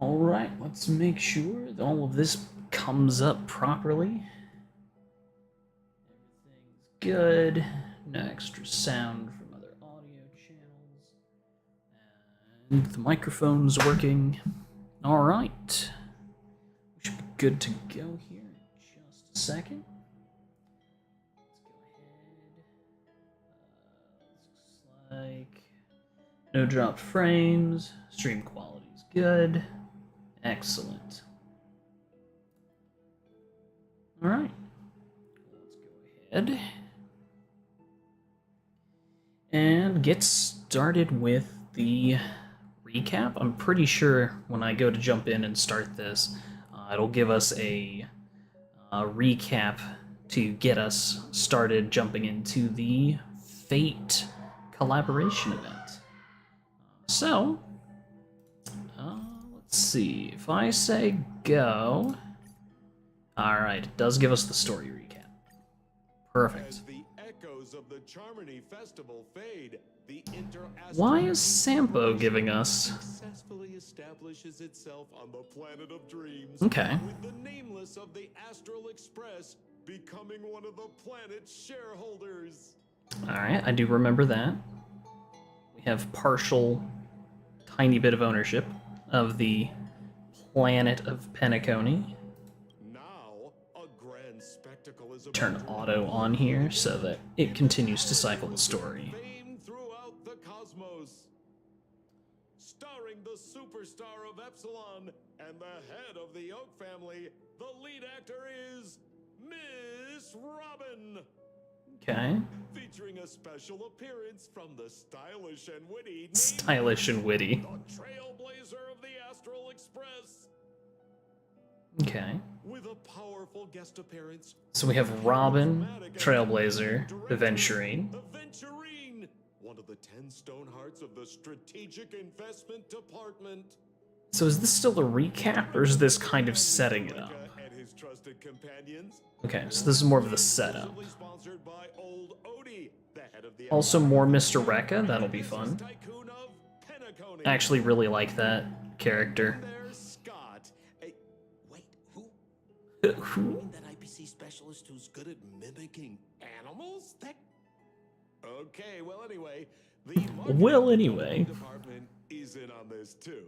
Alright, let's make sure that all of this comes up properly. Everything's good. No extra sound from other audio channels. And the microphone's working. Alright. We should be good to go here in just a second. Let's go ahead. Looks like no dropped frames. Stream quality's good. Excellent. Alright. Let's go ahead and get started with the recap. I'm pretty sure when I go to jump in and start this, it'll give us a recap to get us started jumping into the Fate collaboration event. So, let's see. If I say go... Alright, it does give us the story recap. Perfect. As the echoes of the Charmony Festival fade, the Why is Sampo giving us... successfully establishes itself on the planet of dreams. Okay. With the nameless of the Astral Express becoming one of the planet's shareholders. Alright, I do remember that. We have partial, tiny bit of ownership of the planet of Penacony. Now, a grand spectacle is Turn auto on here so that it continues to cycle the story. fame throughout the cosmos. Starring the superstar of Epsilon and the head of the Oak family, the lead actor is Miss Robin. Okay. Featuring a special appearance from the stylish and witty Stylish and witty. the trailblazer of the Astral Express. Okay. With a powerful guest appearance. So we have Robin, Trailblazer, Aventurine. Aventurine, one of the 10 stone hearts of the Strategic Investment Department. So is this still the recap, or is this kind of setting it up? And his trusted companions. Okay, so this is more of the setup. Sponsored by Old Odie, the head of the Also more Mr. Rekka, that'll be fun. tycoon of Penacony. I actually really like that character. There's Scott. Wait, who? Who? You mean that IPC specialist who's good at Mimicking animals? That... Okay, well anyway, the Well, anyway. department is in on this too.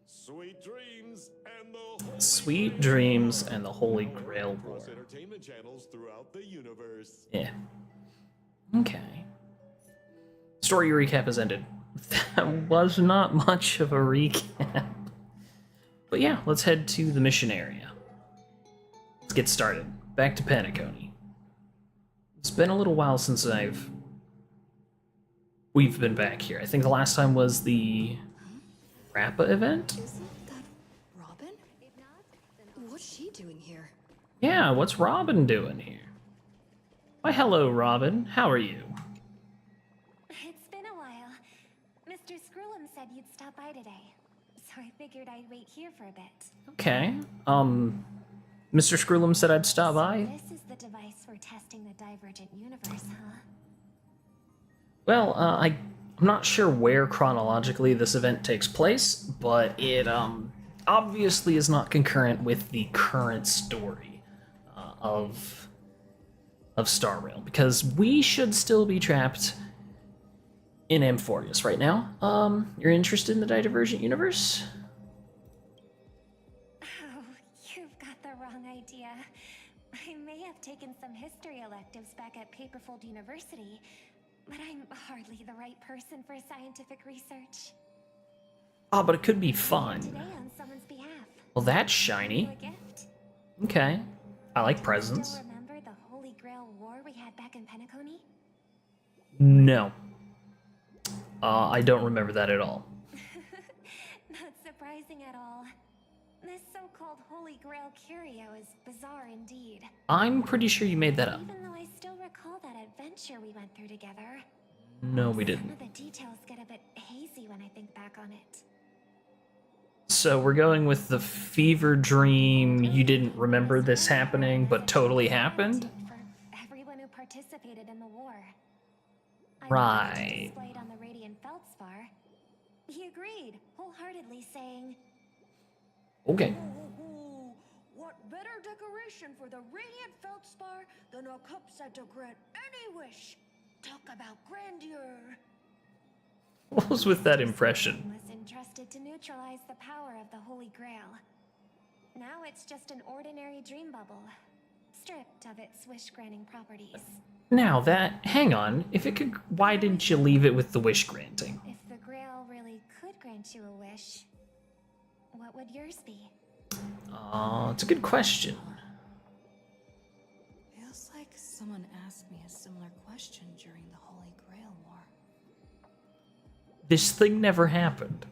Sweet dreams and the Holy Sweet Grail Dreams War. and the Holy Grail War. Across entertainment channels throughout the universe. Yeah. Okay. Story recap has ended. That was not much of a recap. But yeah, let's head to the mission area. Let's get started. Back to Penacony. It's been a little while since we've been back here. I think the last time was the Rappa event? Isn't that Robin? What's she doing here? Yeah, what's Robin doing here? Why, hello, Robin. How are you? It's been a while. Mr. Scrullum said you'd stop by today, so I figured I'd wait here for a bit. Okay. Mr. Scrullum said I'd stop by. This is the device for testing the divergent universe, huh? Well, I'm not sure where chronologically this event takes place, but it obviously is not concurrent with the current story of Star Rail, because we should still be trapped in Amphorius right now. You're interested in the Divergent universe? Oh, you've got the wrong idea. I may have taken some history electives back at Paperfold University, but I'm hardly the right person for scientific research. Ah, but it could be Today fun. on someone's behalf. Well, that's You shiny. a gift. Okay. I like presents. Still remember the Holy Grail War we had back in Penacony? No. I don't remember that at all. Not surprising at all. This so-called Holy Grail curio is bizarre indeed. I'm pretty sure you made that up. Even though I still recall that adventure we went through together, No, we some didn't. of the details get a bit hazy when I think back on it. So we're going with the fever dream. You didn't remember this happening, but totally happened? For everyone who participated in the war. I Right. displayed on the radiant feldspar. He agreed, wholeheartedly, saying, Okay. What better decoration for the radiant feldspar than a cup set to grant any wish? Talk about grandeur. What was with that impression? was entrusted to neutralize the power of the Holy Grail. Now it's just an ordinary dream bubble, stripped of its wish-granting properties. Now that, hang on, if it could, why didn't you leave it with the wish granting? If the Grail really could grant you a wish, what would yours be? It's a good question. Feels like someone asked me a similar question during the Holy Grail War. This thing never happened.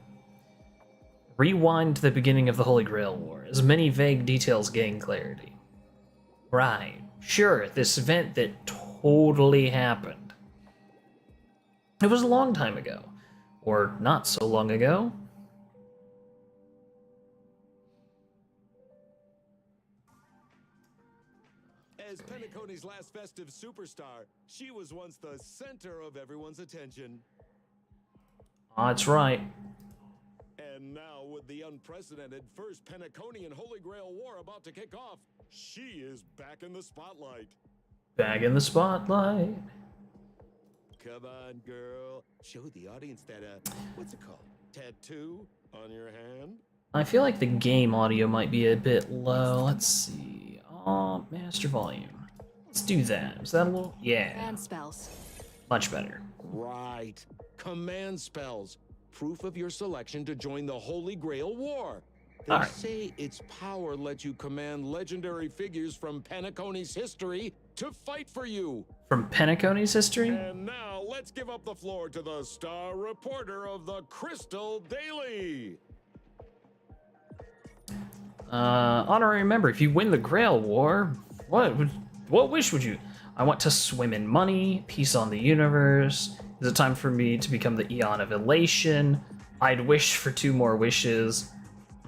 Rewind to the beginning of the Holy Grail War, as many vague details gain clarity. Right, sure, this event that totally happened. It was a long time ago. Or not so long ago. As Penacony's last festive superstar, she was once the center of everyone's attention. That's right. And now, with the unprecedented First Penaconian Holy Grail War about to kick off, she is back in the spotlight. Back in the spotlight. Come on, girl. Show the audience that, what's it called? Tattoo on your hand? I feel like the game audio might be a bit low. Let's see. Master volume. Let's do that. Is that a little? Yeah. And spells. Much better. Right. Command spells. Proof of your selection to join the Holy Grail War. They All right. say its power lets you command legendary figures from Penacony's history to fight for you. From Penacony's history? And now, let's give up the floor to the star reporter of the Crystal Daily. Honorary member, if you win the Grail War, what wish would you? I want to swim in money, peace on the universe. Is it time for me to become the Eon of Elation? I'd wish for 2 more wishes.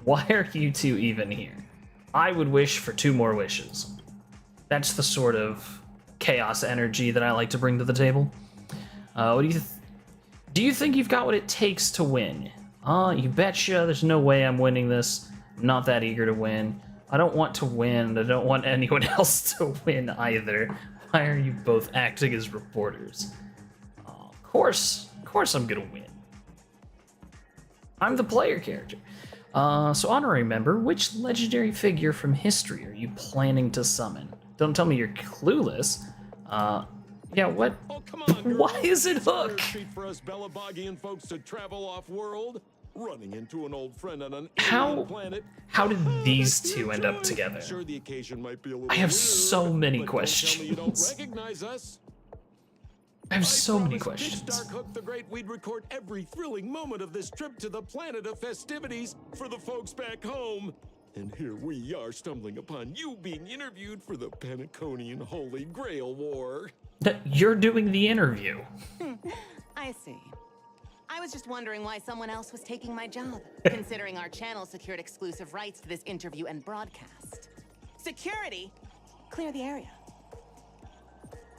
Why are you two even here? I would wish for 2 more wishes. That's the sort of chaos energy that I like to bring to the table. What do you think you've got what it takes to win? You betcha. There's no way I'm winning this. I'm not that eager to win. I don't want to win. I don't want anyone else to win either. Why are you both acting as reporters? Of course I'm gonna win. I'm the player character. So honorary member, which legendary figure from history are you planning to summon? Don't tell me you're clueless. Yeah, what? Oh, come on, girl. Why is it It's a rare Hook? treat for us Belabogian folks to travel off-world, running into an old friend on an How- alien planet. How did these Let's two end up enjoy. together? Sure, the occasion might be a little I have weird, so many but don't tell me you don't questions. recognize us. I have so many promised questions. Pitch Dark Hook the Great we'd record every thrilling moment of this trip to the planet of festivities for the folks back home. And here we are stumbling upon you being interviewed for the Penaconian Holy Grail War. You're doing the interview. I see. I was just wondering why someone else was taking my job, considering our channel secured exclusive rights to this interview and broadcast. Security? Clear the area.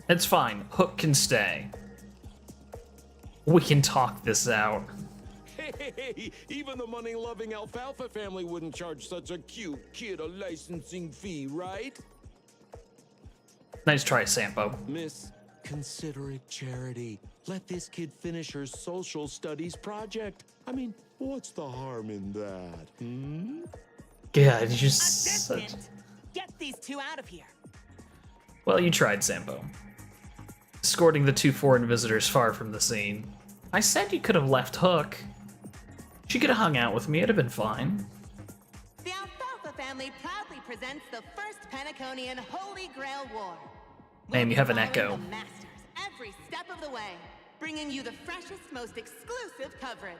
It's fine. Hook can stay. We can talk this out. Hey, even the money-loving alfalfa family wouldn't charge such a cute kid a licensing fee, right? Nice try, Sampo. Miss, consider it charity. Let this kid finish her social studies project. I mean, what's the harm in that, God, you just such... Assistant! Get these 2 out of here. Well, you tried, Sampo. Escorting the 2 foreign visitors far from the scene. I said you could have left Hook. She could have hung out with me, it'd have been fine. The Alfalfa family proudly presents the first Penaconian Holy Grail War. Ma'am, you have an We'll be echo. following the masters every step of the way, bringing you the freshest, most exclusive coverage.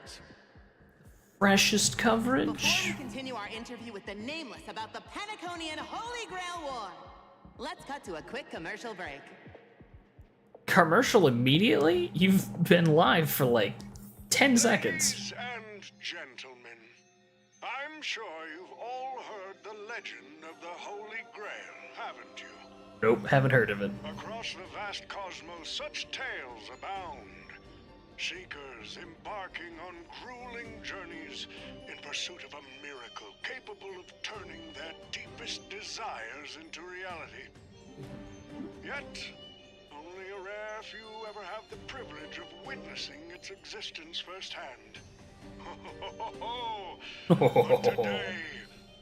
Freshest Before coverage? we continue our interview with the Nameless about the Penaconian Holy Grail War, let's cut to a quick commercial break. Commercial immediately? You've been live for like 10 seconds. Ladies and gentlemen, I'm sure you've all heard the legend of the Holy Grail, haven't you? Nope, haven't heard of it. Across the vast cosmos, such tales abound. Seekers embarking on grueling journeys in pursuit of a miracle capable of turning their deepest desires into reality. Yet, only a rare few ever have the privilege of witnessing its existence firsthand. But today,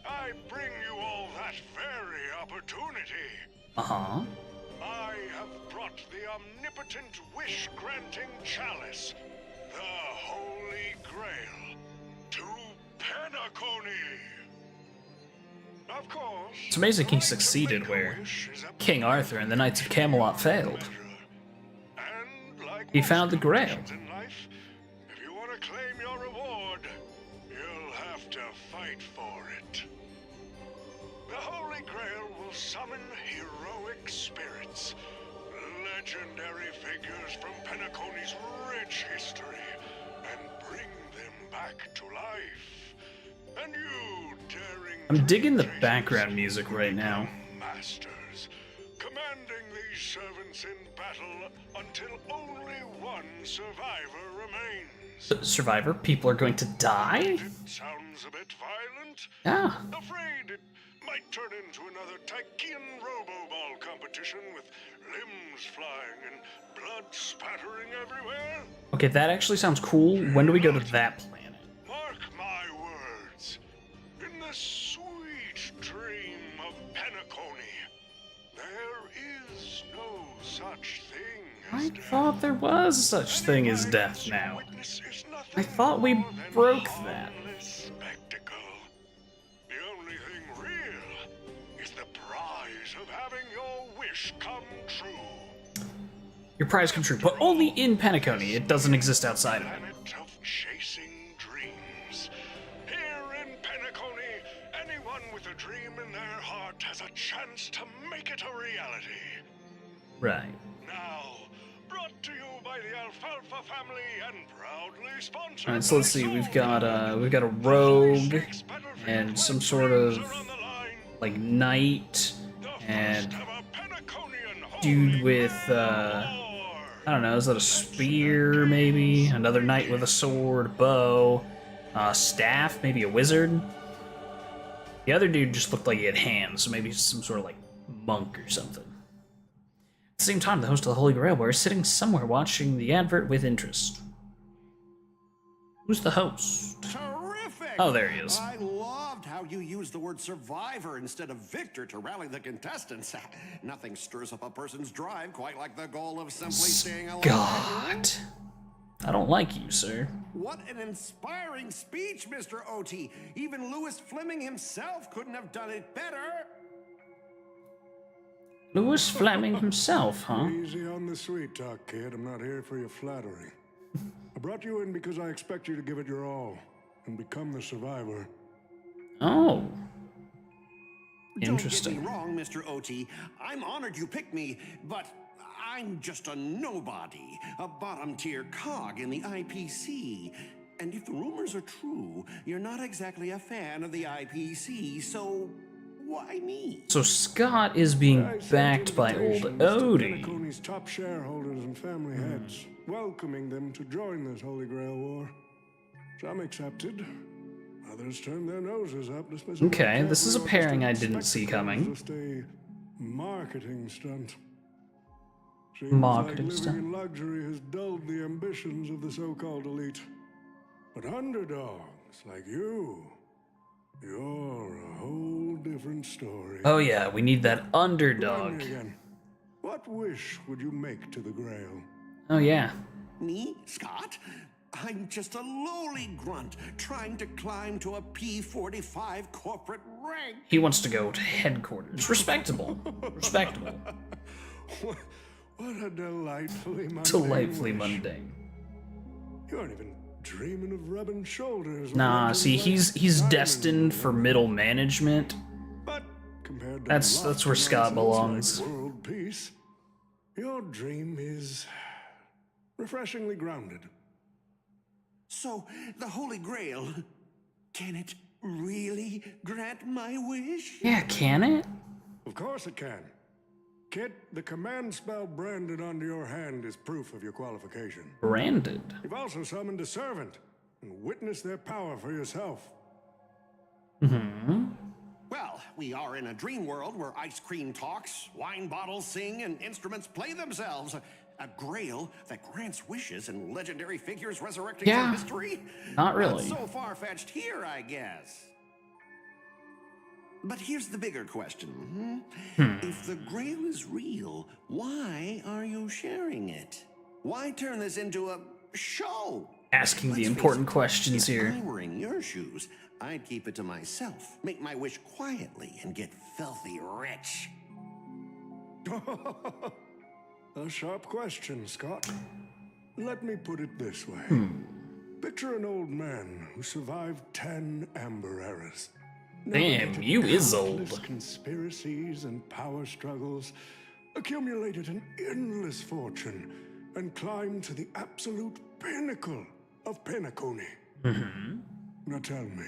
I bring you all that very opportunity. Uh-huh. I have brought the omnipotent wish-granting chalice, the Holy Grail, to Penacony. Of course, It's amazing the he right to succeeded make a where wish is up to King the Arthur and the Knights of Camelot failed. And like He most found the Grail. competitions in life, if you want to claim your reward, you'll have to fight for it. The Holy Grail will summon heroic spirits, legendary figures from Penacony's rich history, and bring them back to life. And you, daring I'm digging the dream background chasers, music will right now. become masters, commanding these servants in battle until only one survivor remains. Survivor? People are going to die? It sounds a bit violent. Yeah. Afraid it might turn into another Tychean Robo-Ball competition with limbs flying and blood spattering everywhere. Okay, that actually sounds cool. When do we go to that planet? Mark my words. In the sweet dream of Penacony, there is no such thing as I death. thought there was such thing as death now. Witness is nothing I thought we more than broke that. harmless spectacle. The only thing real is the prize of having your wish come true. Your prize come true, but only in Penacony. It doesn't exist outside of it. Planet of chasing dreams. Here in Penacony, anyone with a dream in their heart has a chance to make it a reality. Right. Now, brought to you by the Alfalfa family and proudly sponsored. Alright, so let's see. We've got a rogue and some sort of like knight and dude with I don't know, is that a spear maybe? Another knight with a sword, bow, staff, maybe a wizard. The other dude just looked like he had hands, so maybe some sort of like monk or something. At the same time, the host of the Holy Grail War is sitting somewhere watching the advert with interest. Who's the host? Terrific! Oh, there he is. I loved how you used the word survivor instead of victor to rally the contestants. Nothing stirs up a person's drive quite like the goal of simply staying alive. God. I don't like you, sir. What an inspiring speech, Mr. OT. Even Louis Fleming himself couldn't have done it better. Louis Fleming himself, huh? Easy on the sweet talk, kid. I'm not here for your flattery. I brought you in because I expect you to give it your all and become the survivor. Oh. Don't Interesting. get me wrong, Mr. OT. I'm honored you picked me, but I'm just a nobody, a bottom-tier cog in the IPC. And if the rumors are true, you're not exactly a fan of the IPC, so why me? So Scott is being I sent backed by old invitations to Odie. Penacony's top shareholders and family heads, welcoming them to join this Holy Grail War. Some accepted, others turned their noses up. Okay, this is a pairing I didn't see coming. Just a marketing stunt. Seems Marketing like stunt. living in luxury has dulled the ambitions of the so-called elite. But underdogs like you, you're a whole different story. Oh yeah, we need that Remind underdog. me again. What wish would you make to the Grail? Oh yeah. Me, Scott? I'm just a lowly grunt trying to climb to a P-45 corporate rank. He wants to go to headquarters. Respectable. Respectable. What a delightfully mundane Delightfully wish. mundane. You aren't even dreaming of rubbing shoulders with Nah, legends see, like he's Simon, destined for middle management. But compared to That's lofty where Scott nonsense belongs. like world peace, your dream is refreshingly grounded. So, the Holy Grail, can it really grant my wish? Yeah, can it? Of course it can. Kid, the command spell branded onto your hand is proof of your qualification. Branded. You've also summoned a servant and witnessed their power for yourself. Hmm. Well, we are in a dream world where ice cream talks, wine bottles sing, and instruments play themselves. A grail that grants wishes and legendary figures resurrecting from history? Not really. Not so far-fetched here, I guess. But here's the bigger question. If the grail is real, why are you sharing it? Why turn this into a show? Asking the Let's important face it, questions if here. I were in your shoes, I'd keep it to myself, make my wish quietly, and get filthy rich. A sharp question, Scott. Let me put it this way. Picture an old man who survived 10 Amber Eras. Damn, Navigated you is countless old. Conspiracies and power struggles, accumulated an endless fortune, and climbed to the absolute pinnacle of Penacony. Now tell me,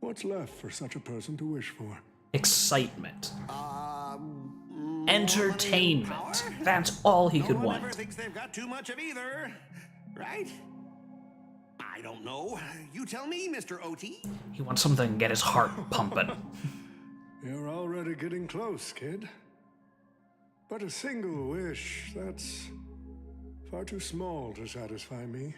what's left for such a person to wish for? Excitement. Money and Entertainment. power? That's all he No could one want. ever thinks they've got too much of either, right? I don't know. You tell me, Mr. OT. He wants something to get his heart pumping. You're already getting close, kid. But a single wish, that's far too small to satisfy me.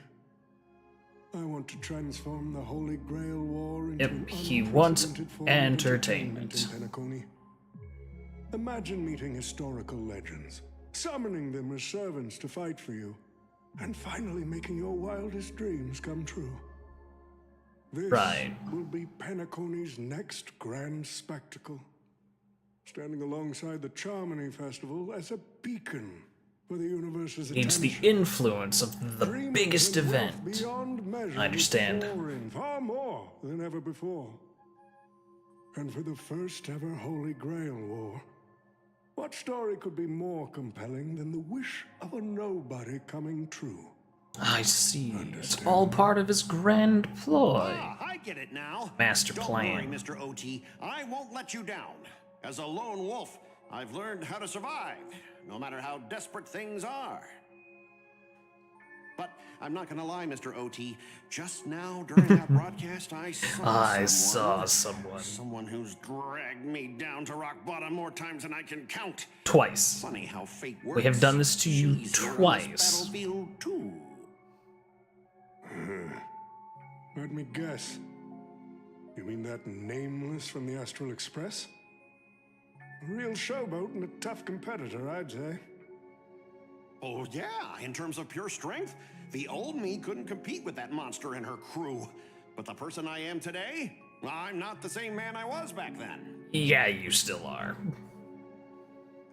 I want to transform the Holy Grail War into Yep, an he wants unprecedented form of entertainment. in Penacony. Imagine meeting historical legends, summoning them as servants to fight for you, and finally making your wildest dreams come true. This Right. will be Penacony's next grand spectacle, standing alongside the Charmony Festival as a beacon for the universe's Needs the attention. influence of the Dreamers biggest of wealth event. beyond measure I understand. is pouring, far more than ever before. And for the first ever Holy Grail War, what story could be more compelling than the wish of a nobody coming true? I see. It's all part of his grand ploy. I get it now. Master Don't plan. worry, Mr. OT. I won't let you down. As a lone wolf, I've learned how to survive, no matter how desperate things are. But I'm not gonna lie, Mr. OT. Just now, during that broadcast, I saw someone who's dragged me down to rock bottom more times than I can count. Twice. Funny how fate works. We have done this to you She's here on this twice. battlefield too. Let me guess. You mean that nameless from the Astral Express? A real showboat and a tough competitor, I'd say. Oh, yeah, in terms of pure strength, the old me couldn't compete with that monster and her crew. But the person I am today, I'm not the same man I was back then. Yeah, you still are.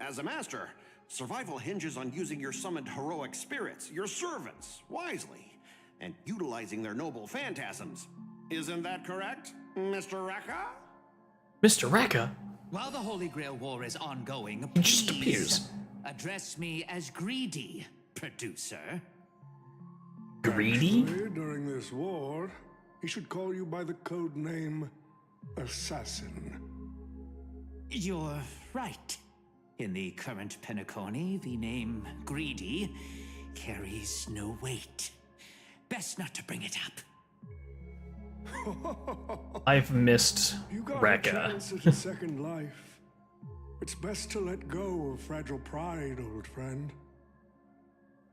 As a master, survival hinges on using your summoned heroic spirits, your servants, wisely, and utilizing their noble phantasms. Isn't that correct, Mr. Raka? Mr. Rekka? While the Holy Grail War is ongoing, He just please appears. address me as Greedy, producer. Greedy? Actually, during this war, he should call you by the code name Assassin. You're right. In the current Penacony, the name Greedy carries no weight. Best not to bring it up. I've missed You got a Rekka. chance at a second life. It's best to let go of fragile pride, old friend.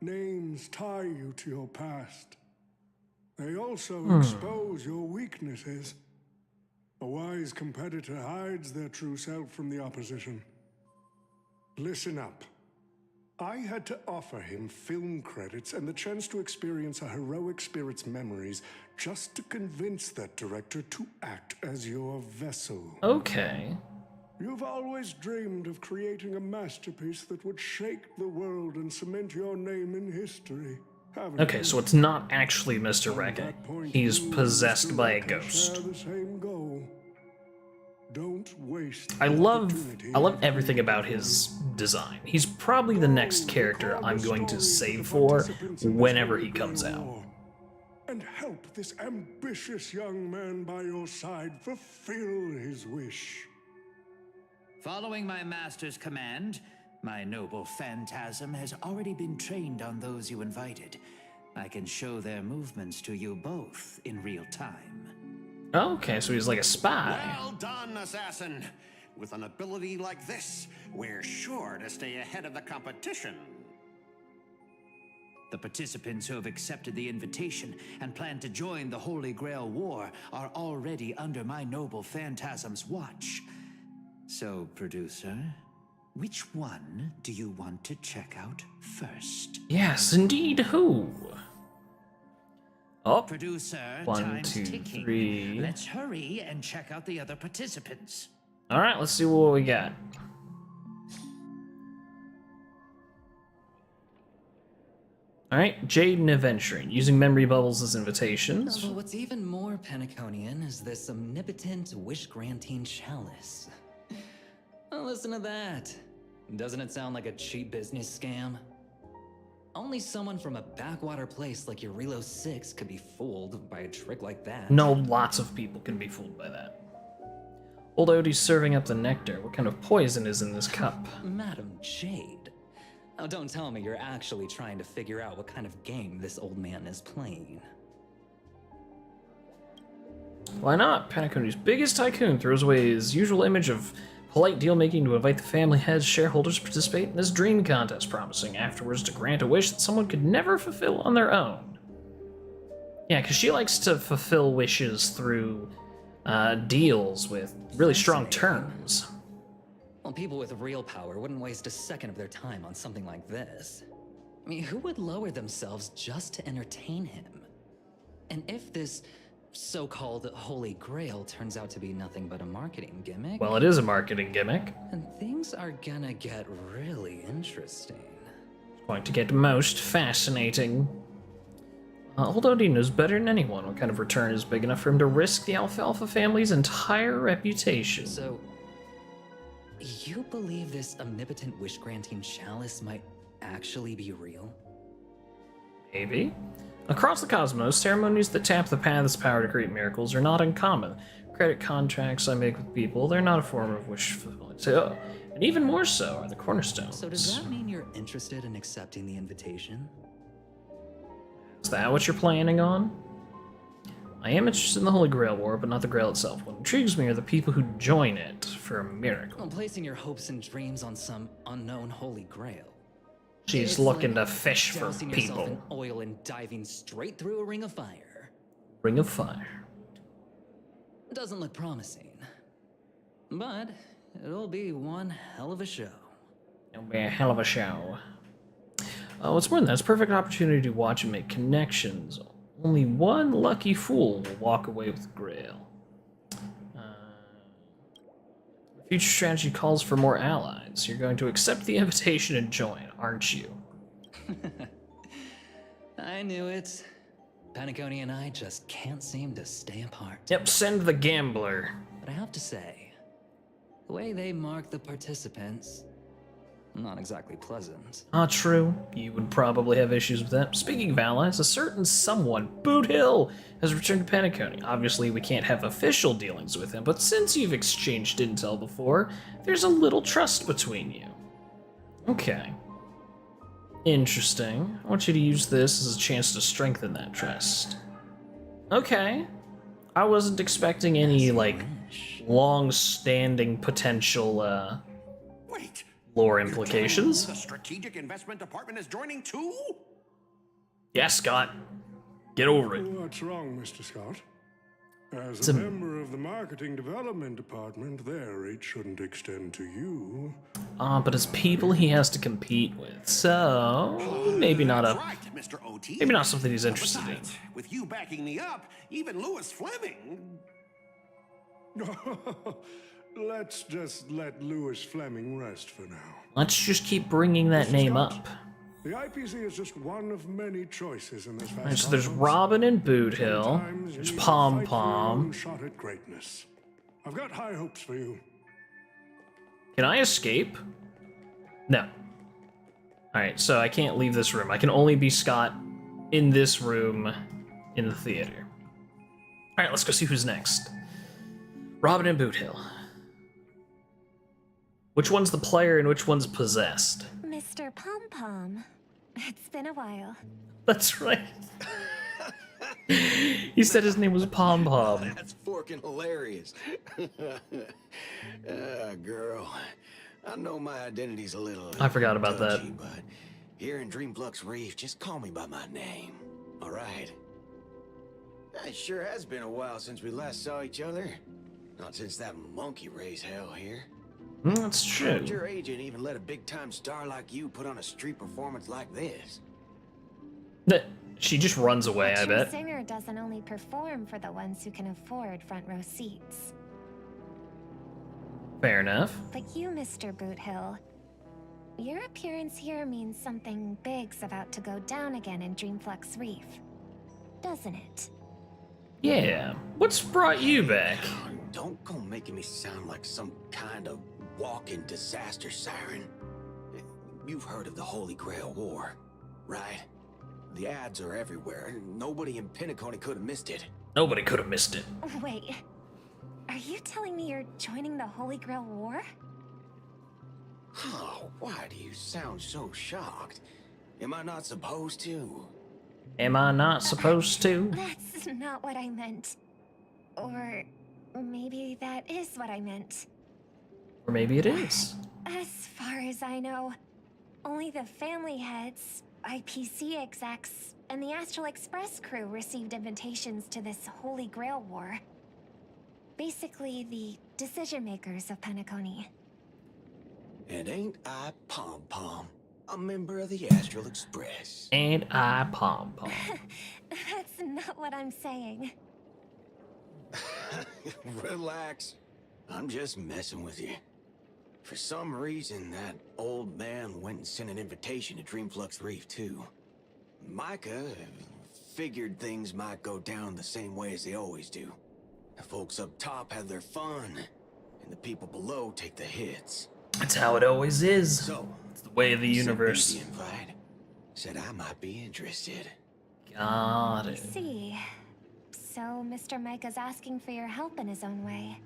Names tie you to your past. They also expose your weaknesses. A wise competitor hides their true self from the opposition. Listen up. I had to offer him film credits and the chance to experience a heroic spirit's memories just to convince that director to act as your vessel. Okay. You've always dreamed of creating a masterpiece that would shake the world and cement your name in history, haven't Okay, you? so it's not actually Mr. At Rekka. that point, He's you and possessed Mr. by a Rekka ghost. share the same goal. Don't waste I the love opportunity. everything about his design. He's probably the next character I'm going to save for whenever he comes out. And help this ambitious young man by your side fulfill his wish. Following my master's command, My noble phantasm has already been trained on those you invited. I can show their movements to you both in real time. Okay, so he's like a spy. Well done, assassin. With an ability like this, we're sure to stay ahead of the competition. The participants who have accepted the invitation and plan to join the Holy Grail War are already under my noble phantasm's watch. So, producer, which one do you want to check out first? Yes, indeed, who? Oh, Producer, 1, time's 2, ticking. 3. Let's hurry and check out the other participants. All right, let's see what we got. All right, Jaden adventuring, using memory bubbles as invitations. But what's even more Penaconian is this omnipotent wish-granting chalice. Oh, listen to that. Doesn't it sound like a cheap business scam? Only someone from a backwater place like Eurilo 6 could be fooled by a trick like that. No, lots of people can be fooled by that. Old Odie's serving up the nectar. What kind of poison is in this cup? Madam Jade. Oh, don't tell me you're actually trying to figure out what kind of game this old man is playing. Why not? Penacony's biggest tycoon throws away his usual image of polite deal-making to invite the family heads shareholders to participate in this dream contest, promising afterwards to grant a wish that someone could never fulfill on their own. Yeah, because she likes to fulfill wishes through deals with really strong terms. Well, people with real power wouldn't waste a second of their time on something like this. I mean, who would lower themselves just to entertain him? And if this so-called Holy Grail turns out to be nothing but a marketing gimmick... Well, it is a marketing gimmick. And things are gonna get really interesting. It's going to get most fascinating. Old Odie knows better than anyone what kind of return is big enough for him to risk the Alfalfa family's entire reputation. So, you believe this omnipotent wish-granting chalice might actually be real? Maybe. Across the cosmos, ceremonies that tap the path's power to create miracles are not uncommon. Credit contracts I make with people, they're not a form of wish fulfillment. And even more so are the cornerstones. So does that mean you're interested in accepting the invitation? Is that what you're planning on? I am interested in the Holy Grail War, but not the Grail itself. What intrigues me are the people who join it for a miracle. Well, placing your hopes and dreams on some unknown Holy Grail. She's It's looking like to fish for dousing yourself in people. oil and diving straight through a ring of fire. Ring of Fire. Doesn't look promising. But it'll be one hell of a show. It'll be a hell of a show. What's more than that, it's a perfect opportunity to watch and make connections. Only one lucky fool will walk away with the Grail. Future strategy calls for more allies. You're going to accept the invitation and join, aren't you? I knew it. Penacony and I just can't seem to stay apart. Yep, send the gambler. But I have to say, the way they mark the participants, not exactly pleasant. Ah, true. You would probably have issues with that. Speaking of allies, a certain someone, Boot Hill, has returned to Penacony. Obviously, we can't have official dealings with him, but since you've exchanged intel before, there's a little trust between you. Okay. Interesting. I want you to use this as a chance to strengthen that trust. Okay. I wasn't expecting any, like, long-standing potential, Wait. lore You're telling me implications. The strategic investment department is joining too? Yeah, Scott. Get over it. What's wrong, Mr. Scott? As It's a a- member of the marketing development department, their reach shouldn't extend to you. But it's people he has to compete with, so maybe not That's a right, Mr. OT. maybe not something he's interested in. Besides, with you backing me up, even Lewis Fleming. Let's just let Lewis Fleming rest for now. Let's just keep bringing that Mr. name Scott, up. The IPC is just one of many choices in this vast Alright, so there's cosmos. Robin and Boot Hill. Sometimes you There's need to Pom fight for your own Pom. shot at greatness. I've got high hopes for you. Can I escape? No. Alright, so I can't leave this room. I can only be Scott in this room in the theater. Alright, let's go see who's next. Robin and Boot Hill. Which one's the player and which one's possessed? Mr. Pom Pom. It's been a while. That's right. He said his name was Pom Pom. That's forking hilarious. Girl, I know my identity's a little. I forgot about touchy, that. But here in Dreamflux Reef, just call me by my name. All right. It sure has been a while since we last saw each other. Not since that monkey raised hell here. That's true. How'd your agent even let a big-time star like you put on a street performance like this? She just runs away, I A bet. singer doesn't only perform for the ones who can afford front row seats. Fair enough. But you, Mr. Boothill, your appearance here means something big's about to go down again in Dreamflux Reef, doesn't it? Yeah. What's brought you back? Don't go making me sound like some kind of walking disaster siren. You've heard of the Holy Grail War, right? The ads are everywhere. Nobody in Penacony could have missed it. Nobody could have missed it. Wait, are you telling me you're joining the Holy Grail War? Oh, why do you sound so shocked? Am I not supposed to? Am I not supposed to? That's not what I meant. Or maybe that is what I meant. Or maybe it is. As far as I know, only the family heads, IPC execs, and the Astral Express crew received invitations to this Holy Grail War. Basically, the decision makers of Penacony. And ain't I Pom Pom, a member of the Astral Express? And I Pom Pom. That's not what I'm saying. Relax. I'm just messing with you. For some reason, that old man went and sent an invitation to Dreamflux Reef, too. Micah figured things might go down the same way as they always do. The folks up top have their fun, and the people below take the hits. That's how it always is. So, It's the way of the he sent me universe. the invite. Said I might be interested. Got I it. see. So Mr. Micah's asking for your help in his own way.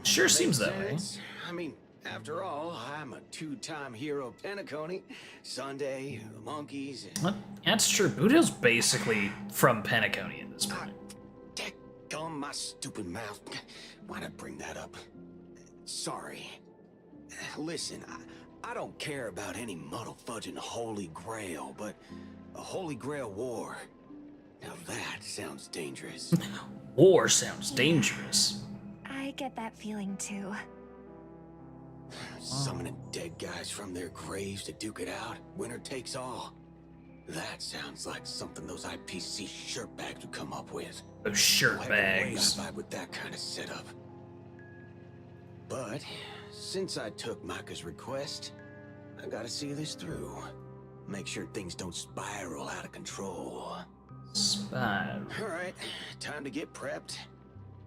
Sure seems Makes that way. sense. I mean, after all, I'm a two-time hero of Penacony. Sunday, the monkeys. What? That's true. Boothill's basically from Penacony at this point. Gum my stupid mouth. Why'd I bring that up? Sorry. Listen, I don't care about any muddle-fudging Holy Grail, but a Holy Grail War. Now that sounds dangerous. War sounds dangerous. I get that feeling too. Summoning dead guys from their graves to duke it out. Winner takes all. That sounds like something those IPC shirtbags would come up with. Those shirt Like the way bags. I vibe with that kind of setup. But since I took Micah's request, I gotta see this through. Make sure things don't spiral out of control. Spiral. Alright, time to get prepped.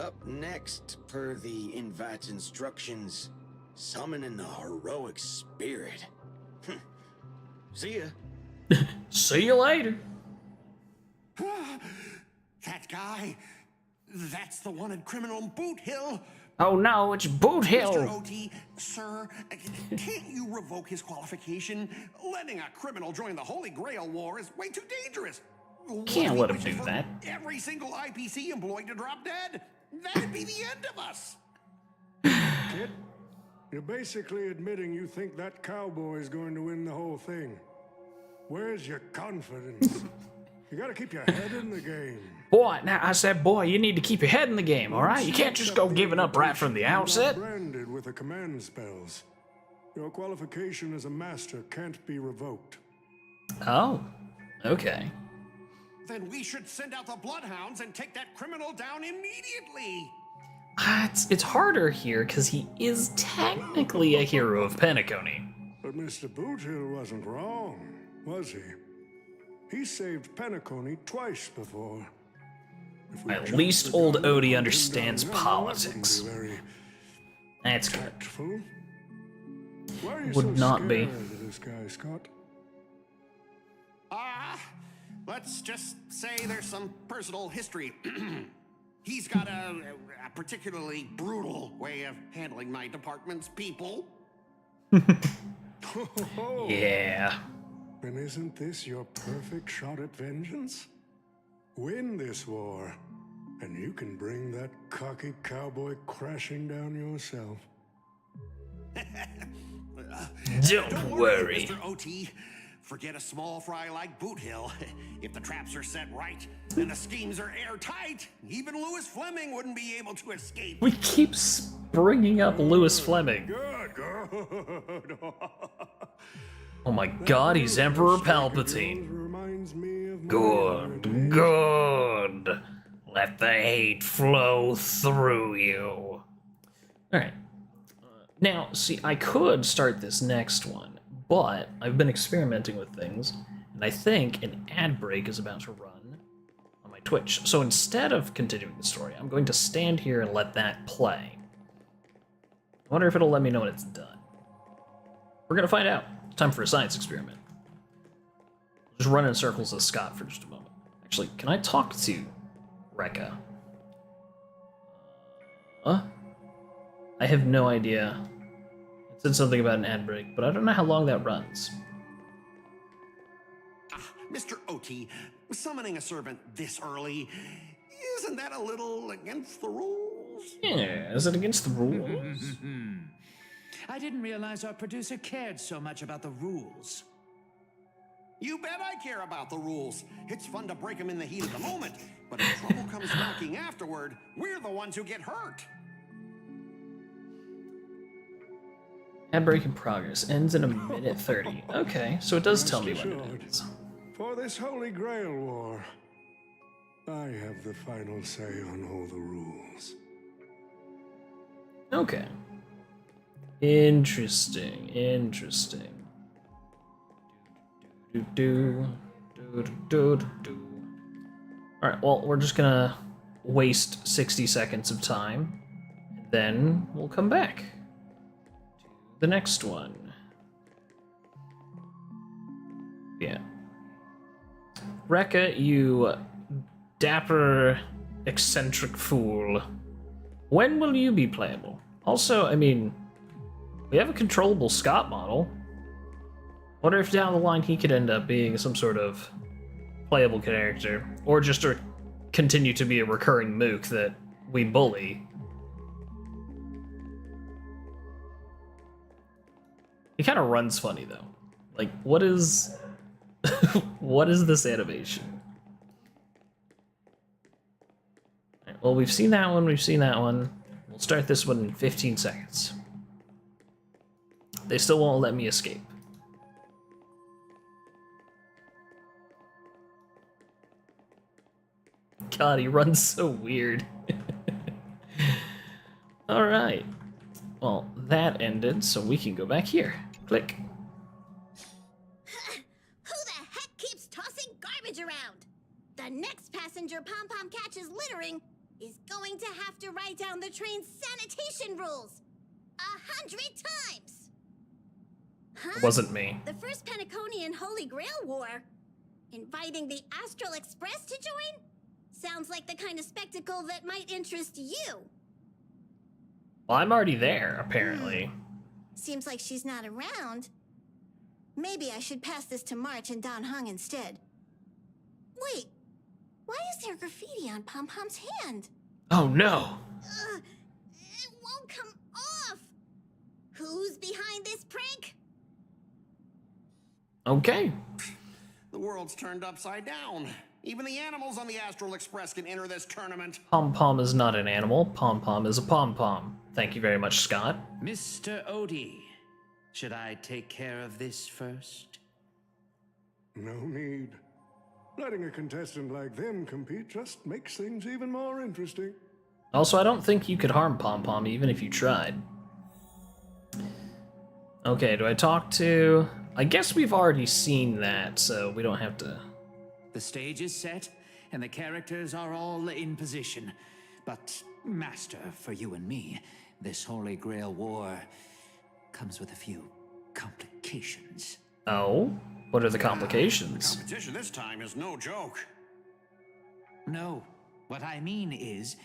Up next, per the invite's instructions, summoning the heroic spirit. See ya. See you later. That guy, that's the wanted criminal in Boot Hill. Oh no, it's Boot Mr. Hill. OT, sir, can't you revoke his qualification? Letting a criminal join the Holy Grail War is way too dangerous. What Can't if he let him wishes do for that. Every single IPC employee to drop dead? That'd be the end of us. Kid, you're basically admitting you think that cowboy is going to win the whole thing. Where's your confidence? You gotta keep your head in the game. Boy, now I said, boy, you need to keep your head in the game, alright? You can't just go giving up right from the You're not outset. branded with the command spells. Your qualification as a master can't be revoked. Oh, okay. Then we should send out the bloodhounds and take that criminal down immediately. It's harder here because he is technically a hero of Penacony. But Mr. Boothill wasn't wrong, was he? He saved Penacony twice before. If we At jumped least the old gun Odie and put understands him down now, politics. that wouldn't be very That's good. tactful. Why are you Would so not be. scared of this guy, Scott? Let's just say there's some personal history. He's got a particularly brutal way of handling my department's people. Yeah. And isn't this your perfect shot at vengeance? Win this war, and you can bring that cocky cowboy crashing down yourself. Don't worry. Mr. OT. Forget a small fry like Boot Hill. If the traps are set right and the schemes are airtight, even Lewis Fleming wouldn't be able to escape. We keep bringing up Lewis Fleming. Good. Oh my god, he's Emperor Palpatine. Reminds me of Good. Let the hate flow through you. Alright. Now, see, I could start this next one, but I've been experimenting with things, and I think an ad break is about to run on my Twitch. So instead of continuing the story, I'm going to stand here and let that play. I wonder if it'll let me know when it's done. We're gonna find out. Time for a science experiment. Just run in circles as Scott for just a moment. Actually, can I talk to Rekka? I have no idea. It said something about an ad break, but I don't know how long that runs. Mr. OT, summoning a servant this early, isn't that a little against the rules? Yeah, is it against the rules? I didn't realize our producer cared so much about the rules. You bet I care about the rules. It's fun to break them in the heat of the moment, but if trouble comes knocking afterward, we're the ones who get hurt. Ad break in progress. Ends in 1:30. Okay, so it does tell me when it ends. For this Holy Grail war, I have the final say on all the rules. Okay. Interesting. Alright, well, we're just gonna waste 60 seconds of time, and then we'll come back to the next one. Yeah. Rekka, you dapper, eccentric fool. When will you be playable? Also, I mean, we have a controllable Scott model. Wonder if down the line he could end up being some sort of playable character, or just continue to be a recurring mook that we bully. He kind of runs funny though. Like, what is what is this animation? Right, well, we've seen that one. We'll start this one in 15 seconds. They still won't let me escape. God, he runs so weird. Alright. Well, that ended, so we can go back here. Click. Who the heck keeps tossing garbage around? The next passenger Pom-Pom catches littering is going to have to write down the train's sanitation rules 100 times. Huh? It wasn't me. The first Penaconian Holy Grail War? Inviting the Astral Express to join? Sounds like the kind of spectacle that might interest you. Well, I'm already there, apparently. Seems like she's not around. Maybe I should pass this to March and Don Hung instead. Wait, why is there graffiti on Pom-Pom's hand? Oh no! It won't come off! Who's behind this prank? Okay. The world's turned upside down. Even the animals on the Astral Express can enter this tournament. Pom-Pom is not an animal. Pom-Pom is a pom-pom. Thank you very much, Scott. Mr. Odie, should I take care of this first? No need. Letting a contestant like them compete just makes things even more interesting. Also, I don't think you could harm Pom-Pom even if you tried. Okay, do I talk to... I guess we've already seen that, so we don't have to... The stage is set, and the characters are all in position. But, Master, for you and me, this Holy Grail War comes with a few complications. Oh? What are the The complications? competition this time is no joke. No, what I mean is,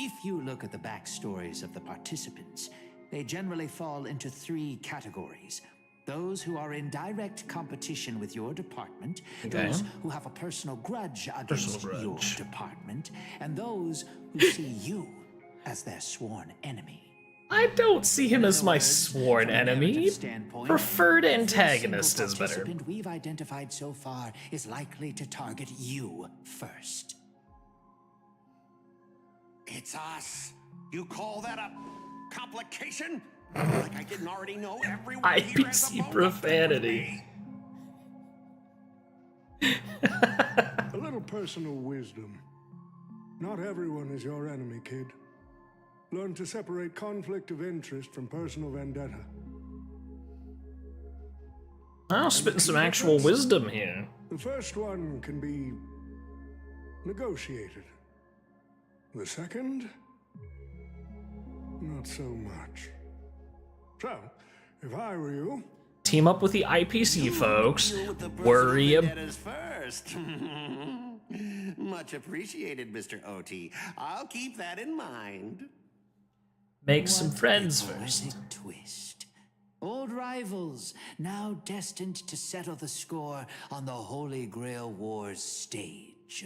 If you look at the backstories of the participants, they generally fall into 3 categories. Those who are in direct competition with your department, those who have a personal grudge against your department, and those who see you as their sworn enemy. I don't see him as my sworn enemy. Preferred antagonist is better. The participant we've identified so far is likely to target you first. It's us. You call that a complication? Like I didn't already know everyone here has a IPC bone profanity. A little personal wisdom. Not everyone is your enemy, kid. Learn to separate conflict of interest from personal vendetta. I'm spitting some actual wisdom here. The first one can be negotiated. The second, not so much. So, if I were you, Team up with the IPC folks. Worry about first. Much appreciated, Mr. OT. I'll keep that in mind. Make some friends What a first. poetic twist. Old rivals, now destined to settle the score on the Holy Grail Wars stage.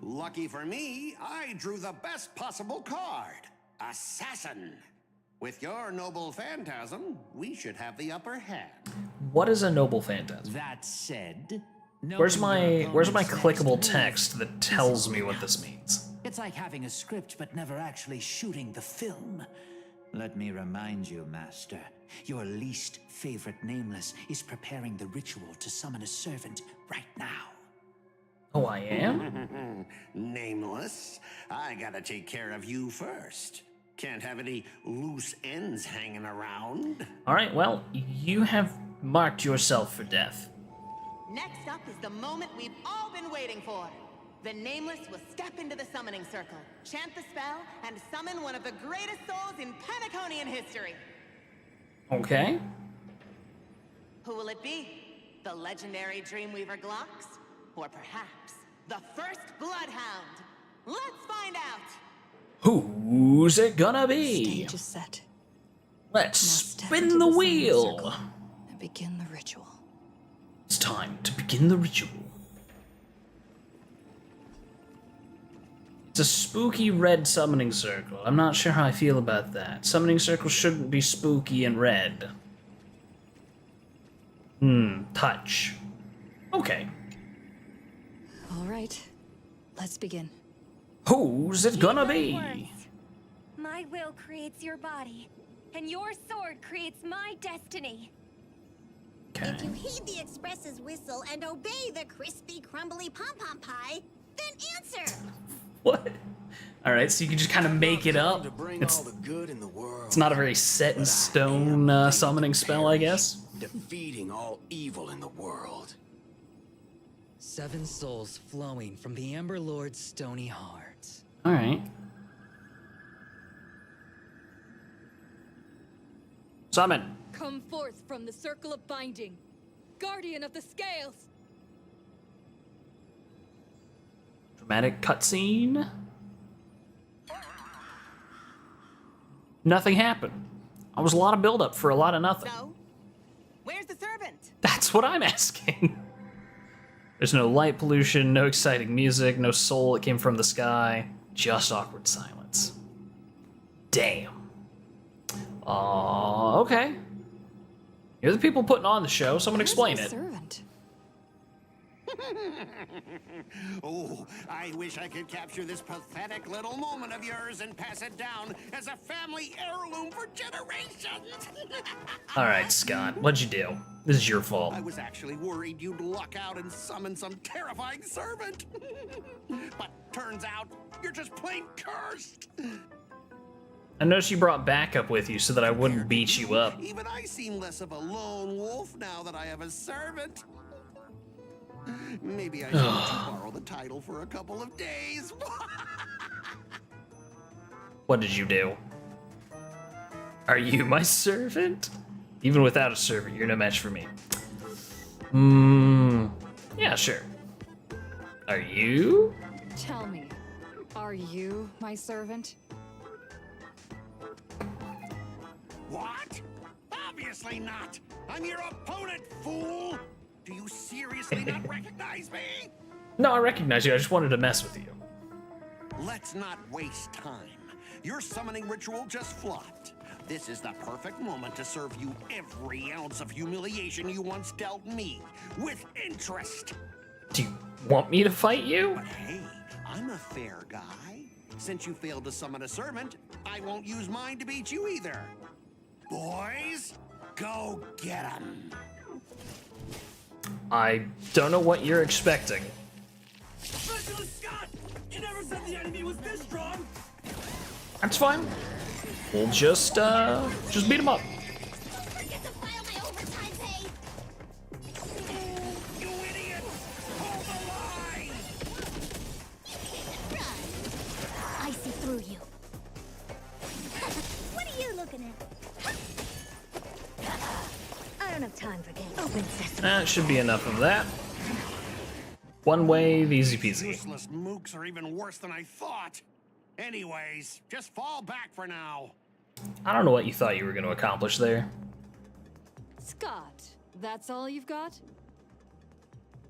Lucky for me, I drew the best possible card. Assassin. With your noble phantasm, we should have the upper hand. What is a noble phantasm? That said, Where's my opponent's clickable next text move that tells is me what enough. this means? It's like having a script but never actually shooting the film. Let me remind you, Master, your least favorite Nameless is preparing the ritual to summon a servant right now. Oh, I am? Nameless, I gotta take care of you first. Can't have any loose ends hanging around. Alright, well, you have marked yourself for death. Next up is the moment we've all been waiting for. The Nameless will step into the summoning circle, chant the spell, and summon one of the greatest souls in Penaconian history. Okay. Who will it be? The legendary Dreamweaver Glocks? Or perhaps the first Bloodhound? Let's find out! Who's it gonna be? Stage is set. Let's Now step spin into the summoning wheel. circle and begin the ritual. It's time to begin the ritual. It's a spooky red summoning circle. I'm not sure how I feel about that. Summoning circles shouldn't be spooky and red. Touch. Okay. All right, let's begin. Who's it gonna Even be? worse. My will creates your body, and your sword creates my destiny. Okay. If you heed the express's whistle and obey the crispy, crumbly pom-pom pie, then answer. What? Alright, so you can just kind of make it up. To bring all the good in the world. It's not a very set in stone summoning spell, I guess. Defeating all evil in the world. 7 souls flowing from the Ember Lord's stony heart. Alright. Summon. Come forth from the circle of binding, guardian of the scales. Dramatic cutscene. Nothing happened. That was a lot of buildup for a lot of nothing. So, where's the servant? That's what I'm asking. There's no light pollution, no exciting music, no soul that came from the sky, just awkward silence. Damn. Okay. You're the people putting on the show, someone explain it. Servant. Oh, I wish I could capture this pathetic little moment of yours and pass it down as a family heirloom for generations. Alright, Scott, what'd you do? This is your fault. I was actually worried you'd luck out and summon some terrifying servant. But turns out, you're just plain cursed. I noticed you brought backup with you so that I wouldn't beat you up. Even I seem less of a lone wolf now that I have a servant. Maybe I should let you borrow the title for a couple of days. What did you do? Are you my servant? Even without a servant, you're no match for me. Yeah, sure. Are you? Tell me, Are you my servant? What? Obviously not! I'm your opponent, fool! Do you seriously not recognize me? No, I recognize you. I just wanted to mess with you. Let's not waste time. Your summoning ritual just flopped. This is the perfect moment to serve you every ounce of humiliation you once dealt me, with interest. Do you want me to fight you? But hey, I'm a fair guy. Since you failed to summon a servant, I won't use mine to beat you either. Boys, go get him. I don't know what you're expecting. Specialist Scott! You never said the enemy was this strong! That's fine. We'll just beat him up. Forget to file my overtime pay! You idiot! Hold the line! Run! I see through you. What are you looking at? I don't have time for games. Open sesame. That should be enough of that. One wave, easy peasy. Useless mooks are even worse than I thought. Anyways, just fall back for now. I don't know what you thought you were going to accomplish there. Scott, that's all you've got?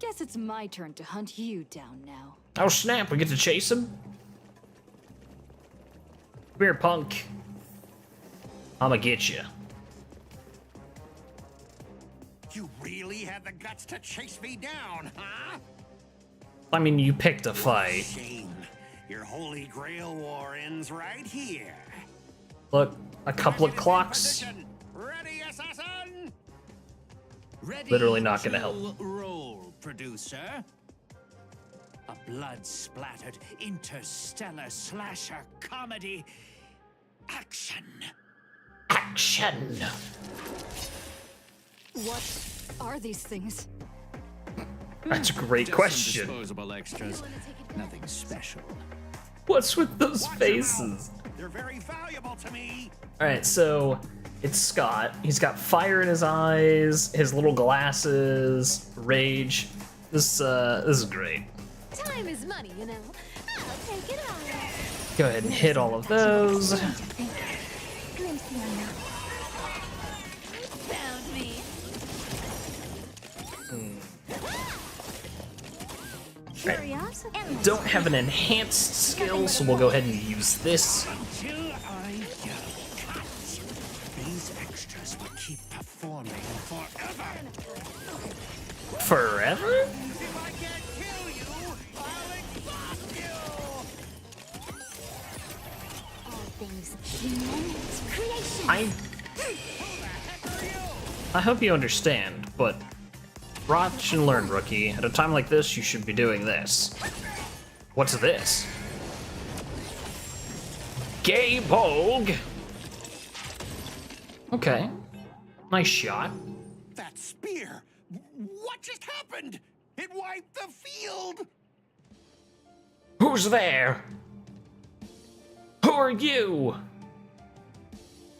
Guess it's my turn to hunt you down now. Oh snap, we get to chase him? Come here, punk. I'ma get you. You really had the guts to chase me down, huh? I mean, you picked a fight. Shame. Your Holy Grail war ends right here. Look, a couple of clocks. Ready, assassin? Ready Literally not gonna help. Roll, producer. A blood-splattered interstellar slasher comedy. Action. Action. What are these things? That's a great Just question. Some disposable extras. Nothing special. What's with those faces? They're very valuable to me. Alright, so it's Scott. He's got fire in his eyes, his little glasses, rage. This is great. Time is money, you know. I'll take it all. Go ahead and hit all of those. Found me. Right. Don't have an enhanced skill, so we'll go ahead and use this. Until I yell cut. These extras will keep performing forever. Forever? If I can't kill you, I'll exhaust you. All things human creation. I hope you understand, but watch and learn, rookie. At a time like this, you should be doing this. What's this? Gay Bogue! Okay. Nice shot. That spear! What just happened? It wiped the field! Who's there? Who are you?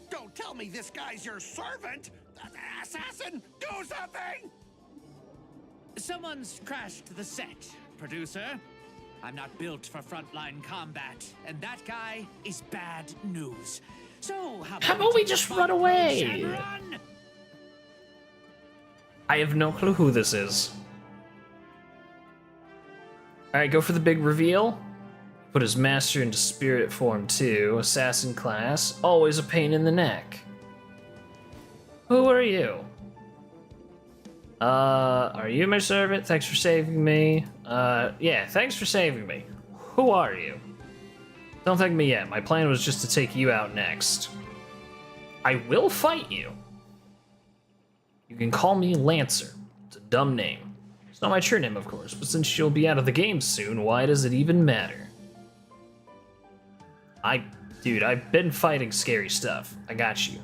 Don't tell me this guy's your servant! Assassin, do something! Someone's crashed the set, producer. I'm not built for frontline combat, and that guy is bad news. So how about we just run away? Run? I have no clue who this is. Alright, go for the big reveal. Put his master into spirit form too. Assassin class. Always a pain in the neck. Who are you? Are you my servant? Thanks for saving me. Yeah, thanks for saving me. Who are you? Don't thank me yet. My plan was just to take you out next. I will fight you. You can call me Lancer. It's a dumb name. It's not my true name, of course, but since you'll be out of the game soon, why does it even matter? Dude, I've been fighting scary stuff. I got you.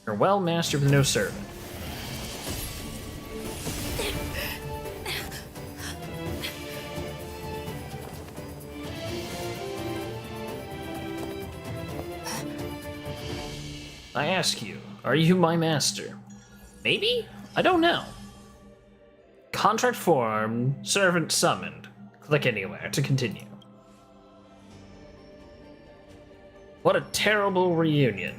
You're well master with no servant. I ask you, are you my master? Maybe? I don't know. Contract formed, servant summoned. Click anywhere to continue. What a terrible reunion.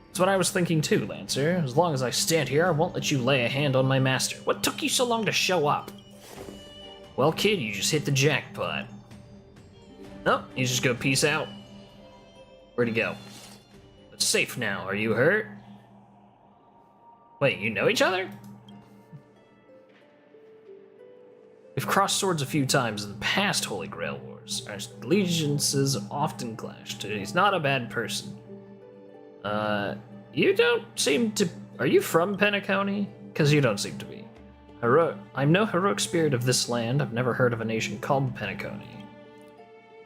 That's what I was thinking too, Lancer. As long as I stand here, I won't let you lay a hand on my master. What took you so long to show up? Well, kid, you just hit the jackpot. Oh, you just go peace out. Where'd he go? It's safe now. Are you hurt? Wait, you know each other? We've crossed swords a few times in the past Holy Grail Wars. Our allegiances often clashed. He's not a bad person. You don't seem to... Are you from Penacony? Because you don't seem to be. I'm no heroic spirit of this land. I've never heard of a nation called Penacony.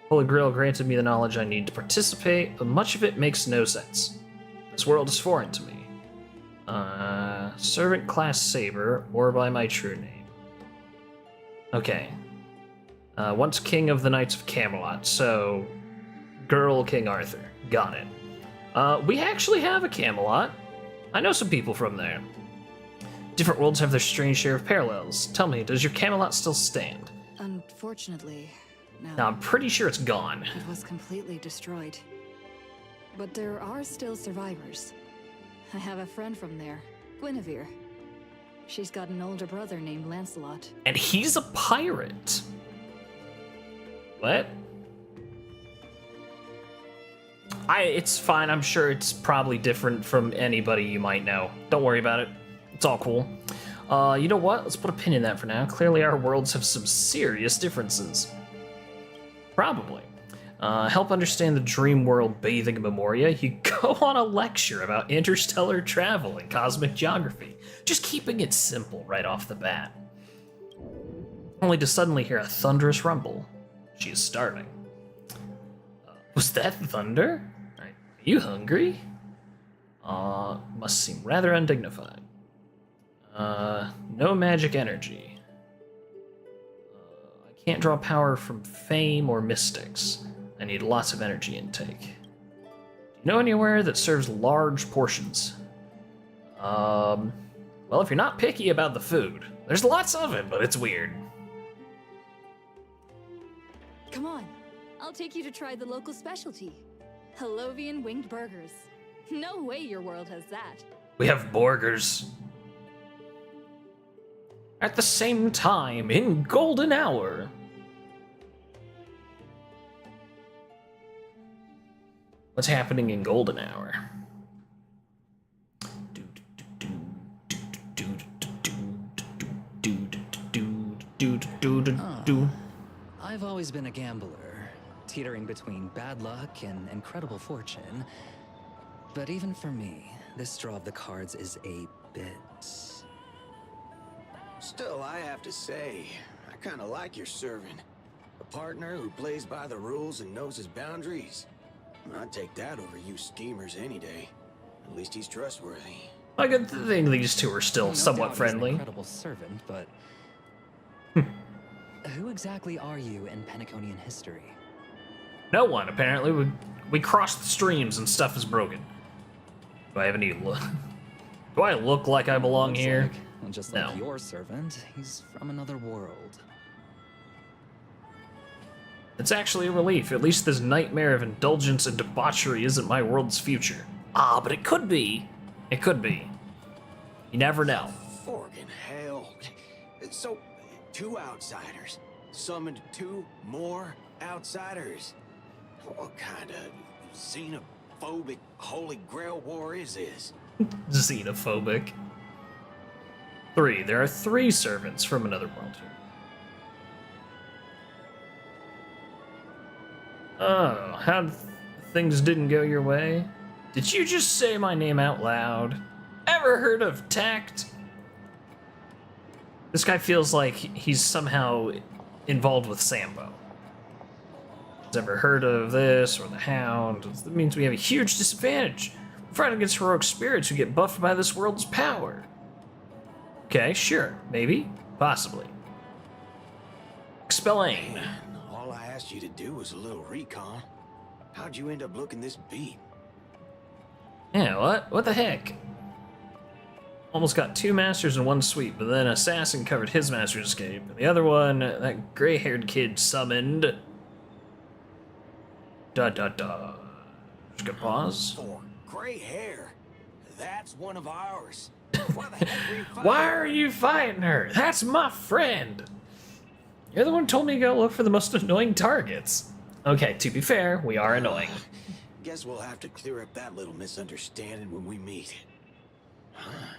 Holy Grail granted me the knowledge I need to participate, but much of it makes no sense. This world is foreign to me. Servant class Saber, or by my true name. Okay. Once King of the Knights of Camelot, so... Girl King Arthur. Got it. We actually have a Camelot. I know some people from there. Different worlds have their strange share of parallels. Tell me, does your Camelot still stand? Unfortunately, no. Now, I'm pretty sure it's gone. It was completely destroyed. But there are still survivors. I have a friend from there, Guinevere. She's got an older brother named Lancelot. And he's a pirate. What? It's fine. I'm sure it's probably different from anybody you might know. Don't worry about it. It's all cool. You know what? Let's put a pin in that for now. Clearly our worlds have some serious differences. Probably. Help understand the dream world bathing Memoria, you go on a lecture about interstellar travel and cosmic geography. Just keeping it simple right off the bat. Only to suddenly hear a thunderous rumble. She is starving. Was that thunder? Are you hungry? Must seem rather undignified. No magic energy. I can't draw power from fame or mystics. I need lots of energy intake. Do you know anywhere that serves large portions? Well, if you're not picky about the food, there's lots of it, but it's weird. Come on, I'll take you to try the local specialty. Halovian winged burgers. No way your world has that. We have burgers. At the same time, in golden hour. What's happening in golden hour? I've always been a gambler, teetering between bad luck and incredible fortune. But even for me, this draw of the cards is a bit... Still, I have to say, I kind of like your servant. A partner who plays by the rules and knows his boundaries. I'd take that over you schemers any day. At least he's trustworthy. I good thing these two are still somewhat friendly. He's an incredible servant, but... Who exactly are you in Penaconian history? No one, apparently. We crossed the streams and stuff is broken. Do I have any look? Do I look like I belong here? Like, just like your servant, he's from another world. It's actually a relief. At least this nightmare of indulgence and debauchery isn't my world's future. Ah, but it could be. It could be. You never know. Forkin' hell. So, 2 outsiders summoned 2 more outsiders. What kind of xenophobic Holy Grail war is this? Xenophobic. 3. There are 3 servants from another world here. Oh, how things didn't go your way? Did you just say my name out loud? Ever heard of tact? This guy feels like he's somehow involved with Sambo. Has ever heard of this or the Hound? That means we have a huge disadvantage. We're fighting against heroic spirits who get buffed by this world's power. Okay, sure, maybe, possibly. Explain. Man, all I asked you to do was a little recon. How'd you end up looking this beat? Yeah, what? What the heck? Almost got 2 masters in one sweep, but then Assassin covered his master's escape. And the other one, that gray-haired kid summoned... ... Just gonna pause. For gray hair. That's one of ours. Why the heck were you fighting? Why are you fighting her? That's my friend. You're the one who told me to go look for the most annoying targets. Okay, to be fair, we are annoying. Guess we'll have to clear up that little misunderstanding when we meet. Huh?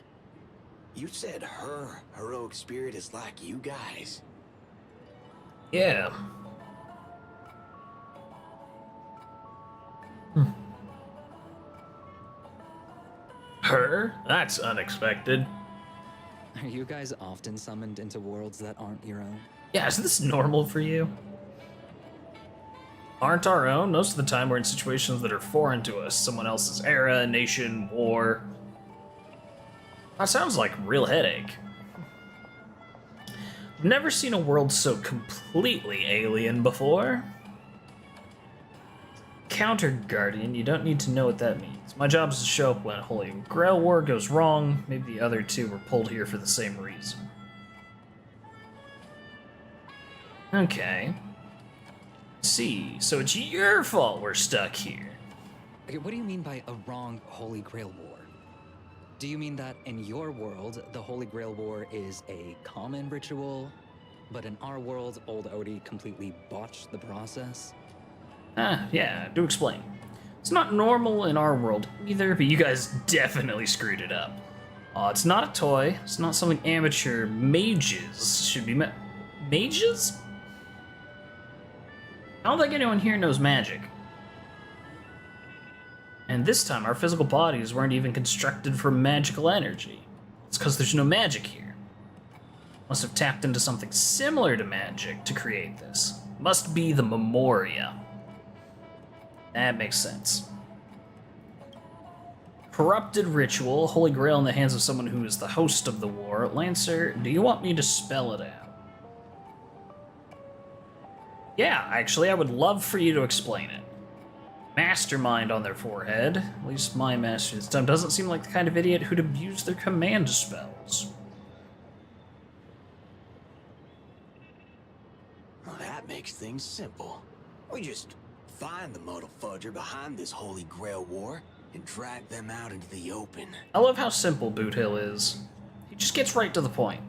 You said her heroic spirit is like you guys. Yeah. Her? That's unexpected. Are you guys often summoned into worlds that aren't your own? Yeah, is this normal for you? Aren't our own? Most of the time we're in situations that are foreign to us. Someone else's era, nation, war. That sounds like a real headache. I've never seen a world so completely alien before. Counter Guardian, you don't need to know what that means. My job is to show up when a Holy Grail War goes wrong. Maybe the other two were pulled here for the same reason. Okay. See, so it's your fault we're stuck here. Okay, what do you mean by a wrong Holy Grail War? Do you mean that in your world, the Holy Grail War is a common ritual, but in our world, old Odie completely botched the process? Yeah, do explain. It's not normal in our world either, but you guys definitely screwed it up. It's not a toy. It's not something amateur mages should be mages? I don't think anyone here knows magic. And this time, our physical bodies weren't even constructed for magical energy. It's because there's no magic here. Must have tapped into something similar to magic to create this. Must be the Memoria. That makes sense. Corrupted ritual, Holy Grail in the hands of someone who is the host of the war. Lancer, do you want me to spell it out? Yeah, actually, I would love for you to explain it. Mastermind on their forehead. At least my master this time doesn't seem like the kind of idiot who'd abuse their command spells. Well, that makes things simple. We just find the Muddle Fudger behind this Holy Grail War and drag them out into the open. I love how simple Boot Hill is. He just gets right to the point.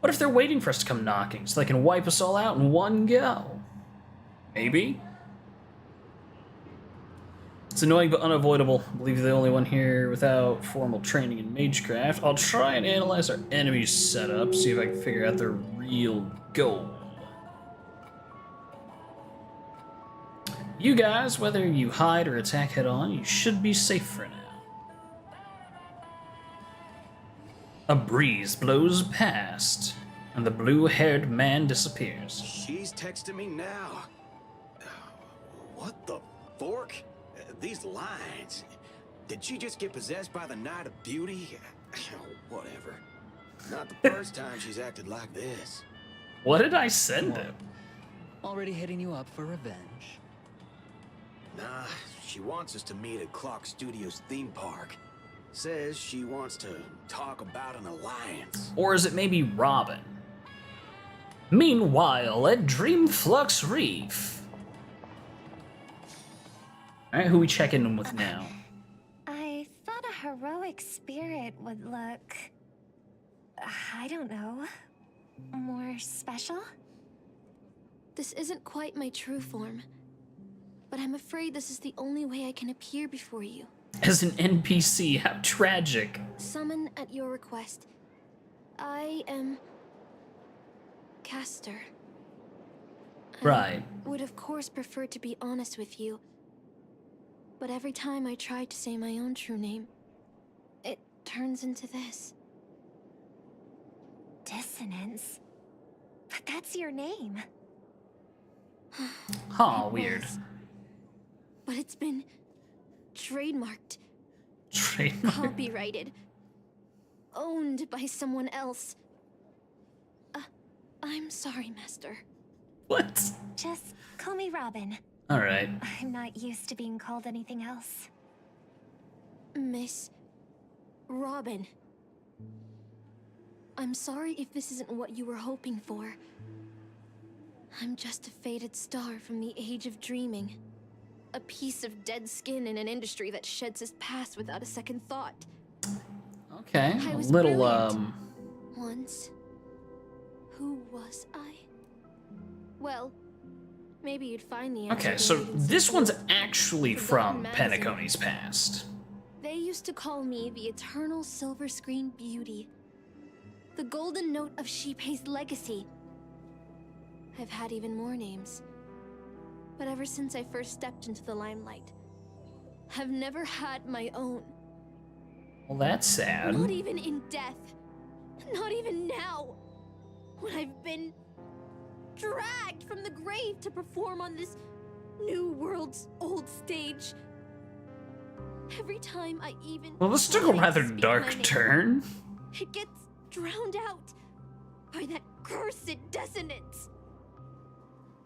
What if they're waiting for us to come knocking so they can wipe us all out in one go? Maybe? It's annoying but unavoidable. I believe you're the only one here without formal training in Magecraft. I'll try and analyze our enemy's setup, see if I can figure out their real goal. You guys, whether you hide or attack head-on, you should be safe for now. A breeze blows past, and the blue-haired man disappears. She's texting me now. What the fork? These lines. Did she just get possessed by the Knight of Beauty? Whatever. Not the first time she's acted like this. What did I send him? Already hitting you up for revenge? Nah, she wants us to meet at Clock Studios theme park. Says she wants to talk about an alliance. Or is it maybe Robin? Meanwhile, at Dreamflux Reef. Alright, who we checking in with now? I thought a heroic spirit would look... I don't know... more special? This isn't quite my true form, but I'm afraid this is the only way I can appear before you. As an NPC, how tragic. Summon at your request. I am... Caster. Right. I would of course prefer to be honest with you, but every time I try to say my own true name, it turns into this. Dissonance? But that's your name. Huh, weird. But it's been trademarked. Trademarked? Copyrighted. Owned by someone else. I'm sorry, Master. What? Just call me Robin. Alright. I'm not used to being called anything else. Miss Robin. I'm sorry if this isn't what you were hoping for. I'm just a faded star from the age of dreaming. a piece of dead skin in an industry that sheds its past without a second thought. Okay, I a was little, brilliant. Once. Who was I? Well, maybe you'd find the answer. Okay, so buried in some this one's old, actually forgotten from magazine. Penacony's past. They used to call me the eternal silver screen beauty. The golden note of Shipei's legacy. I've had even more names. But ever since I first stepped into the limelight, I've never had my own. Well, that's sad. Not even in death. Not even now. When I've been dragged from the grave to perform on this new world's old stage. Every time I even Well, this took a try to rather speak dark my name, turn. it gets drowned out by that cursed dissonance.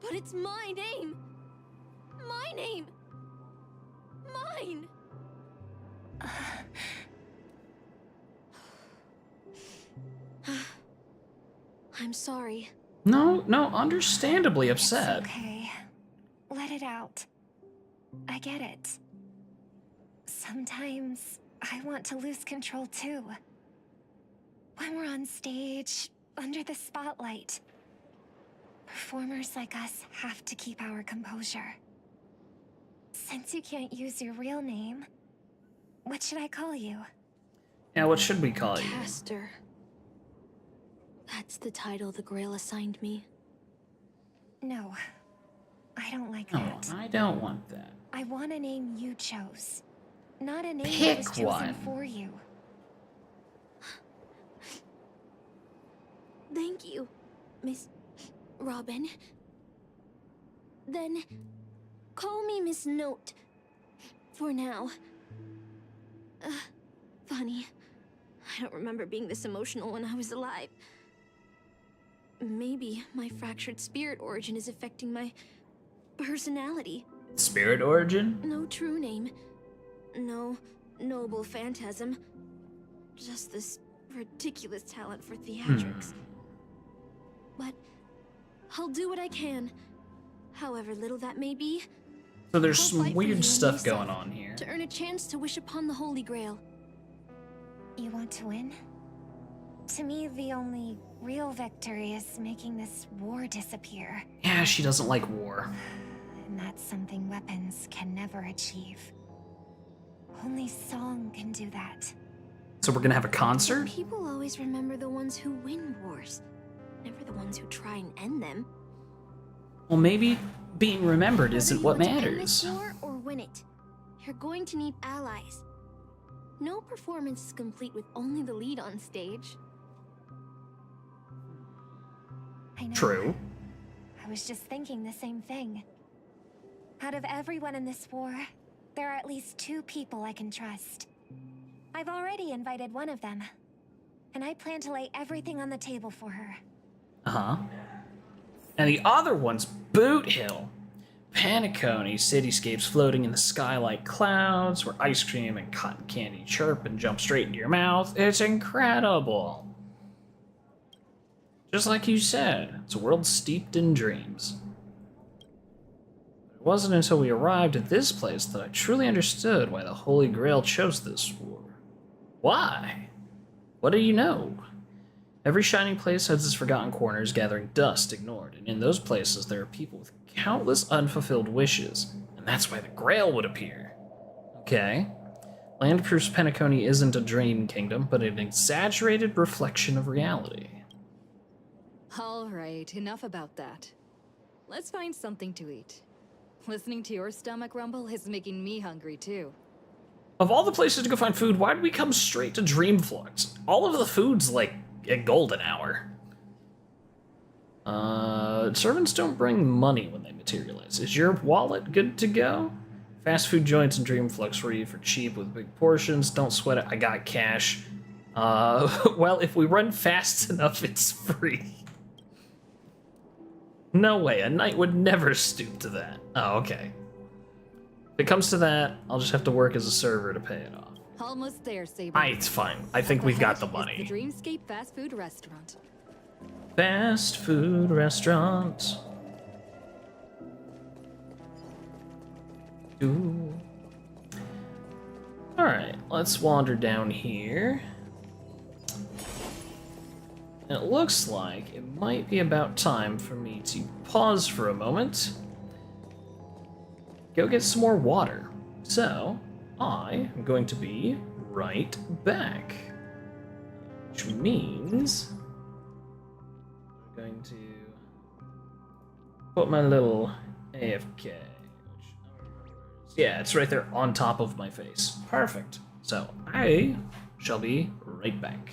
But it's my name. My name. Mine. I'm sorry. No, understandably upset. Okay. Let it out. I get it. Sometimes I want to lose control too. When we're on stage, under the spotlight, performers like us have to keep our composure. Since you can't use your real name, what should I call you? Yeah, what should we call you? Caster. That's the title the Grail assigned me. No, I don't like No, that. I don't want that. I want a name you chose, not a name that Pick was chosen one. for you. Thank you, Miss Robin. Then call me Miss Note for now. Funny. I don't remember being this emotional when I was alive. Maybe my fractured spirit origin is affecting my personality. Spirit origin? No true name. No noble phantasm. Just this ridiculous talent for theatrics. But I'll do what I can. However little that may be. So there's I'll some fight for you weird and stuff myself going on here. to earn a chance to wish upon the Holy Grail. You want to win? To me, the only real victory is making this war disappear. Yeah, she doesn't like war. And that's something weapons can never achieve. Only song can do that. So we're gonna have a concert? People always remember the ones who win wars, never the ones who try and end them. Well, maybe being remembered isn't Whether what you want to end matters. this war or win it, you're going to need allies. No performance is complete with only the lead on stage. I know. True. I was just thinking the same thing. Out of everyone in this war, there are at least 2 people I can trust. I've already invited one of them, and I plan to lay everything on the table for her. Uh-huh. And the other one's Boot Hill. Penacony cityscapes floating in the sky like clouds, where ice cream and cotton candy chirp and jump straight into your mouth. It's incredible. Just like you said, it's a world steeped in dreams. It wasn't until we arrived at this place that I truly understood why the Holy Grail chose this war. Why? What do you know? Every shining place has its forgotten corners gathering dust ignored, and in those places there are people with countless unfulfilled wishes, and that's why the Grail would appear. Okay. Land proves Penacony isn't a dream kingdom, but an exaggerated reflection of reality. Alright, enough about that. Let's find something to eat. Listening to your stomach rumble is making me hungry too. Of all the places to go find food, why did we come straight to Dreamflux? All of the food's like a golden hour. Servants don't bring money when they materialize. Is your wallet good to go? Fast food joints in Dreamflux where you eat for cheap with big portions. Don't sweat it. I got cash. Well, if we run fast enough, it's free. No way. A knight would never stoop to that. Oh, okay. If it comes to that, I'll just have to work as a server to pay it off. Almost there, Saber. It's fine. I think we've got the money. The Dreamscape fast food restaurant. Fast food restaurant. Ooh. Alright, let's wander down here. And it looks like it might be about time for me to pause for a moment. Go get some more water. So, I am going to be right back. Which means I'm going to put my little AFK. Yeah, it's right there on top of my face. Perfect. So, I shall be right back.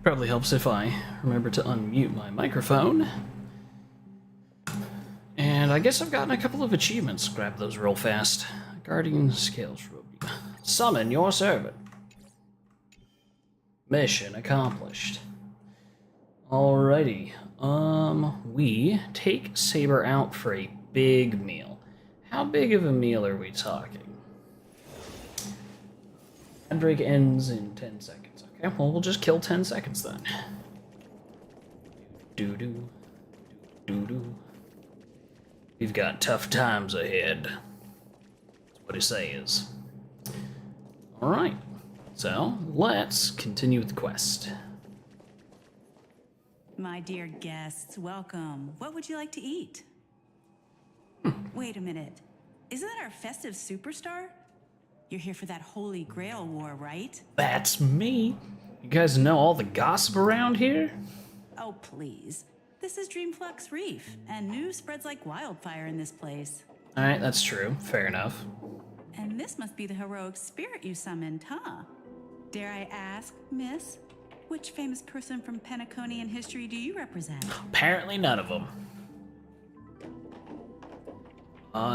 Probably helps if I remember to unmute my microphone. And I guess I've gotten a couple of achievements. Grab those real fast. Guardian Scales Ruby. Summon your servant. Mission accomplished. Alrighty. We take Saber out for a big meal. How big of a meal are we talking? Drake ends in 10 seconds. Okay, well, we'll just kill 10 seconds then. Doo-doo. Doo-doo. We've got tough times ahead. That's what he says. Alright, so let's continue with the quest. My dear guests, welcome. What would you like to eat? Wait a minute. Isn't that our festive superstar? You're here for that Holy Grail War, right? That's me. You guys know all the gossip around here? Oh, please. This is Dreamflux Reef, and news spreads like wildfire in this place. Alright, that's true. Fair enough. And this must be the heroic spirit you summoned, huh? Dare I ask, miss, which famous person from Penaconian history do you represent? Apparently none of them.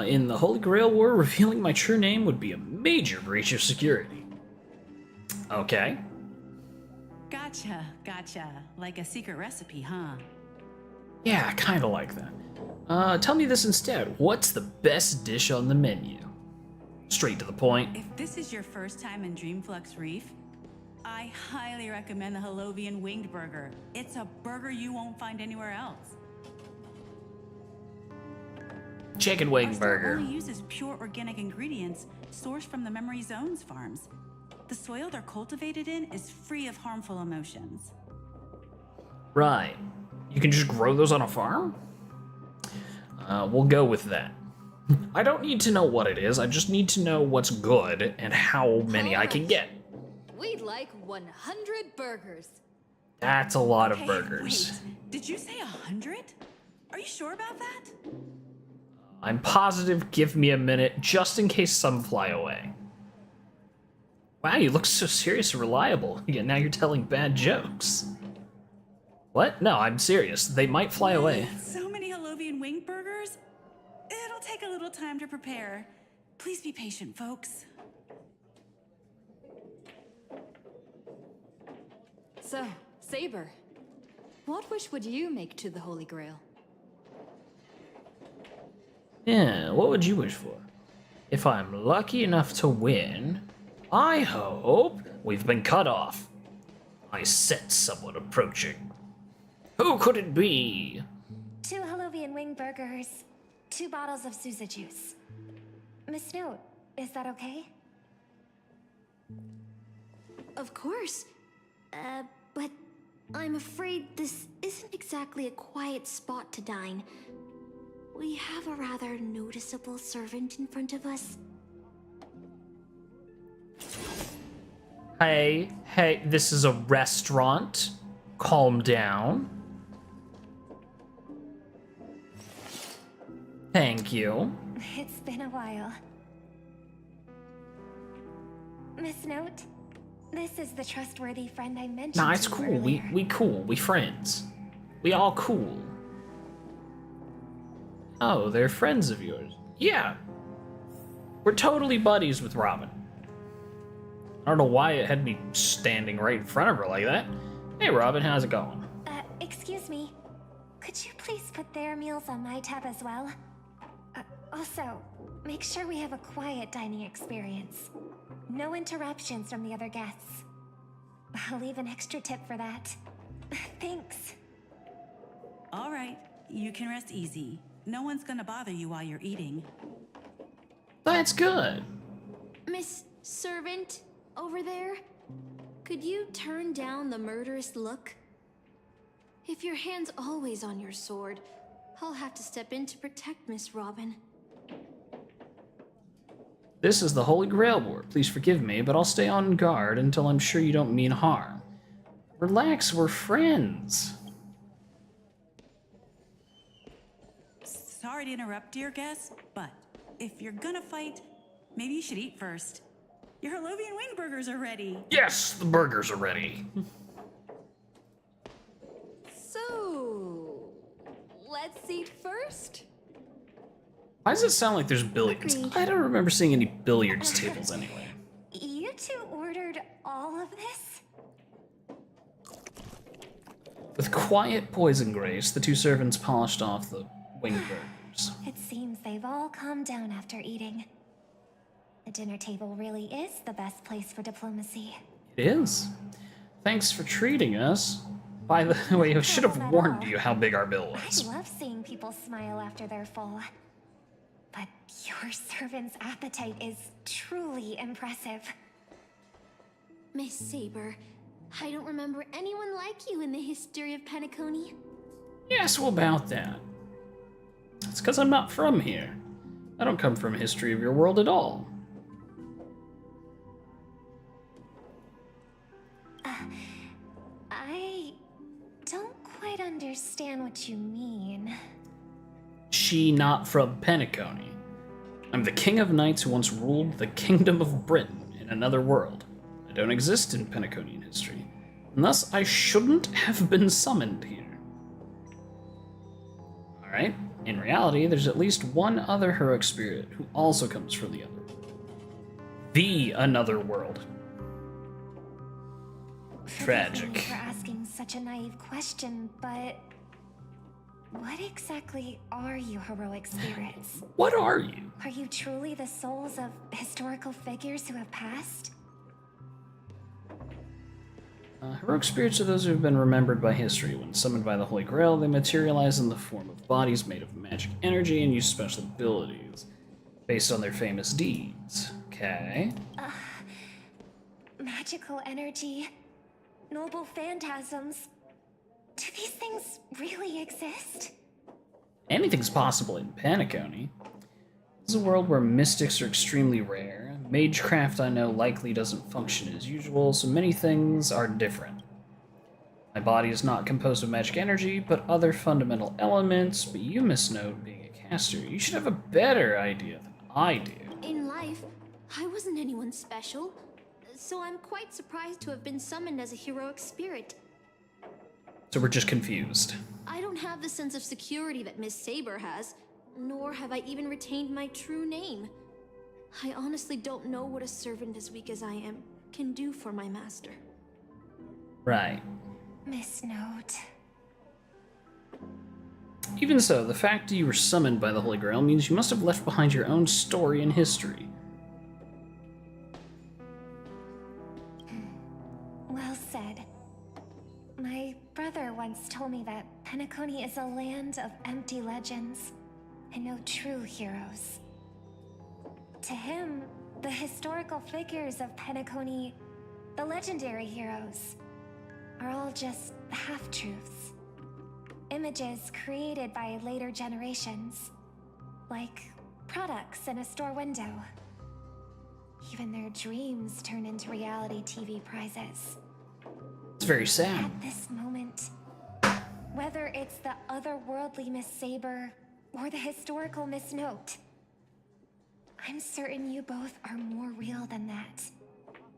In the Holy Grail War, revealing my true name would be a major breach of security. Okay. Gotcha, gotcha. Like a secret recipe, huh? Yeah, kinda like that. Tell me this instead. What's the best dish on the menu? Straight to the point. If this is your first time in Dreamflux Reef, I highly recommend the Halovian Winged Burger. It's a burger you won't find anywhere else. Chicken wing Our store burger. only uses pure organic ingredients sourced from the Memory Zones farms. The soil they're cultivated in is free of harmful emotions. Right. You can just grow those on a farm? We'll go with that. I don't need to know what it is, I just need to know what's good and how many I can get. We'd like 100 burgers. That's a lot of Hey, burgers. Wait, did you say 100? Are you sure about that? I'm positive, give me a minute, just in case some fly away. Wow, you look so serious and reliable. Yeah, now you're telling bad jokes. What? No, I'm serious. They might fly away. So many Holovian wing burgers? It'll take a little time to prepare. Please be patient, folks. So, Saber, what wish would you make to the Holy Grail? Yeah, what would you wish for? If I'm lucky enough to win, I hope we've been cut off. I sense someone approaching. Who could it be? 2 Holovian wing burgers, 2 bottles of Sousa juice. Miss Note, is that okay? Of course. But I'm afraid this isn't exactly a quiet spot to dine. We have a rather noticeable servant in front of us. Hey, this is a restaurant. Calm down. Thank you. It's been a while. Miss Note, this is the trustworthy friend I mentioned. Nah, it's to you cool. earlier. We cool. We friends. We all cool. Oh, they're friends of yours. Yeah. We're totally buddies with Robin. I don't know why it had me standing right in front of her like that. Hey, Robin, how's it going? Excuse me. Could you please put their meals on my tab as well? Also, make sure we have a quiet dining experience. No interruptions from the other guests. I'll leave an extra tip for that. Thanks. All right, you can rest easy. No one's gonna bother you while you're eating. That's good. Miss Servant, over there? Could you turn down the murderous look? If your hand's always on your sword, I'll have to step in to protect Miss Robin. This is the Holy Grail War. Please forgive me, but I'll stay on guard until I'm sure you don't mean harm. Relax, we're friends. Sorry to interrupt, dear guest, but if you're gonna fight, maybe you should eat first. Your Holovian wing burgers are ready. Yes, the burgers are ready. So, let's eat first? Why does it sound like there's billiards? I don't remember seeing any billiards tables anyway. You 2 ordered all of this? With quiet poise and grace, the 2 servants polished off the wing burgers. It seems they've all calmed down after eating. The dinner table really is the best place for diplomacy. It is. Thanks for treating us. By the way, I should have warned you how big our bill was. I love seeing people smile after they're full. But your servant's appetite is truly impressive. Miss Saber, I don't remember anyone like you in the history of Penacony. Yes, well, about that. It's because I'm not from here. I don't come from history of your world at all. I don't quite understand what you mean. She not from Penacony. I'm the king of knights who once ruled the kingdom of Britain in another world. I don't exist in Penaconian history, and thus I shouldn't have been summoned here. Alright, in reality, there's at least one other heroic spirit who also comes from the other world. The another world. Tragic. Forgive me for asking such a naive question, but what exactly are you heroic spirits? What are you? Are you truly the souls of historical figures who have passed? Heroic spirits are those who have been remembered by history. When summoned by the Holy Grail, they materialize in the form of bodies made of magic energy and use special abilities based on their famous deeds. Okay. Magical energy, noble phantasms. Do these things really exist? Anything's possible in Penacony. This is a world where mystics are extremely rare. Magecraft, I know, likely doesn't function as usual, so many things are different. My body is not composed of magic energy, but other fundamental elements, but you, Miss Note, being a Caster, you should have a better idea than I do. In life, I wasn't anyone special, so I'm quite surprised to have been summoned as a heroic spirit. So we're just confused. I don't have the sense of security that Miss Saber has, nor have I even retained my true name. I honestly don't know what a servant as weak as I am can do for my master. Right. Miss Note. Even so, the fact that you were summoned by the Holy Grail means you must have left behind your own story and history. Well said. My brother once told me that Penacony is a land of empty legends and no true heroes. To him, the historical figures of Penacony, the legendary heroes, are all just half-truths. Images created by later generations, like products in a store window. Even their dreams turn into reality TV prizes. It's very sad. At this moment, whether it's the otherworldly Miss Saber or the historical Miss Note, I'm certain you both are more real than that.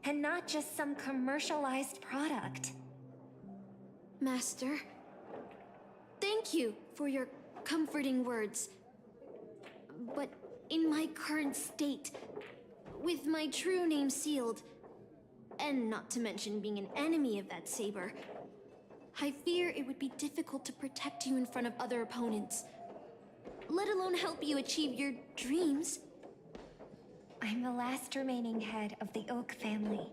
And not just some commercialized product. Master, thank you for your comforting words. But in my current state, with my true name sealed, and not to mention being an enemy of that saber, I fear it would be difficult to protect you in front of other opponents, let alone help you achieve your dreams. I'm the last remaining head of the Oak family,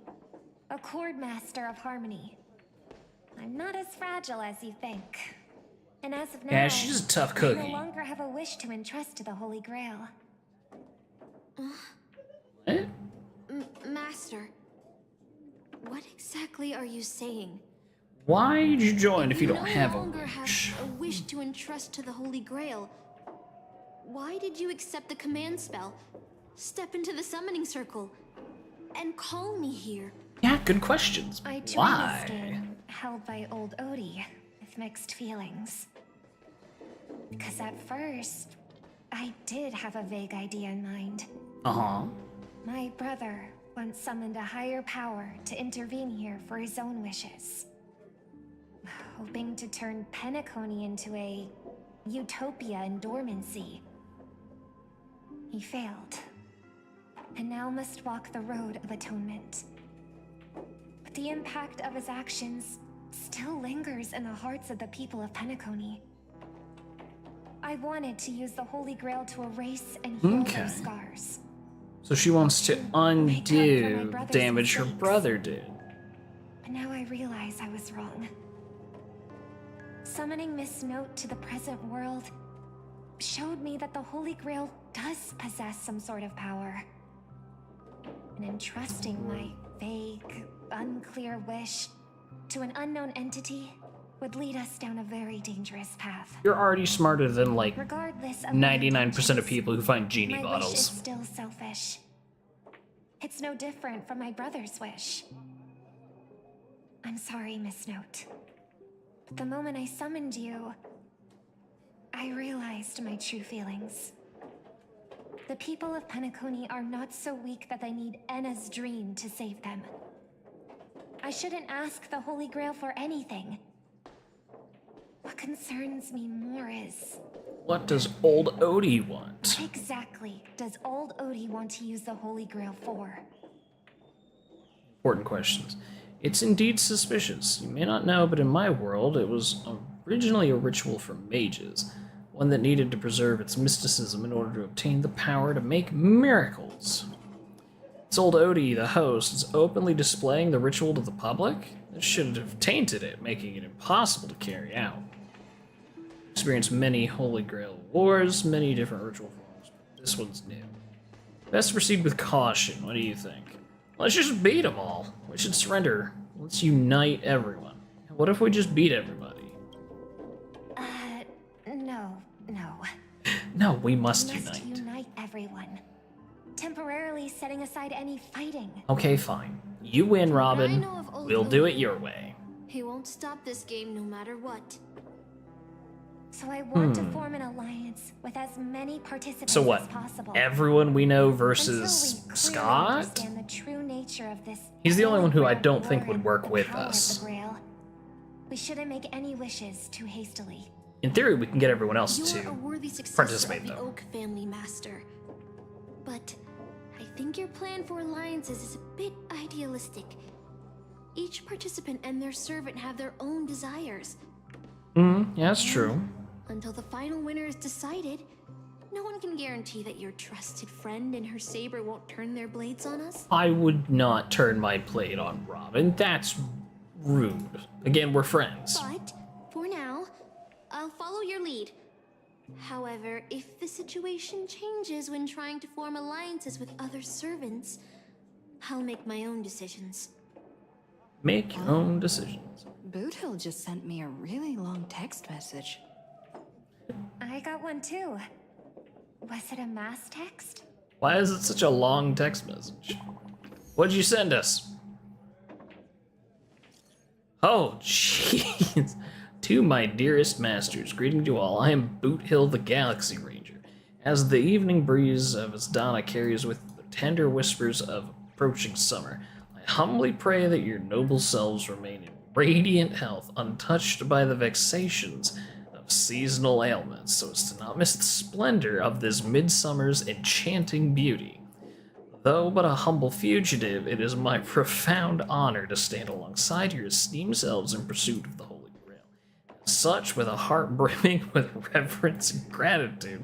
a Chord Master of Harmony. I'm not as fragile as you think. And as of now, Yeah, she's a tough I cookie. no longer have a wish to entrust to the Holy Grail. What? Master, what exactly are you saying? Why did you join if you don't no have a longer wish? have a wish to entrust to the Holy Grail. Why did you accept the command spell, step into the summoning circle, and call me here? Yeah, good questions. I joined Why? this game held by old Odie with mixed feelings. Because at first, I did have a vague idea in mind. Uh-huh. My brother once summoned a higher power to intervene here for his own wishes. Hoping to turn Penacony into a utopia in dormancy. He failed, and now must walk the road of atonement. But the impact of his actions still lingers in the hearts of the people of Penacony. I wanted to use the Holy Grail to erase and heal those scars. So she wants to undo damage her brother did. But now I realize I was wrong. Summoning Miss Note to the present world showed me that the Holy Grail does possess some sort of power. And entrusting my vague, unclear wish to an unknown entity would lead us down a very dangerous path. You're already smarter than like Regardless of 99% of people who find genie my wish bottles. is still selfish. It's no different from my brother's wish. I'm sorry, Miss Note. But the moment I summoned you, I realized my true feelings. The people of Penacony are not so weak that they need Enna's dream to save them. I shouldn't ask the Holy Grail for anything. What concerns me more is... What does old Odie want? what exactly does old Odie want to use the Holy Grail for? Important questions. It's indeed suspicious. You may not know, but in my world, it was originally a ritual for mages, one that needed to preserve its mysticism in order to obtain the power to make miracles. It's old Odie, the host, is openly displaying the ritual to the public. It should have tainted it, making it impossible to carry out. Experienced many Holy Grail wars, many different ritual forms, but this one's new. Best proceed with caution. What do you think? Let's just beat them all. We should surrender. Let's unite everyone. What if we just beat everybody? No. No, we must We must unite. unite everyone. Temporarily setting aside any fighting. Okay, fine. You win, I Robin. know of old We'll do Odie. it your way. He won't stop this game no matter what. So I want to form an alliance with as many participants So what? as possible. Everyone we know Until versus we clearly Scott? understand the true nature of this He's the only one who I Holy don't Grail think war would and work the with power of us. the Grail. We shouldn't make any wishes too hastily. In theory, we can get everyone else You're a to worthy successor participate, of the though. Oak family, Master. But I think your plan for alliances is a bit idealistic. Each participant and their servant have their own desires. Yeah, that's true. Until the final winner is decided, no one can guarantee that your trusted friend and her saber won't turn their blades on us. I would not turn my blade on Robin. That's rude. Again, we're friends. But, for now, I'll follow your lead. However, if the situation changes when trying to form alliances with other servants, I'll make my own decisions. Make your own decisions. Boothill just sent me a really long text message. I got one too. Was it a mass text? Why is it such a long text message? What'd you send us? Oh, jeez. To my dearest masters, greeting to all. I am Boothill the Galaxy Ranger. As the evening breeze of its dawn carries with the tender whispers of approaching summer, I humbly pray that your noble selves remain in radiant health, untouched by the vexations of seasonal ailments, so as to not miss the splendor of this midsummer's enchanting beauty. Though but a humble fugitive, it is my profound honor to stand alongside your esteemed selves in pursuit of the Holy Grail. As such, with a heart brimming with reverence and gratitude,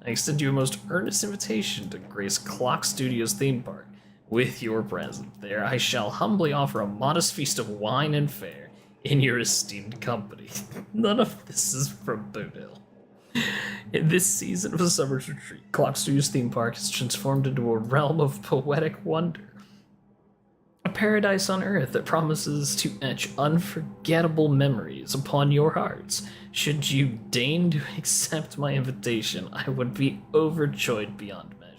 I extend you a most earnest invitation to grace Clock Studios theme park with your presence. There I shall humbly offer a modest feast of wine and fare in your esteemed company. None of this is from Boothill. In this season of the summer's retreat, Clock Studios theme park is transformed into a realm of poetic wonder. A paradise on earth that promises to etch unforgettable memories upon your hearts. Should you deign to accept my invitation, I would be overjoyed beyond measure.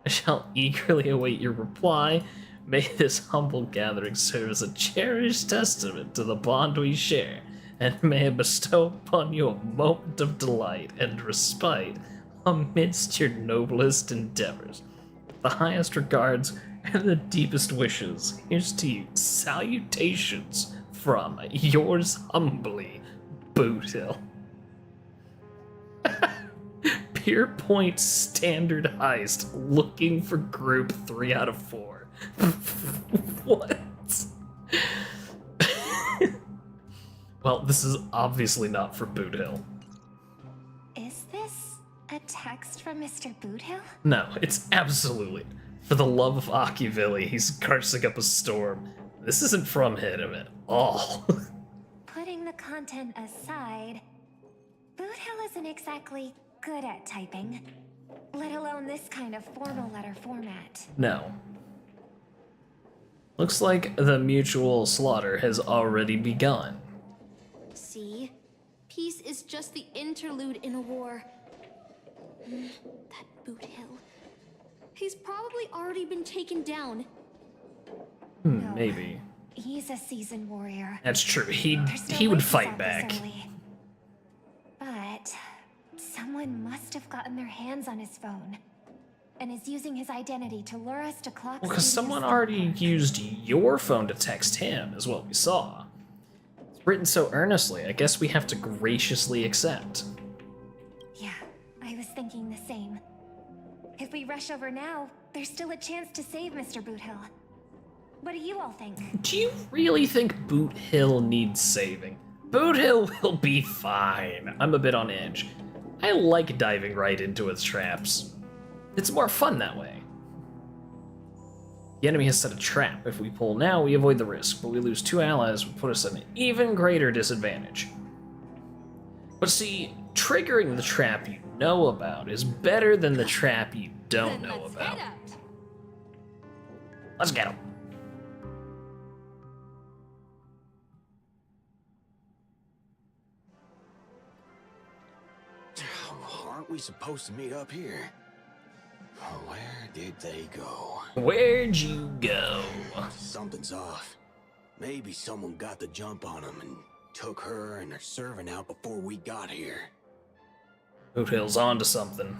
I shall eagerly await your reply. May this humble gathering serve as a cherished testament to the bond we share, and may it bestow upon you a moment of delight and respite amidst your noblest endeavors. With the highest regards and the deepest wishes, here's to you. Salutations from yours humbly, Boothill. Pierpoint standard heist, looking for group 3 out of 4. What? Well, this is obviously not for Boothill. Is this a text from Mr. Boothill? No, it's absolutely. For the love of Akivilli, he's cursing up a storm. This isn't from him at all. Putting the content aside, Boothill isn't exactly good at typing, let alone this kind of formal letter format. No. Looks like the mutual slaughter has already begun. See? Peace is just the interlude in a war. That Boothill. He's probably already been taken down. No, Maybe. He's a seasoned warrior. That's true. He There's no would way he's fight out this back. early. But someone must have gotten their hands on his phone and is using his identity to lure us to Clock Well, because Studios someone theme already park. used your phone to text him, is what we saw. It's written so earnestly, I guess we have to graciously accept. Yeah, I was thinking the same. If we rush over now, there's still a chance to save Mr. Boothill. What do you all think? Do you really think Boothill needs saving? Boothill will be fine. I'm a bit on edge. I like diving right into its traps. It's more fun that way. The enemy has set a trap. If we pull now, we avoid the risk, but we lose 2 allies would put us at an even greater disadvantage. But see, triggering the trap you know about is better than the trap you don't know about. Let's get him. Aren't we supposed to meet up here? Where did they go? Where'd you go? Something's off. Maybe someone got the jump on them and took her and her servant out before we got here. Boothill's onto something.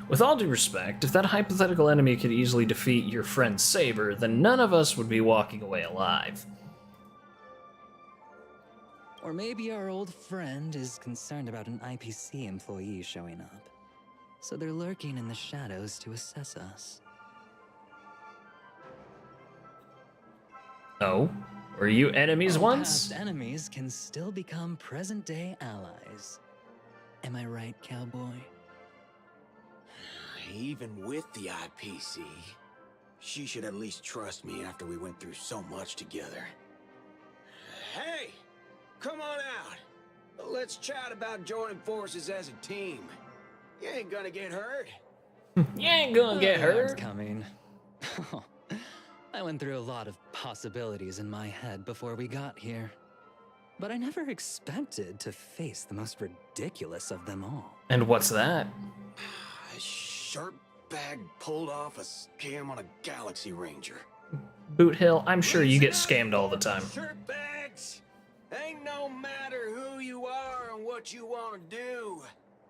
With all due respect, if that hypothetical enemy could easily defeat your friend Saber, then none of us would be walking away alive. Or maybe our old friend is concerned about an IPC employee showing up. So they're lurking in the shadows to assess us. Oh? Were you enemies once? Past enemies can still become present-day allies. Am I right, cowboy? Even with the IPC, she should at least trust me after we went through so much together. Hey! Come on out! Let's chat about joining forces as a team. You ain't gonna get hurt. You ain't gonna get hurt. It's coming. I went through a lot of possibilities in my head before we got here. But I never expected to face the most ridiculous of them all. And what's that? A sharp bag pulled off a scam on a Galaxy Ranger. Boothill, I'm sure you get scammed all the time. Shirt bags! Ain't no matter who you are and what you want to do.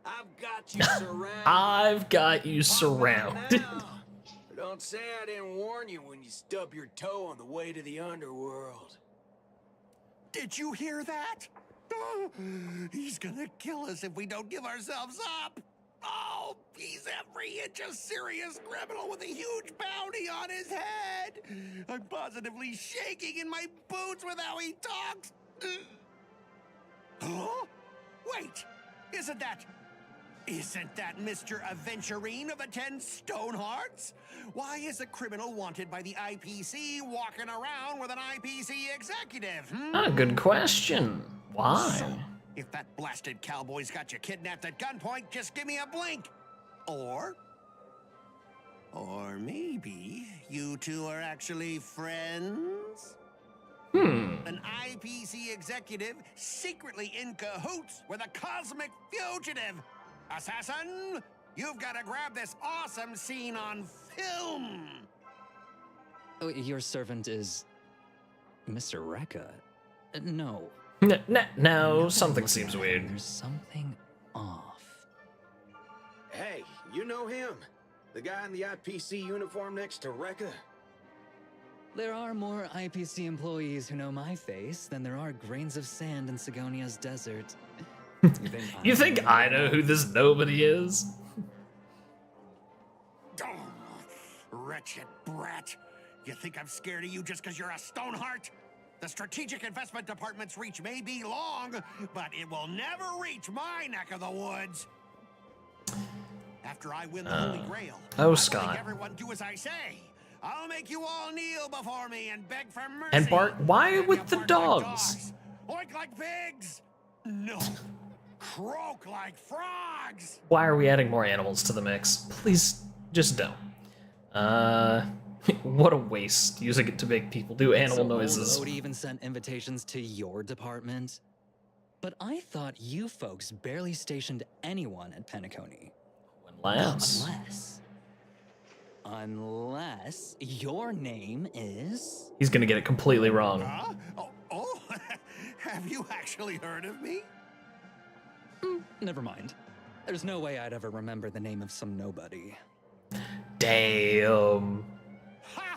I've got you surrounded. I've got you surrounded. Don't say I didn't warn you when you stub your toe on the way to the underworld. Did you hear that? Oh, he's gonna kill us if we don't give ourselves up. Oh, he's every inch a serious criminal with a huge bounty on his head. I'm positively shaking in my boots with how he talks. Huh? Wait, isn't that Mr. Aventurine of the 10 Stonehearts? Why is a criminal wanted by the IPC walking around with an IPC executive? Ah, good question. Why? So, if that blasted cowboy's got you kidnapped at gunpoint, just give me a blink. Or maybe you two are actually friends? An IPC executive secretly in cahoots with a cosmic fugitive. Assassin, you've got to grab this awesome scene on film. Oh, your servant is Mr. Rekka. No. No, something seems weird. There's something off. Hey, you know him? The guy in the IPC uniform next to Rekka? There are more IPC employees who know my face than there are grains of sand in Sigonia's desert. You think I know who this nobody is? Oh, wretched brat. You think I'm scared of you just because you're a Stoneheart? The Strategic Investment Department's reach may be long, but it will never reach my neck of the woods. After I win the Holy Grail, oh, I Scott. will make everyone do as I say. I'll make you all kneel before me and beg for mercy. And bark, why And with you the bark dogs? Like oink like pigs. No. Croak like frogs. Why are we adding more animals to the mix? Please, just don't. What a waste, using it to make people do animal noises. Old Odie even sent invitations to your department. But I thought you folks barely stationed anyone at Penacony. Unless your name is... He's gonna get it completely wrong. Huh? Oh, have you actually heard of me? Never mind. There's no way I'd ever remember the name of some nobody. Damn.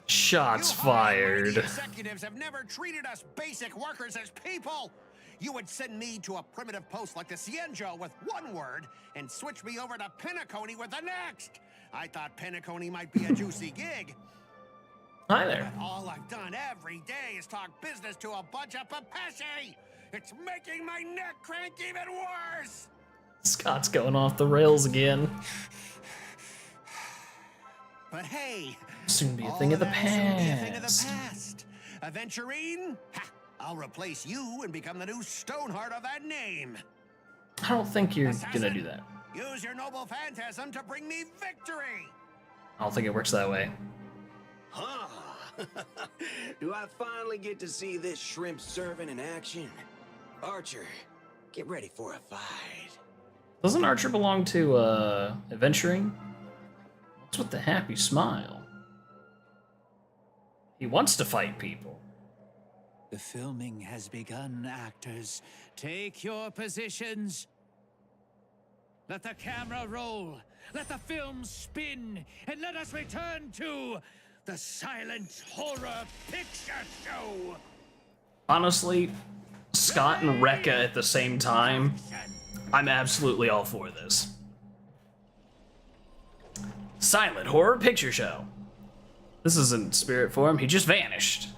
Shots fired. Executives have never treated us basic workers as people. You would send me to a primitive post like the Cienjo with one word and switch me over to Penacony with the next. I thought Penacony might be a juicy gig. Hi there. But all I've done every day is talk business to a bunch of papashi. It's making my neck crank even worse. Scott's going off the rails again. But hey, soon be a thing of the past. past. Aventurine, I'll replace you and become the new Stoneheart of that name. I don't think you're gonna do that. Use your noble phantasm to bring me victory. I don't think it works that way. Huh? Do I finally get to see this shrimp servant in action? Archer, get ready for a fight. Doesn't Archer belong to, Adventuring? What's with the happy smile? He wants to fight people. The filming has begun, actors. Take your positions. Let the camera roll. Let the film spin. And let us return to the silent horror picture show. Honestly, Scott and Rekka at the same time, I'm absolutely all for this. Silent horror picture show. This isn't spirit form, he just vanished.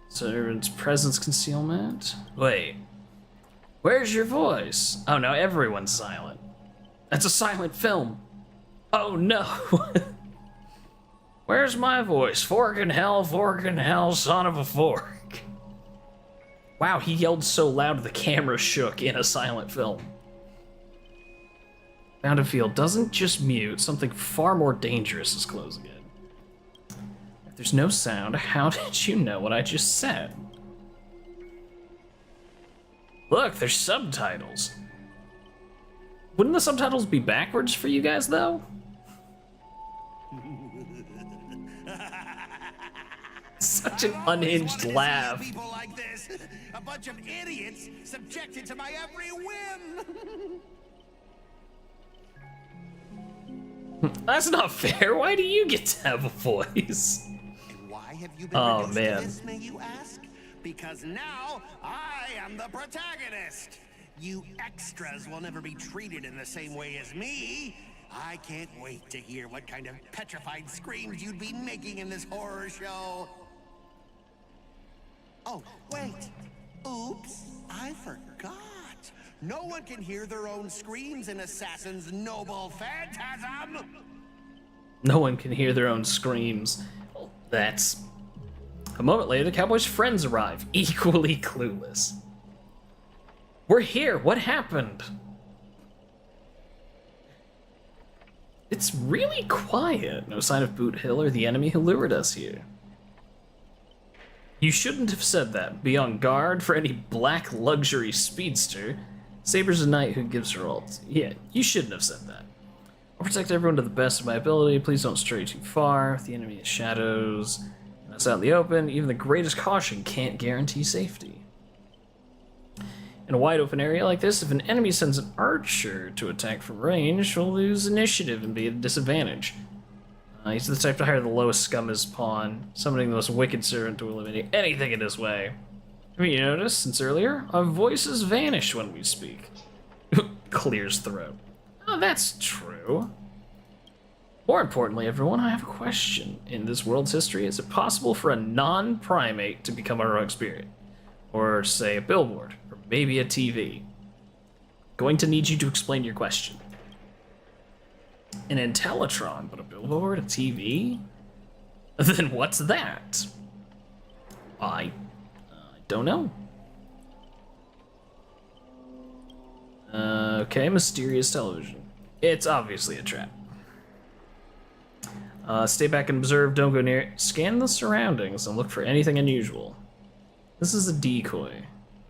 Servant's presence concealment. Wait. Where's your voice? Oh no, everyone's silent. That's a silent film. Oh no. Where's my voice? Fork in hell, son of a fork. Wow, he yelled so loud the camera shook in a silent film. Bountiful doesn't just mute, something far more dangerous is closing in. If there's no sound, how did you know what I just said? Look, there's subtitles. Wouldn't the subtitles be backwards for you guys, though? Such an unhinged laugh. People like this, a bunch of idiots subjected to my every whim. That's not fair. Why do you get to have a voice? And why have you been reduced man. to this, may you ask? Because now I am the protagonist. You extras will never be treated in the same way as me. I can't wait to hear what kind of petrified screams you'd be making in this horror show. Oh, wait. Oops, I forgot. No one can hear their own screams in Assassin's Noble Phantasm. No one can hear their own screams. That's... A moment later, the cowboy's friends arrive, equally clueless. We're here, what happened? It's really quiet. No sign of Boot Hill or the enemy who lured us here. You shouldn't have said that. Be on guard for any black luxury speedster. Saber's a knight who gives her ult. Yeah, you shouldn't have said that. I'll protect everyone to the best of my ability. Please don't stray too far. If the enemy is shadows and it's out in the open, even the greatest caution can't guarantee safety. In a wide open area like this, if an enemy sends an archer to attack from range, we'll lose initiative and be at a disadvantage. He's the type to hire the lowest scum as pawn, summoning the most wicked servant to eliminate anything in his way. Haven't you noticed, since earlier, our voices vanish when we speak? Clears throat. Oh, that's true. More importantly, everyone, I have a question. In this world's history, is it possible for a non-primate to become a heroic spirit? Or, say, a billboard, or maybe a TV? Going to need you to explain your question. An Intellitron, but a billboard, a TV? Then what's that? I don't know. Okay, mysterious television. It's obviously a trap. Stay back and observe, don't go near it. Scan the surroundings and look for anything unusual. This is a decoy.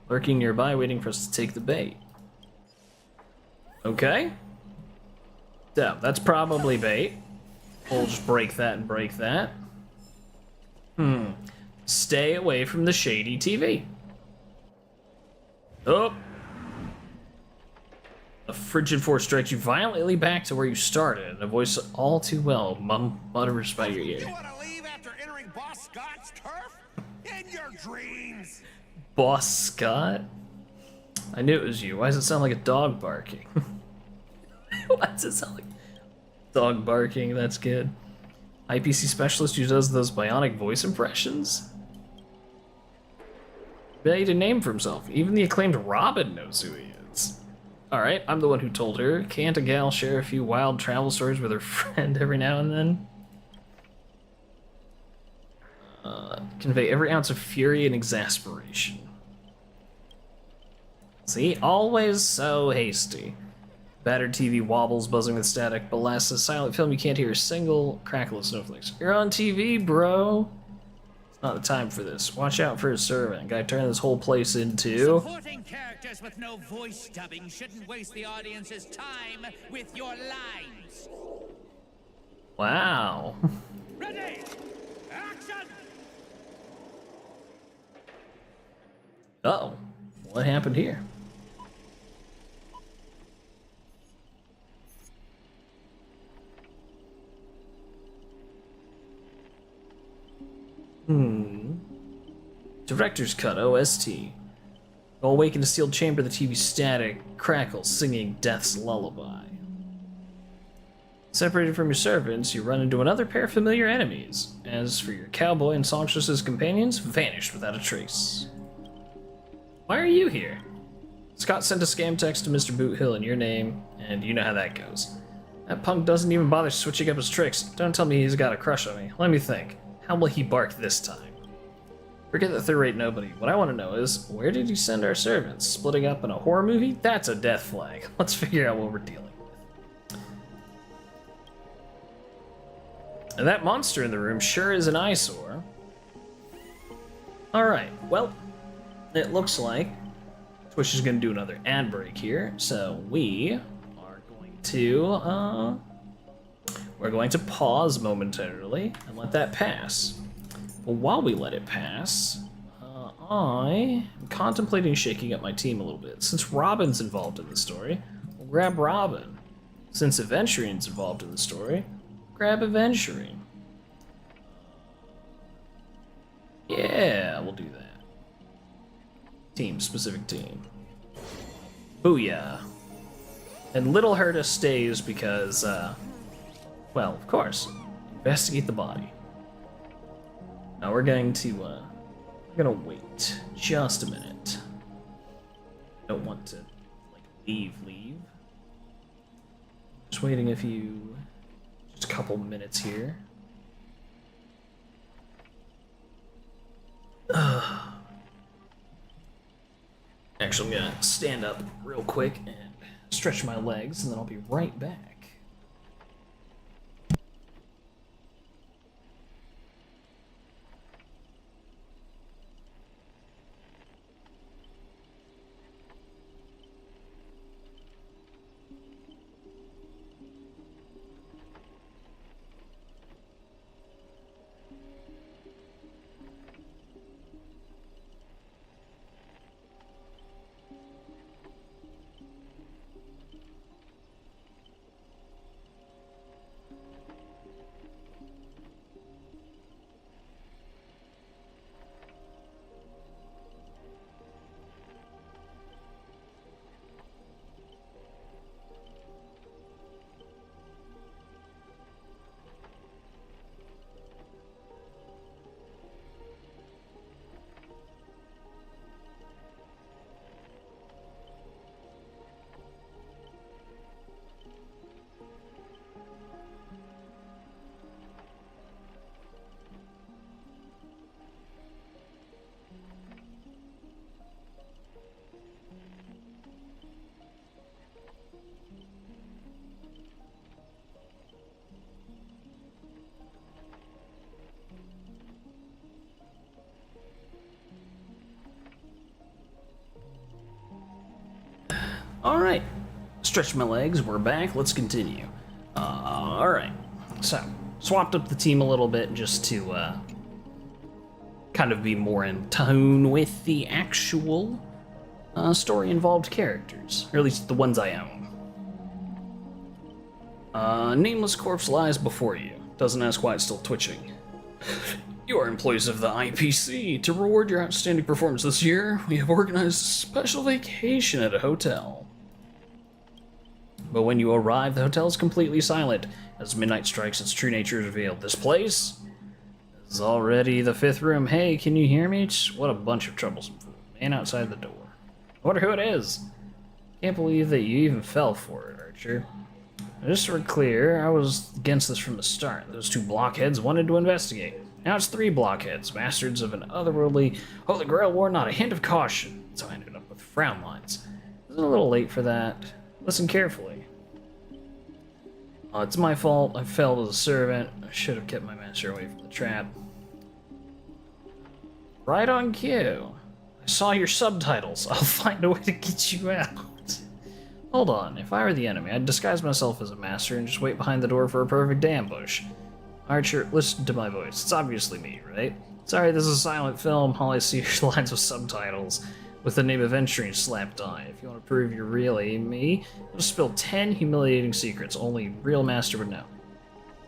Lurking nearby, waiting for us to take the bait. Okay. So, that's probably bait. We'll just break that and break that. Stay away from the shady TV. Oh. A frigid force strikes you violently back to where you started, and a voice all too well mutters by your ear. You want to leave after entering Boss Scott's turf? In your dreams! Boss Scott? I knew it was you. Why does it sound like a dog barking? Why does it sound like dog barking? That's good. IPC specialist who does those bionic voice impressions? Made a name for himself. Even the acclaimed Robin knows who he is. Alright, I'm the one who told her. Can't a gal share a few wild travel stories with her friend every now and then? Convey every ounce of fury and exasperation. See? Always so hasty. Battered TV wobbles, buzzing with static, but last a silent film you can't hear a single crackle of snowflakes. You're on TV, bro! It's not the time for this. Watch out for his servant. Guy turn this whole place into... Supporting characters with no voice dubbing shouldn't waste the audience's time with your lines. Wow. Ready! Action! Uh-oh. What happened here? Director's Cut OST. Awake in a sealed chamber, the TV static crackles, singing Death's Lullaby. Separated from your servants, you run into another pair of familiar enemies. As for your cowboy and songstress's companions, vanished without a trace. Why are you here? Scott sent a scam text to Mr. Boothill in your name, and you know how that goes. That punk doesn't even bother switching up his tricks. Don't tell me he's got a crush on me. Let me think. How will he bark this time? Forget the third-rate nobody. What I want to know is, where did he send our servants? Splitting up in a horror movie? That's a death flag. Let's figure out what we're dealing with. And that monster in the room sure is an eyesore. Alright, well, it looks like Twitch is going to do another ad break here, so we are going to pause momentarily and let that pass. But while we let it pass, I am contemplating shaking up my team a little bit. Since Robin's involved in the story, we'll grab Robin. Since Aventurine's involved in the story, grab Aventurine. Yeah, we'll do that. Team, specific team. Booyah. And Little Herta stays because, well, of course, investigate the body. Now we're going to, wait just a minute. Don't want to, leave. Just waiting just a couple minutes here. Actually, I'm gonna stand up real quick and stretch my legs, and then I'll be right back. Alright, stretch my legs, we're back, let's continue. Alright, so, swapped up the team a little bit just to kind of be more in tune with the actual story-involved characters, or at least the ones I own. Nameless corpse lies before you, doesn't ask why it's still twitching. You are employees of the IPC. To reward your outstanding performance this year, we have organized a special vacation at a hotel. But when you arrive, the hotel is completely silent. As midnight strikes, its true nature is revealed. This place is already the fifth room. Hey, can you hear me? What a bunch of troublesome food. Man outside the door. I wonder who it is. Can't believe that you even fell for it, Archer. Just so we're clear, I was against this from the start. Those two blockheads wanted to investigate. Now it's three blockheads, bastards of an otherworldly Holy Grail war, not a hint of caution. So I ended up with frown lines. Isn't it a little late for that? Listen carefully. It's my fault. I failed as a servant. I should have kept my master away from the trap. Right on cue. I saw your subtitles. I'll find a way to get you out. Hold on. If I were the enemy, I'd disguise myself as a master and just wait behind the door for a perfect ambush. Archer, listen to my voice. It's obviously me, right? Sorry, this is a silent film. All I see are lines with subtitles with the name Aventurine slapped on it. If you want to prove you're really me, you'll spill 10 humiliating secrets only real master would know.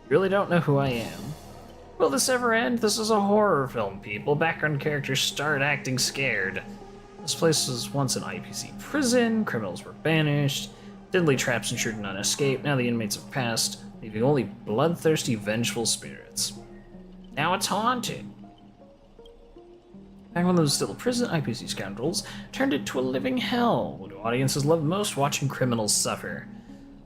You really don't know who I am? Will this ever end? This is a horror film, people. Background characters start acting scared. This place was once an IPC prison, criminals were banished, deadly traps ensured none escape. Now the inmates have passed, leaving only bloodthirsty, vengeful spirits. Now it's haunted. Back when there was still a prison, IPC scoundrels turned it to a living hell. What do audiences love most? Watching criminals suffer.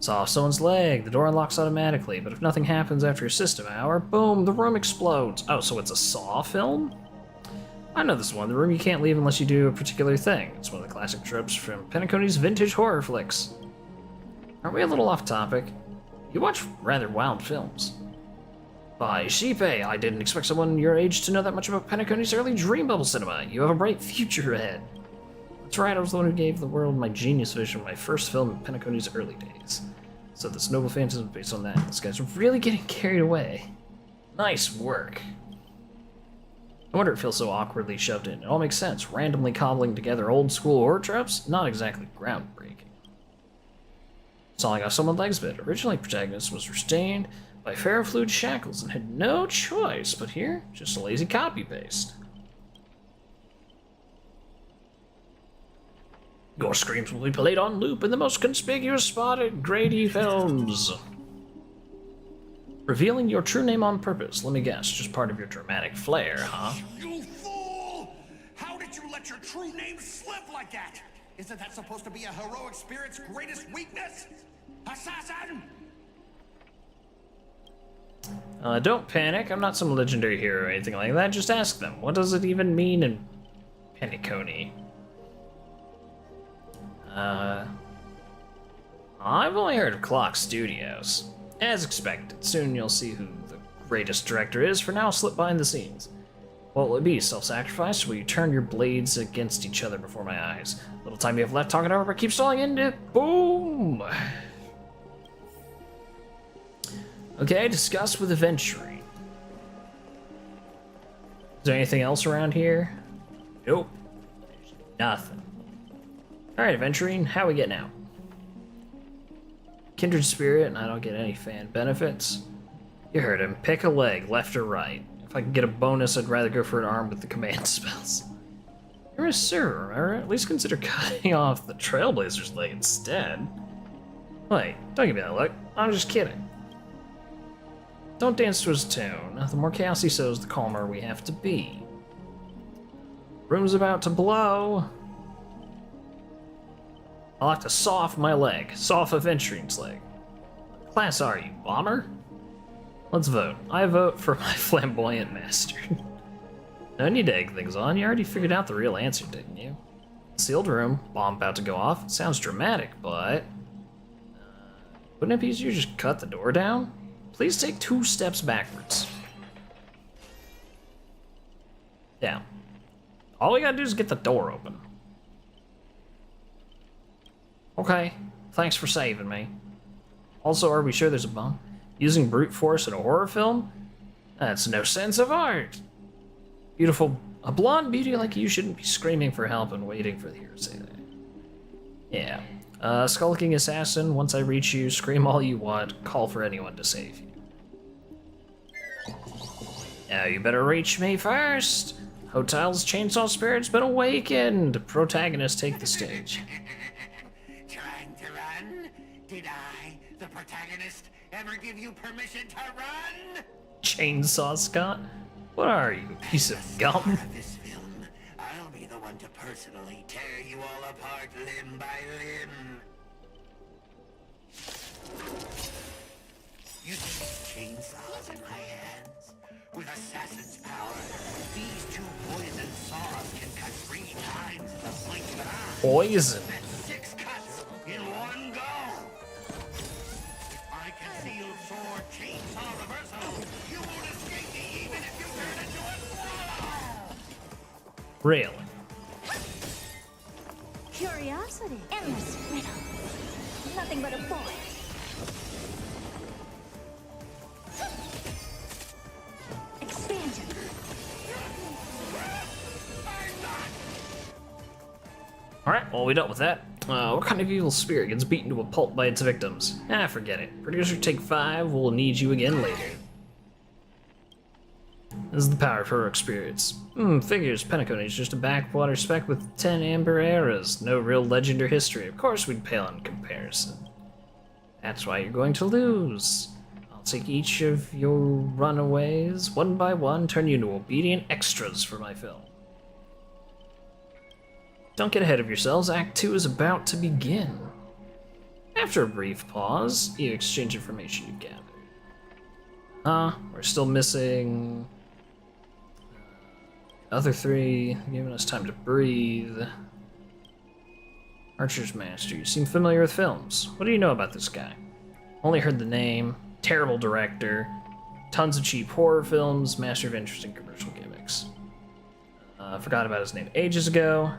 Saw off someone's leg, the door unlocks automatically, but if nothing happens after a system hour, boom, the room explodes. Oh, so it's a Saw film? I know this one, the room you can't leave unless you do a particular thing. It's one of the classic tropes from Penacony's vintage horror flicks. Aren't we a little off topic? You watch rather wild films. By Sheepay, I didn't expect someone your age to know that much about Penacony's early dream bubble cinema. You have a bright future ahead. That's right, I was the one who gave the world my genius vision of my first film in Penacony's early days. So this noble fantasy is based on that. This guy's really getting carried away. Nice work. No wonder it feels so awkwardly shoved in. It all makes sense. Randomly cobbling together old school horror tropes? Not exactly groundbreaking. Sawing off someone's legs bit. Originally, protagonist was restrained by ferrofluid shackles and had no choice, but here, just a lazy copy-paste. Your screams will be played on loop in the most conspicuous spot at Grady Films. Revealing your true name on purpose. Let me guess, just part of your dramatic flair, huh? You fool! How did you let your true name slip like that? Isn't that supposed to be a heroic spirit's greatest weakness? Assassin! Don't panic. I'm not some legendary hero or anything like that. Just ask them. What does it even mean in Penacony? I've only heard of Clock Studios. As expected, soon you'll see who the greatest director is. For now, slip behind the scenes. What will it be? Self-sacrifice? Will you turn your blades against each other before my eyes? Little time you have left talking over, but keep stalling into it. Boom! Okay, discuss with Aventurine. Is there anything else around here? Nope. There's nothing. Alright, Aventurine, how we getting out? Kindred spirit, and I don't get any fan benefits. You heard him. Pick a leg, left or right. If I could get a bonus, I'd rather go for an arm with the command spells. You're a server, or at least consider cutting off the Trailblazer's leg instead. Wait, don't give me that look. I'm just kidding. Don't dance to his tune. The more chaos he sows, the calmer we have to be. Room's about to blow. I'll have to saw off my leg. Saw off Aventurine's leg. What class are you, bomber? Let's vote. I vote for my flamboyant master. No need to egg things on. You already figured out the real answer, didn't you? Sealed room. Bomb about to go off. It sounds dramatic, but... wouldn't it be easier to just cut the door down? Please take 2 steps backwards. Down. All we gotta do is get the door open. Okay, thanks for saving me. Also, are we sure there's a bomb? Using brute force in a horror film? That's no sense of art. Beautiful, a blonde beauty like you shouldn't be screaming for help and waiting for the hero to say that. Yeah. Skulking assassin, once I reach you, scream all you want, call for anyone to save you. Now you better reach me first. Hotel's chainsaw spirit's been awakened. Protagonist, take the stage. Trying to run? Did I, the protagonist, ever give you permission to run? Chainsaw Scott? What are you, a piece of gum? This film, I'll be the one to personally tear you all apart limb by limb. You see chainsaws in my hands? With assassin's power, these 2 poison saws can cut 3 times the blink of an eye. Poison. That's 6 cuts in one go. My concealed sword chainsaw reversal. You won't escape me even if you turn into a swallow. Really? Curiosity. Endless riddle. Nothing but a boy. Expansion. Alright, well, we dealt with that. What kind of evil spirit gets beaten to a pulp by its victims? Ah, forget it. Producer, take 5. We'll need you again later. This is the power of heroic spirits. Figures, Penacony is just a backwater speck with 10 amber eras. No real legend or history. Of course we'd pale in comparison. That's why you're going to lose. I'll take each of your runaways, one by one, turn you into obedient extras for my film. Don't get ahead of yourselves, Act 2 is about to begin. After a brief pause, you exchange information you gather. We're still missing... other 3, giving us time to breathe. Archer's Master, you seem familiar with films. What do you know about this guy? Only heard the name, terrible director, tons of cheap horror films, master of interesting commercial gimmicks. Forgot about his name ages ago.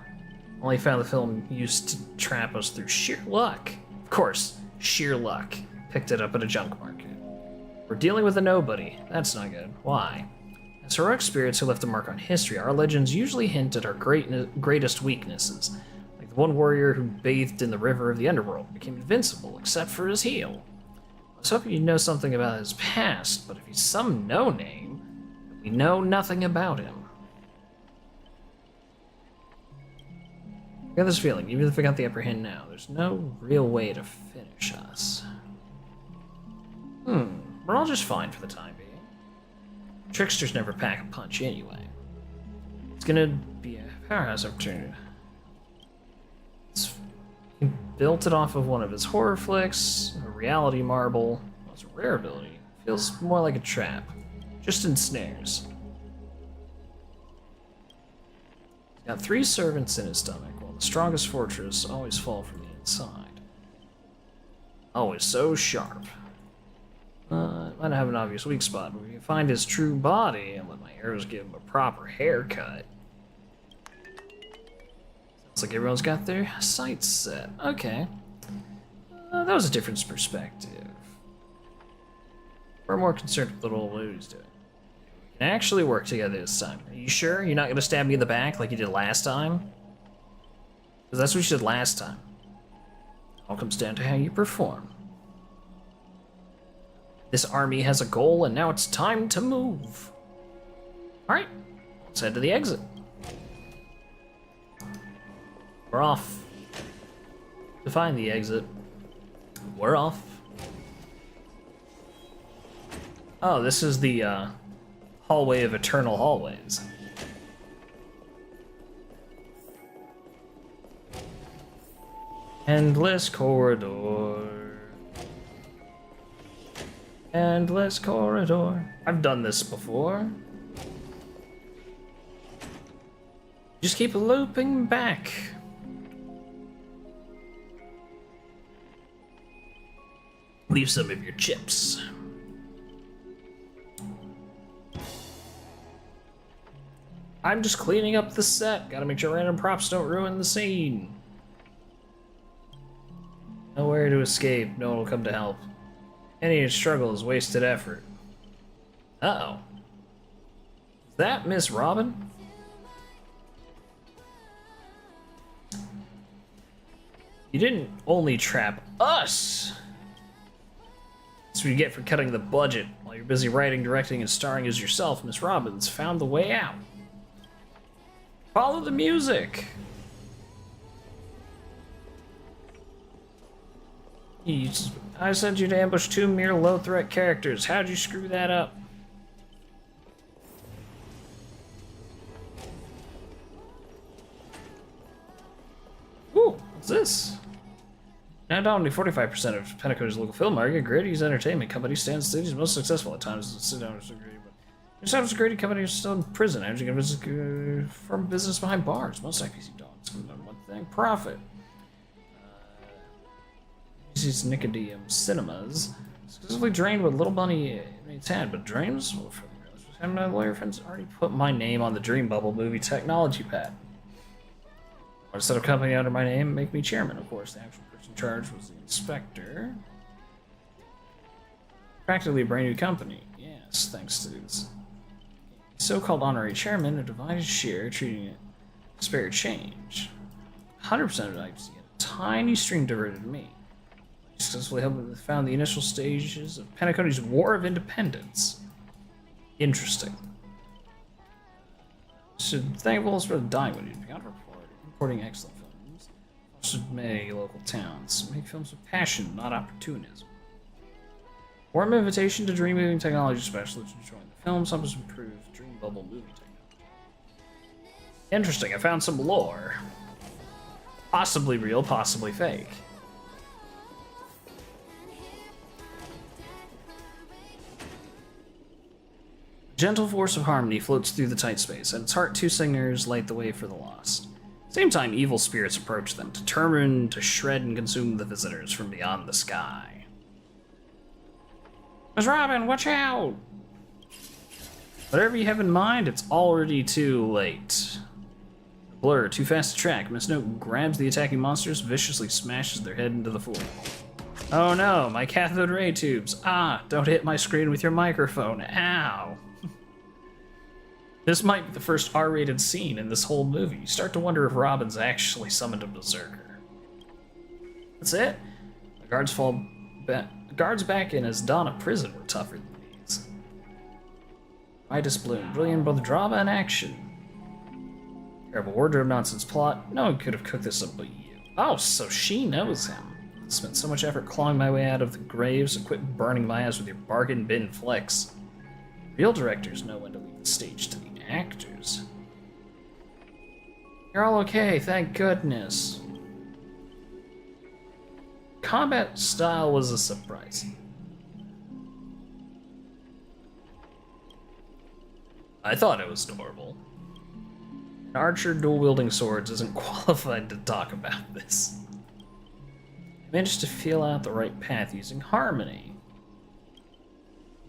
Only found the film used to trap us through sheer luck. Of course, sheer luck. Picked it up at a junk market. We're dealing with a nobody. That's not good. Why? As heroic spirits who left a mark on history, our legends usually hint at our greatest weaknesses. Like the one warrior who bathed in the river of the underworld became invincible except for his heel. I was hoping you'd know something about his past, but if he's some no-name, we know nothing about him. I got this feeling, even if we got the upper hand now, there's no real way to finish us. We're all just fine for the time being. Tricksters never pack a punch anyway. It's gonna be a powerhouse opportunity. He built it off of one of his horror flicks, a reality marble. Well, it's a rare ability. Feels more like a trap. Just ensnares. He's got 3 servants in his stomach. The strongest fortress always fall from the inside. Always so sharp. Might have an obvious weak spot, but we can find his true body and let my arrows give him a proper haircut. Sounds like everyone's got their sights set. Okay. That was a different perspective. We're more concerned with what old Louie's doing. We can actually work together this time. Are you sure you're not going to stab me in the back like you did last time? Because that's what you did last time. All comes down to how you perform. This army has a goal, and now it's time to move. Alright, let's head to the exit. We're off. To find the exit. We're off. Oh, this is the hallway of eternal hallways. Endless corridor. Endless corridor. I've done this before. Just keep looping back. Leave some of your chips. I'm just cleaning up the set. Gotta make sure random props don't ruin the scene. Nowhere to escape, no one will come to help. Any struggle is wasted effort. Uh-oh. Is that Miss Robin? You didn't only trap us! That's what you get for cutting the budget. While you're busy writing, directing, and starring as yourself, Miss Robin's found the way out. Follow the music! I sent you to ambush 2 mere low-threat characters. How'd you screw that up? Ooh, what's this? Now dominating 45% of Penacony's local film market, Grady's Entertainment Company stands the city's most successful at times. Sit down, Mr. Grady. But sometimes Grady Company is still in prison. How did you get from business behind bars? Most IPC dogs come down one thing: profit. These Nicodem cinemas exclusively drained what little money it's had, but dreams? And my lawyer friends already put my name on the Dream Bubble movie technology pad. I set up a company under my name and make me chairman, of course. The actual person in charge was the inspector. Practically a brand new company. Yes, thanks to this so-called honorary chairman, a divided share, treating it spare change. 100% of it, I see a tiny stream diverted to me. Successfully found the initial stages of Penacony's War of Independence. Interesting. Should thank us for the dying when you'd be on reporting excellent films. Should many local towns make films with passion, not opportunism. Warm invitation to Dream Moving Technology Specialists to join the film. Help us improve Dream Bubble movie technology. Interesting. I found some lore. Possibly real, possibly fake. A gentle force of harmony floats through the tight space. At its heart, two singers light the way for the lost. At the same time, evil spirits approach them, determined to shred and consume the visitors from beyond the sky. Miss Robin, watch out! Whatever you have in mind, it's already too late. Blur, too fast to track. Miss Note grabs the attacking monsters, viciously smashes their head into the floor. Oh no, my cathode ray tubes. Ah, don't hit my screen with your microphone. Ow. This might be the first R-rated scene in this whole movie. You start to wonder if Robin's actually summoned a berserker. That's it? The guards back in as Donna prison were tougher than these. Midas Bloom, brilliant both drama and action. Terrible wardrobe nonsense plot. No one could have cooked this up but you. Oh, so she knows him. I spent so much effort clawing my way out of the grave, so quit burning my ass with your bargain bin flex. Real directors know when to leave the stage to the actors. You're all okay, thank goodness. Combat style was a surprise. I thought it was normal. An archer dual-wielding swords isn't qualified to talk about this. I managed to feel out the right path using harmony.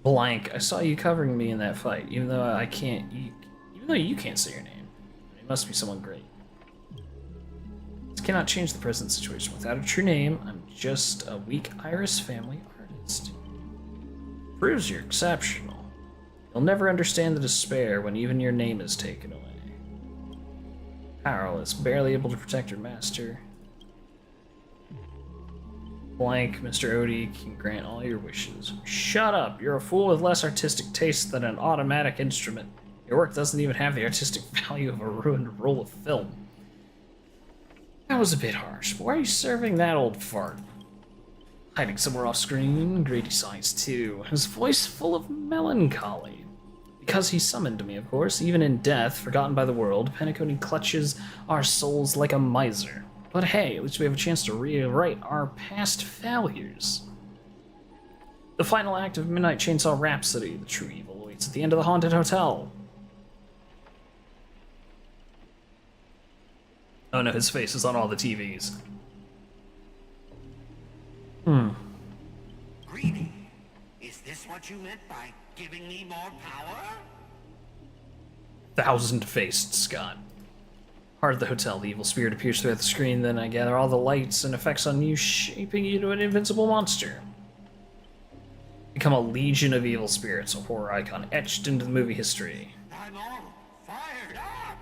Blank, I saw you covering me in that fight, even though I can't. Even though you can't say your name, it must be someone great. This cannot change the present situation. Without a true name, I'm just a weak Iris family artist. Proves you're exceptional. You'll never understand the despair when even your name is taken away. Powerless, barely able to protect your master. Blank, Mr. Odie can grant all your wishes. Shut up! You're a fool with less artistic taste than an automatic instrument. Your work doesn't even have the artistic value of a ruined roll of film. That was a bit harsh, but why are you serving that old fart? Hiding somewhere off screen, Grady sighs too, his voice full of melancholy. Because he summoned me, of course, even in death, forgotten by the world, Penacony clutches our souls like a miser. But hey, at least we have a chance to rewrite our past failures. The final act of Midnight Chainsaw Rhapsody, the true evil waits at the end of the haunted hotel. Oh no, his face is on all the TVs. Greedy, is this what you meant by giving me more power? Thousand-faced Scott. Heart of the hotel, the evil spirit appears throughout the screen, then I gather all the lights and effects on you, shaping you to an invincible monster. Become a legion of evil spirits, a horror icon etched into the movie history. I'm all fired up.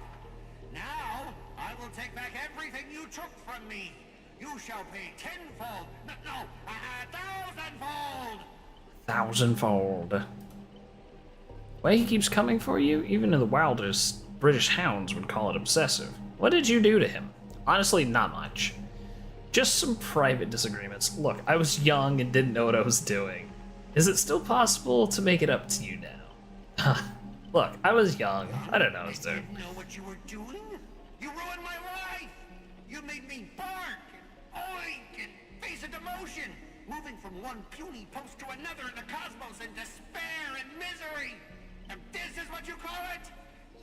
Now I will take back everything you took from me. You shall pay tenfold. No, 1,000-fold. Thousandfold. The way he keeps coming for you, even in the wildest British hounds would call it obsessive. What did you do to him? Honestly, not much. Just some private disagreements. Look, I was young and didn't know what I was doing. Is it still possible to make it up to you now? Look, I was young. I don't know what I was doing. You know what you were doing? You ruined my life! You made me bark and oink and face a demotion, moving from one puny post to another in the cosmos in despair and misery. And this is what you call it?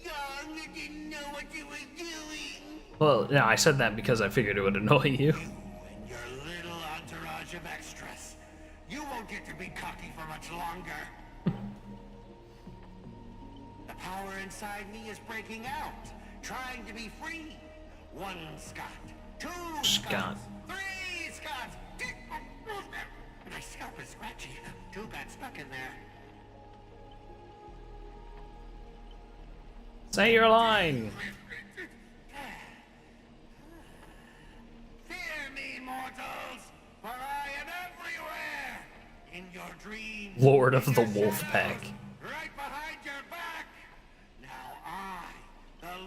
Young and didn't know what you were doing. Well, yeah, I said that because I figured it would annoy you. You and your little entourage of extras. You won't get to be cocky for much longer. The power inside me is breaking out, trying to be free. 1 Scott, 2 Scott. 3 Scott. My scalp is scratchy. 2 got stuck in there. Say your line. Fear me, mortals, for I am everywhere. In your dreams. Lord of the Wolf Pack. Right behind your back. Now I, the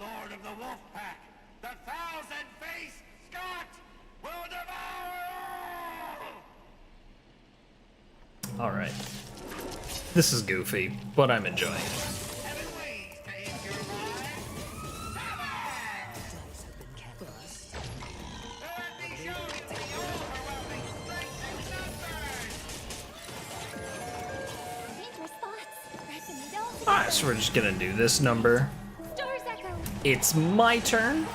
Alright. This is goofy, but I'm enjoying it. Alright, so we're just gonna do this number. It's my turn,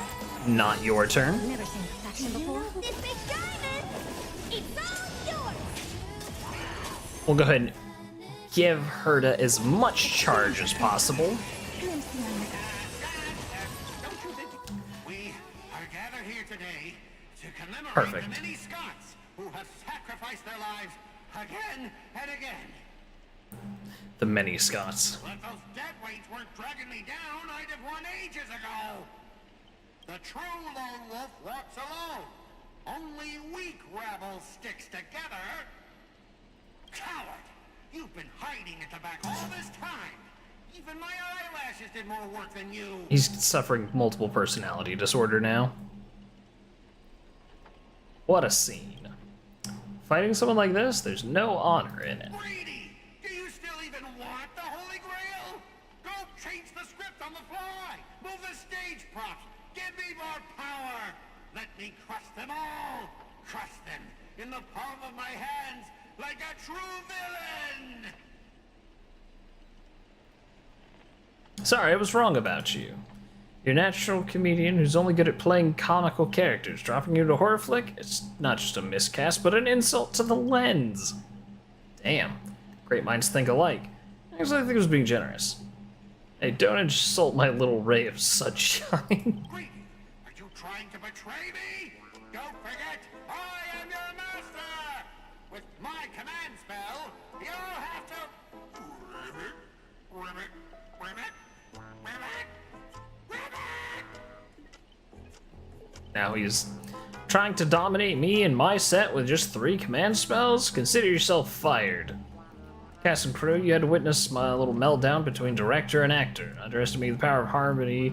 not your turn. Never seen perfection before. This big diamond! It's all yours! We'll go ahead and give Herta as much charge as possible. We are gathered here today to commemorate Perfect. the many Scots who have sacrificed their lives again and again. The many Scots. But those deadweights weren't dragging me down. I'd have won ages ago. The true lone wolf walks alone. Only weak rabble sticks together. Coward! You've been hiding at the back all this time. Even my eyelashes did more work than you. He's suffering multiple personality disorder now. What a scene. Fighting someone like this, there's no honor in it. Brady, do you still even want the Holy Grail? Go change the script on the fly. Move the stage props. Give me more power. Let me crush them all. Crush them in the palm of my hands like a true villain. Sorry, I was wrong about you. You're a natural comedian who's only good at playing comical characters. Dropping you to a horror flick? It's not just a miscast, but an insult to the lens. Damn. Great minds think alike. Actually, I think it was being generous. Hey, don't insult my little ray of sunshine. Are you trying to betray me? Don't forget, I am your master. With my command spell, you'll have to... Ribbit, ribbit, ribbit, Now he's trying to dominate me and my set with just 3 command spells? Consider yourself fired. Cast and crew, you had to witness my little meltdown between director and actor. Underestimating the power of harmony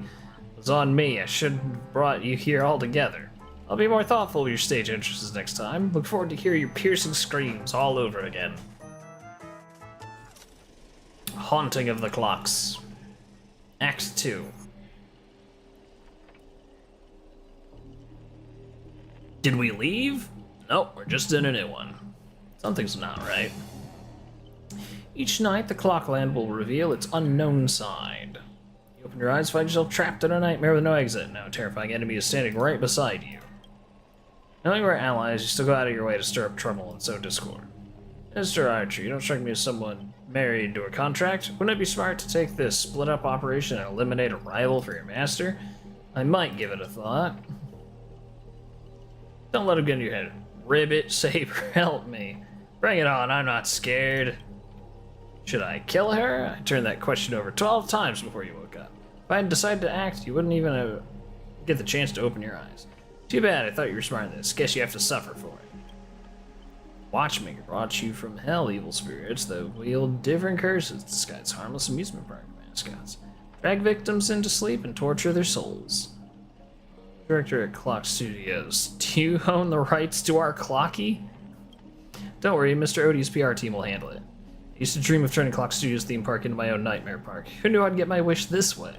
was on me. I should have brought you here all together. I'll be more thoughtful of your stage entrances next time. Look forward to hear your piercing screams all over again. Haunting of the Clocks. Act 2. Did we leave? Nope, we're just in a new one. Something's not right. Each night, the Clockland will reveal its unknown side. You open your eyes, find yourself trapped in a nightmare with no exit. Now a terrifying enemy is standing right beside you. Knowing we're allies, you still go out of your way to stir up trouble and sow discord. Mr. Archer, you don't strike me as someone married to a contract. Wouldn't it be smart to take this split-up operation and eliminate a rival for your master? I might give it a thought. Don't let him get in your head. Ribbit, Saber, help me. Bring it on, I'm not scared. Should I kill her? I turned that question over 12 times before you woke up. If I had decided to act, you wouldn't even get the chance to open your eyes. Too bad, I thought you were smarter than this. Guess you have to suffer for it. Watchmaker brought you from hell, evil spirits, that wield different curses, disguise harmless amusement park mascots. Drag victims into sleep and torture their souls. Director at Clock Studios. Do you own the rights to our Clocky? Don't worry, Mr. Odie's PR team will handle it. I used to dream of turning Clock Studios theme park into my own nightmare park. Who knew I'd get my wish this way?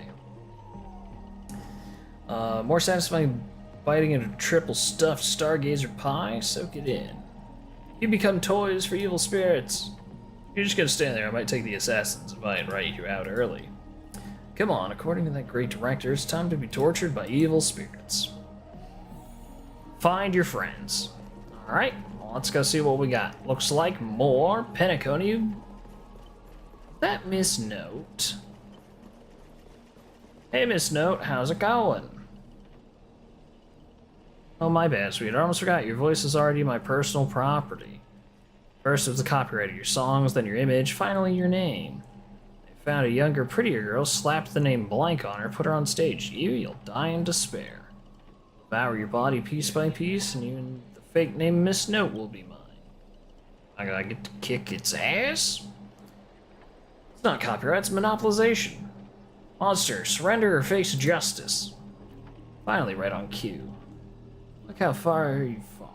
More satisfying biting into triple stuffed stargazer pie? Soak it in. You become toys for evil spirits. You're just gonna stand there. I might take the assassins if I invite you out early. Come on, according to that great director, it's time to be tortured by evil spirits. Find your friends. Alright, well, let's go see what we got. Looks like more Penaconium. That Miss Note. Hey, Miss Note, how's it going? Oh, my bad, sweetheart. I almost forgot. Your voice is already my personal property. First it was the copyright of your songs, then your image, finally your name. They found a younger, prettier girl, slapped the name blank on her, put her on stage. You'll die in despair. Devour your body piece by piece, and even the fake name Miss Note will be mine. I gotta get to kick its ass? It's not copyright, it's monopolization. Monster, surrender or face justice. Finally, right on cue. Look how far you've fallen.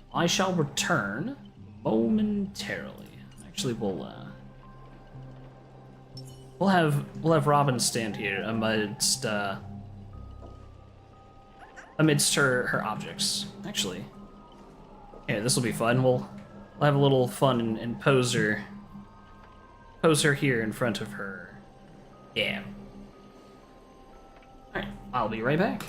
I shall return momentarily. Actually, we'll have Robin stand here amidst her objects. Actually, yeah, this will be fun. We'll have a little fun and pose her here in front of her. Yeah. All right, I'll be right back.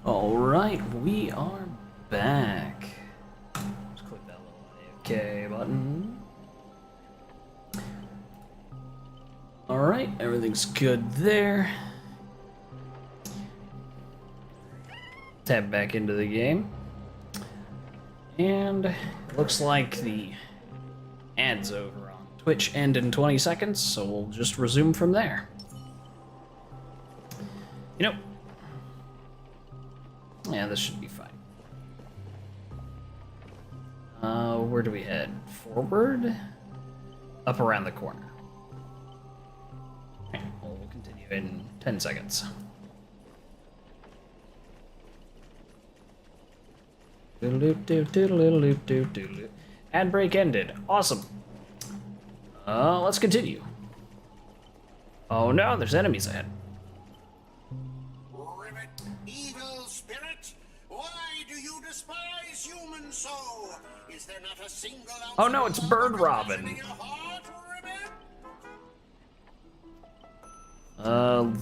Alright, we are back. Just click that little AFK button. Alright, everything's good there. Tab back into the game. And it looks like the ad's over on Twitch end in 20 seconds, so we'll just resume from there. You know, yeah, this should be fine. Where do we head? Forward? Up around the corner. Okay, we'll continue in 10 seconds. Ad break ended. Awesome. Let's continue. Oh no, there's enemies ahead. Evil spirit, why do you despise humans so? Is there not a single ounce Oh no, it's Bird Robin. in your heart,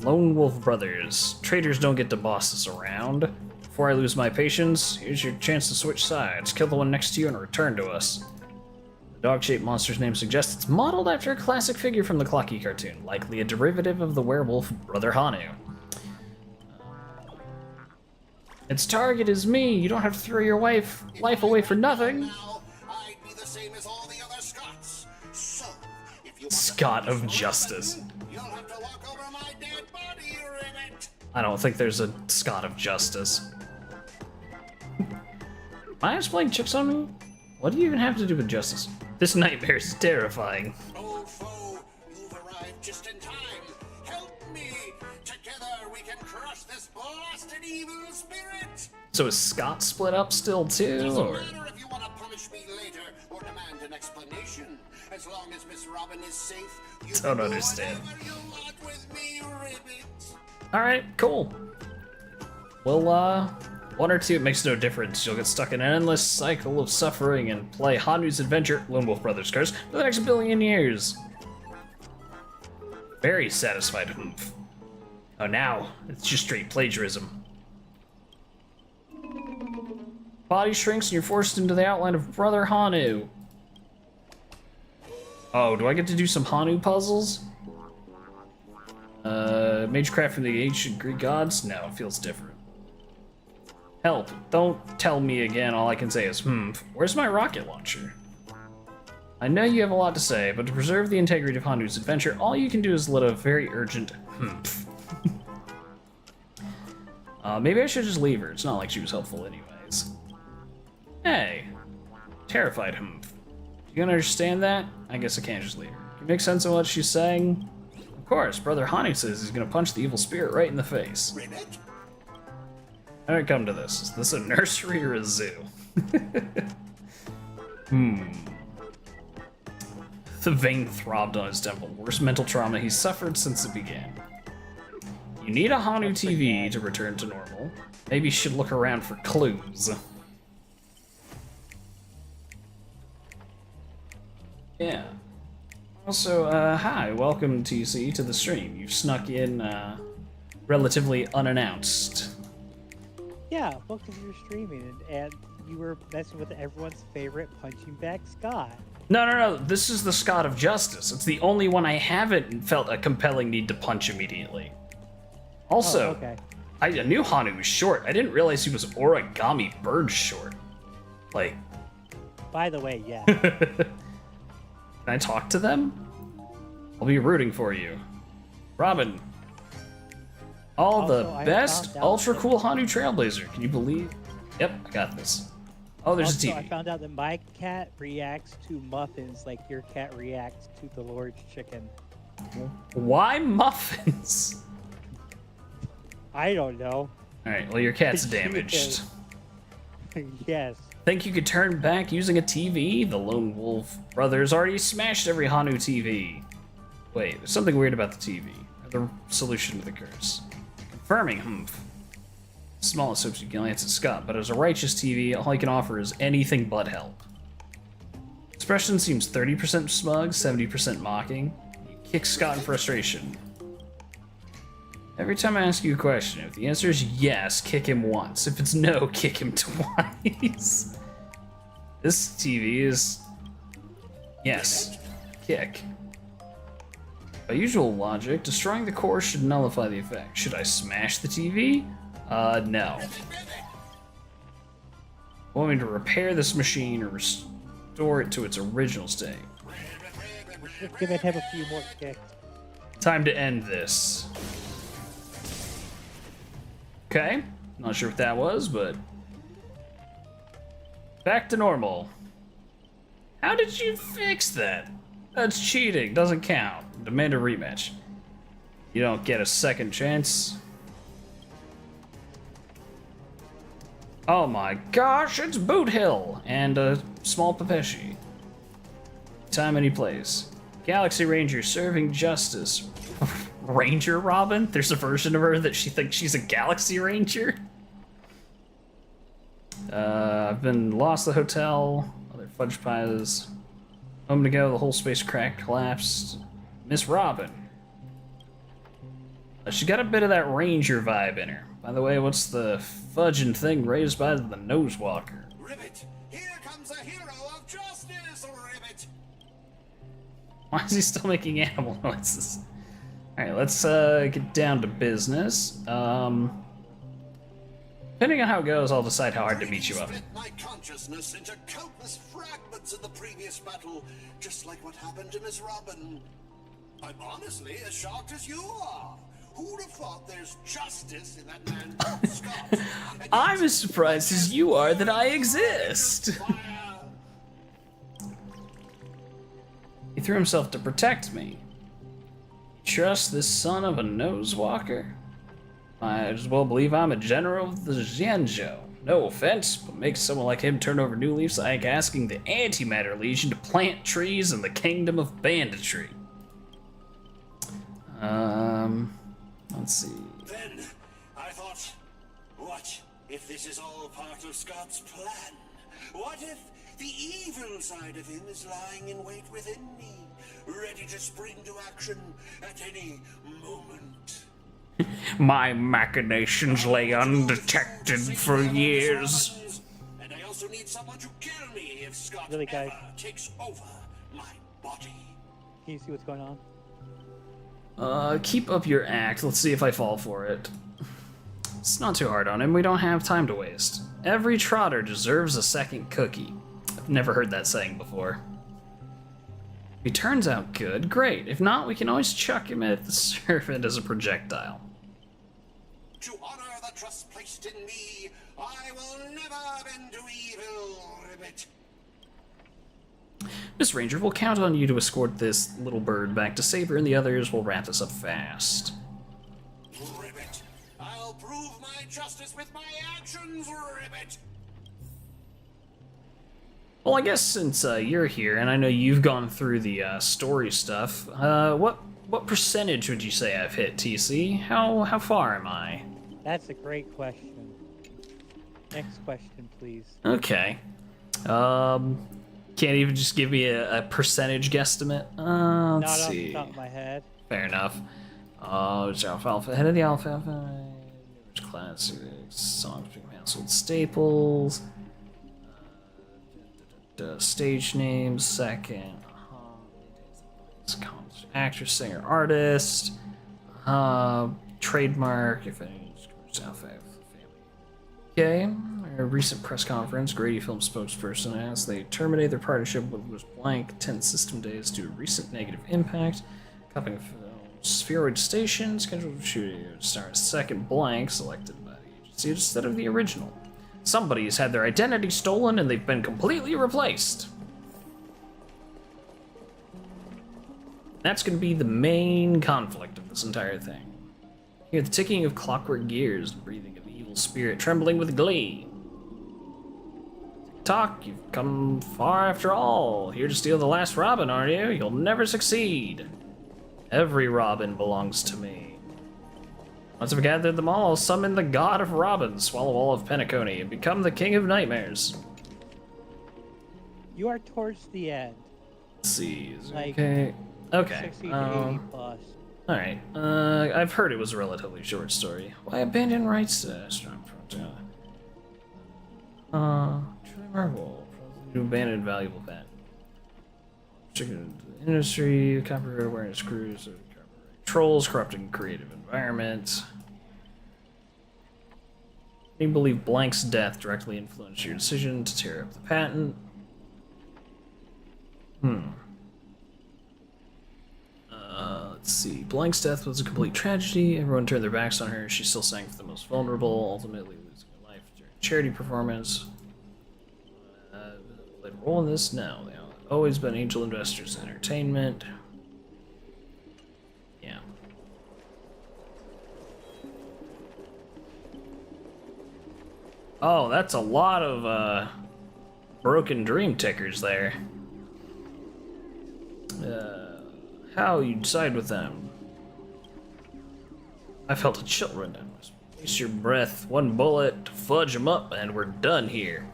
Lone Wolf Brothers. Traitors don't get to boss us around. Before I lose my patience, here's your chance to switch sides. Kill the one next to you and return to us. The dog-shaped monster's name suggests it's modeled after a classic figure from the Clocky cartoon, likely a derivative of the werewolf Brother Hanu. Its target is me. You don't have to throw your life away for nothing. I'd be the same as all the other Scots. So, if you want Scott of Justice. you'll have to walk over my dead body, Ribbit. I don't think there's a Scott of Justice. Am I just playing chicks on me? What do you even have to do with justice? This nightmare is terrifying. Old foe, you've arrived just in time. Help me. Together we can crush this blasted evil spirit. So is Scott split up still too, Doesn't or? matter if you want to punish me later or demand an explanation. As long as Miss Robin is safe, you Don't can understand. do whatever you want with me, Ribbit. Alright, cool. Well, one or two, it makes no difference. You'll get stuck in an endless cycle of suffering and play Hanu's Adventure, Lone Wolf Brothers Curse, for the next billion years. Very satisfied, Humph. Oh, now, it's just straight plagiarism. Body shrinks and you're forced into the outline of Brother Hanu. Oh, do I get to do some Hanu puzzles? Magecraft from the ancient Greek gods? No, it feels different. Help, don't tell me again, all I can say is, where's my rocket launcher? I know you have a lot to say, but to preserve the integrity of Hanu's adventure, all you can do is let a very urgent maybe I should just leave her, it's not like she was helpful anyways. Hey, terrified You gonna understand that? I guess I can't just leave her. Can you make sense of what she's saying? Of course, Brother Hanu says he's gonna punch the evil spirit right in the face. How did it come to this? Is this a nursery or a zoo? The vein throbbed on his temple. Worst mental trauma he's suffered since it began. You need a Hanu TV to return to normal. Maybe you should look around for clues. Yeah. Also, hi, welcome TC to the stream. You've snuck in, relatively unannounced. Yeah, welcome to your streaming, and you were messing with everyone's favorite punching bag Scott. No, this is the Scott of Justice. It's the only one I haven't felt a compelling need to punch immediately. Also, I knew Hanu was short. I didn't realize he was origami bird short. Like... By the way, yeah. Can I talk to them? I'll be rooting for you. Robin. All the best ultra cool Hanu Trailblazer. Can you believe? Yep, I got this. Oh, there's a TV. I found out that my cat reacts to muffins like your cat reacts to the Lord's chicken. Why muffins? I don't know. Alright, well your cat's damaged. Yes. Think you could turn back using a TV? The Lone Wolf brothers already smashed every Hanu TV. Wait, there's something weird about the TV. The solution to the curse. Confirming, Smallest hopes you can glance at Scott, but as a righteous TV, all he can offer is anything but help. Expression seems 30% smug, 70% mocking. You kick Scott in frustration. Every time I ask you a question, if the answer is yes, kick him once. If it's no, kick him twice. This TV is... yes. Kick. By usual logic, destroying the core should nullify the effect. Should I smash the TV? No. Want me to repair this machine or restore it to its original state? Just give it him a few more kicks. Time to end this. Okay, not sure what that was, but... back to normal. How did you fix that? That's cheating, doesn't count. Demand a rematch. You don't get a second chance. Oh my gosh, it's Boot Hill and a small Pepeshi. Time any place. Galaxy Ranger serving justice. Ranger Robin? There's a version of her that she thinks she's a Galaxy Ranger? I've been lost the hotel. Other fudge pies. Home to go, the whole space crack collapsed. Miss Robin. She got a bit of that Ranger vibe in her. By the way, what's the fudging thing raised by the Nosewalker? Ribbit, here comes a hero of justice, Ribbit. Why is he still making animal noises? Alright, let's get down to business. Depending on how it goes, I'll decide how hard to beat you up. My consciousness into countless fragments of the previous battle, just like what happened to Miss Robin. I'm honestly as shocked as you are. Who'd have thought there's justice in that man called Scott? I'm as surprised as you are that I exist. He threw himself to protect me. Trust this son of a nosewalker? I as well believe I'm a general of the Xianzhou. No offense, but makes someone like him turn over new leaves like asking the Antimatter Legion to plant trees in the kingdom of banditry. Let's see. Then I thought, what if this is all part of Scott's plan? What if the evil side of him is lying in wait within me, ready to spring to action at any moment? My machinations lay undetected for years. And I also need someone to kill me if Scott Really, guys? ever takes over my body. Can you see what's going on? Keep up your act. Let's see if I fall for it. It's not too hard on him. We don't have time to waste. Every trotter deserves a second cookie. I've never heard that saying before. If he turns out good, great. If not, we can always chuck him at the servant as a projectile. To honor the trust placed in me, I will never bend to evil, Ribbit. Miss Ranger, we'll count on you to escort this little bird back to Saber, and the others will wrap this up fast. Ribbit, I'll prove my justice with my actions, Ribbit. Well, I guess since you're here, and I know you've gone through the story stuff, what percentage would you say I've hit, TC? How far am I? That's a great question. Next question, please. Okay. Can't even just give me a percentage guesstimate? Let's Not see. off the top of my head. Fair enough. It's alfalfa. Head of the alfalfa. Classics. Songs become household staples. Stage names. Second. Actress, singer, artist. Trademark. If any. Alfalfa. Okay. A recent press conference, Grady Film spokesperson asked they terminate their partnership with was blank 10 system days due to recent negative impact. Copying Spheroid Station, scheduled to shoot a star second blank, selected by the agency instead of the original. Somebody's had their identity stolen and they've been completely replaced. That's going to be the main conflict of this entire thing. Hear the ticking of clockwork gears, the breathing of evil spirit trembling with glee. Talk, you've come far after all. Here to steal the last Robin, are you? You'll never succeed. Every Robin belongs to me. Once I've gathered them all, I'll summon the god of Robins, swallow all of Penacony, and become the king of nightmares. You are towards the end. Let's see. Like, Okay. Okay. 60 to 80 plus. Alright. I've heard it was a relatively short story. Why abandon rights to strong front? Truly marvel. To abandon valuable patent. Chicken industry, copyright awareness crews, trolls, corrupting creative environment. You believe Blank's death directly influenced your decision to tear up the patent? Let's see. Blank's death was a complete tragedy. Everyone turned their backs on her. She still sang for the most vulnerable, ultimately losing her life during a charity performance. Played a role in this? No. They've always been angel investors in entertainment. Yeah. Oh, that's a lot of broken dream tickers there. How you decide with them? I felt a chill run down my spine. Waste your breath. One bullet, fudge them up, and we're done here.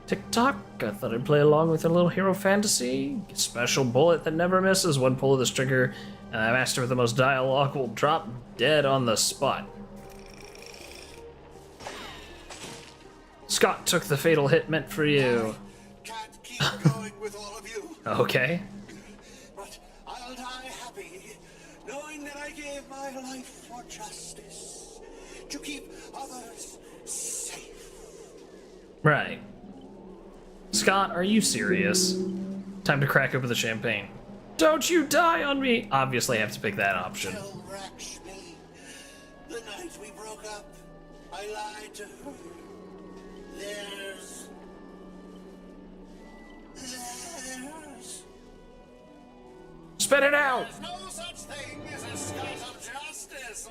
Tick-tock, I thought I'd play along with a little hero fantasy. Special bullet that never misses. One pull of this trigger, and the master with the most dialogue will drop dead on the spot. Scott took the fatal hit meant for you. Can't keep going with all of you. Okay. But I'll die happy, knowing that I gave my life for justice, to keep others safe. Right. Scott, are you serious? Time to crack open the champagne. Don't you die on me! Obviously I have to pick that option. Hell racks me. The night we broke up, I lied to her. There's... Spit it out! There's no such thing as a Scott of justice.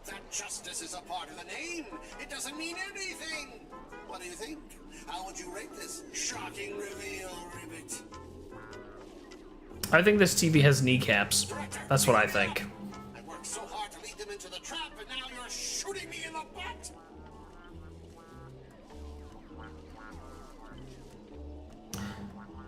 That justice is a part of the name. It doesn't mean anything. What do you think? How would you rate this shocking reveal, Ribbit? I think this TV has kneecaps. That's what I think. I worked so hard to lead them into the trap, and now you're shooting me in the butt.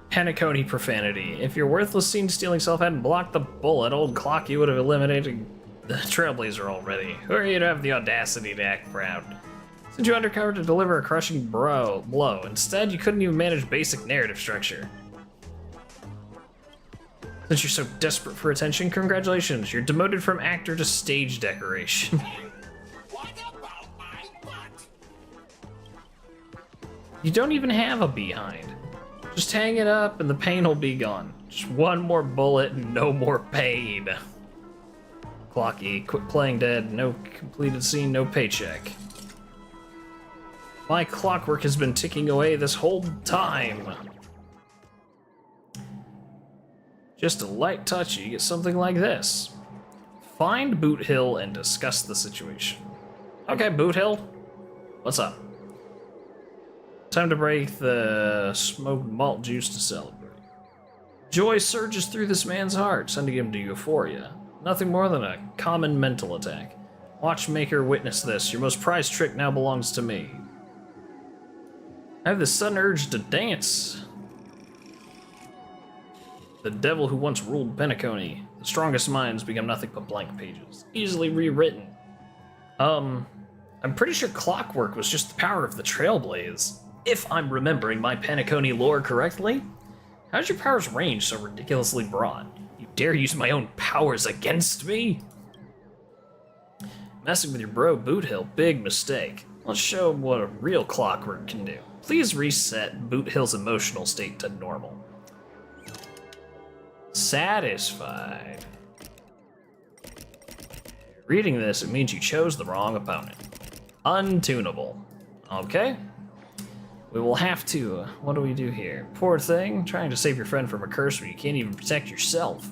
Penacony profanity. If your worthless scene-stealing self hadn't blocked the bullet, old clock, you would have eliminated the Trailblazer already. Who are you to have the audacity to act proud? Sent you undercover to deliver a crushing blow. Instead, you couldn't even manage basic narrative structure. Since you're so desperate for attention, congratulations, you're demoted from actor to stage decoration. You don't even have a behind. Just hang it up and the pain will be gone. Just one more bullet and no more pain. Clocky, quit playing dead, no completed scene, no paycheck. My clockwork has been ticking away this whole time. Just a light touch, you get something like this. Find Boot Hill and discuss the situation. Okay, Boot Hill, what's up? Time to break the smoked malt juice to celebrate. Joy surges through this man's heart, sending him to euphoria. Nothing more than a common mental attack. Watchmaker, witness this. Your most prized trick now belongs to me. I have the sudden urge to dance. The devil who once ruled Penacony. The strongest minds become nothing but blank pages. Easily rewritten. I'm pretty sure clockwork was just the power of the Trailblaze. If I'm remembering my Penacony lore correctly. How's your powers range so ridiculously broad? You dare use my own powers against me? Messing with your bro Boot Hill, big mistake. Let's show him what a real clockwork can do. Please reset Boot Hill's emotional state to normal. Satisfied. Reading this, it means you chose the wrong opponent. Untunable. Okay. We will have to, what do we do here? Poor thing, trying to save your friend from a curse when you can't even protect yourself.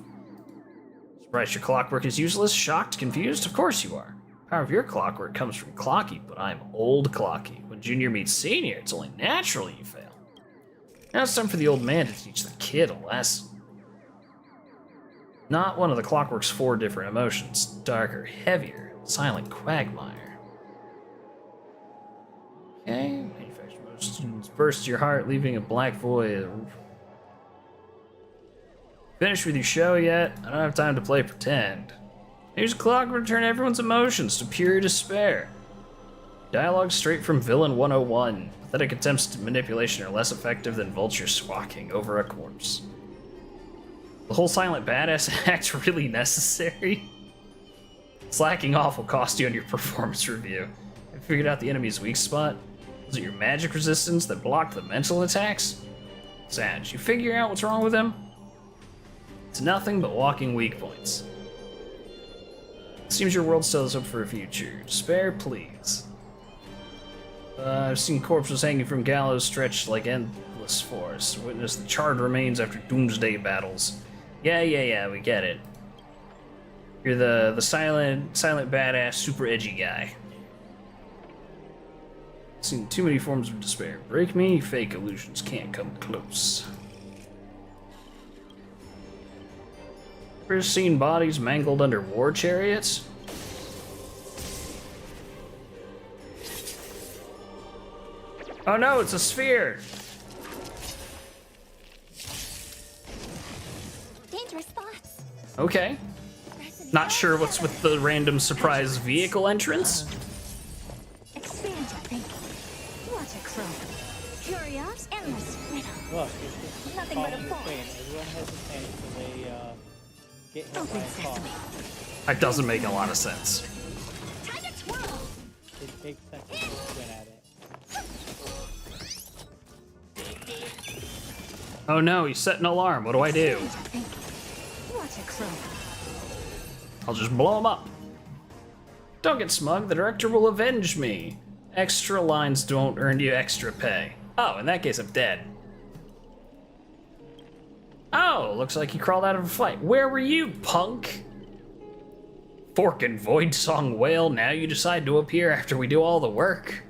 Surprised your clockwork is useless? Shocked? Confused? Of course you are. Power of your clockwork comes from Clocky, but I'm old Clocky. When Junior meets Senior, it's only natural you fail. Now it's time for the old man to teach the kid a lesson. Not one of the clockwork's 4 different emotions. Darker, heavier, silent quagmire. Okay. Burst your heart, leaving a black void. Finished with your show yet? I don't have time to play pretend. Use clockwork to turn everyone's emotions to pure despair. Dialogue straight from Villain 101. Pathetic attempts at manipulation are less effective than vultures squawking over a corpse. The whole silent badass act really necessary? Slacking off will cost you on your performance review. Have you figured out the enemy's weak spot? Was it your magic resistance that blocked the mental attacks? Sag, you figure out what's wrong with him? It's nothing but walking weak points. Seems your world still has hope for a future. Spare, please. I've seen corpses hanging from gallows stretched like endless forests. Witness the charred remains after doomsday battles. Yeah, we get it. You're the silent badass, super edgy guy. Seen too many forms of despair. Break me, fake illusions can't come close. Ever seen bodies mangled under war chariots? Oh no, it's a sphere! Dangerous thoughts. Okay. Not sure what's with the random surprise vehicle entrance. Expand your thinking. What a crow. Curious, endless riddle. Look, it's Nothing but a following the force. train. Everyone has a tank, so they get hit Open by a car. sesame. That doesn't make a lot of sense. Time to twirl. It makes sense to spin at it. Oh no, he set an alarm. What do I do? What a crow. I'll just blow him up. Don't get smug, the director will avenge me. Extra lines don't earn you extra pay. Oh, in that case, I'm dead. Oh, looks like he crawled out of a fight. Where were you, punk? Fork and Void Song Whale, now you decide to appear after we do all the work.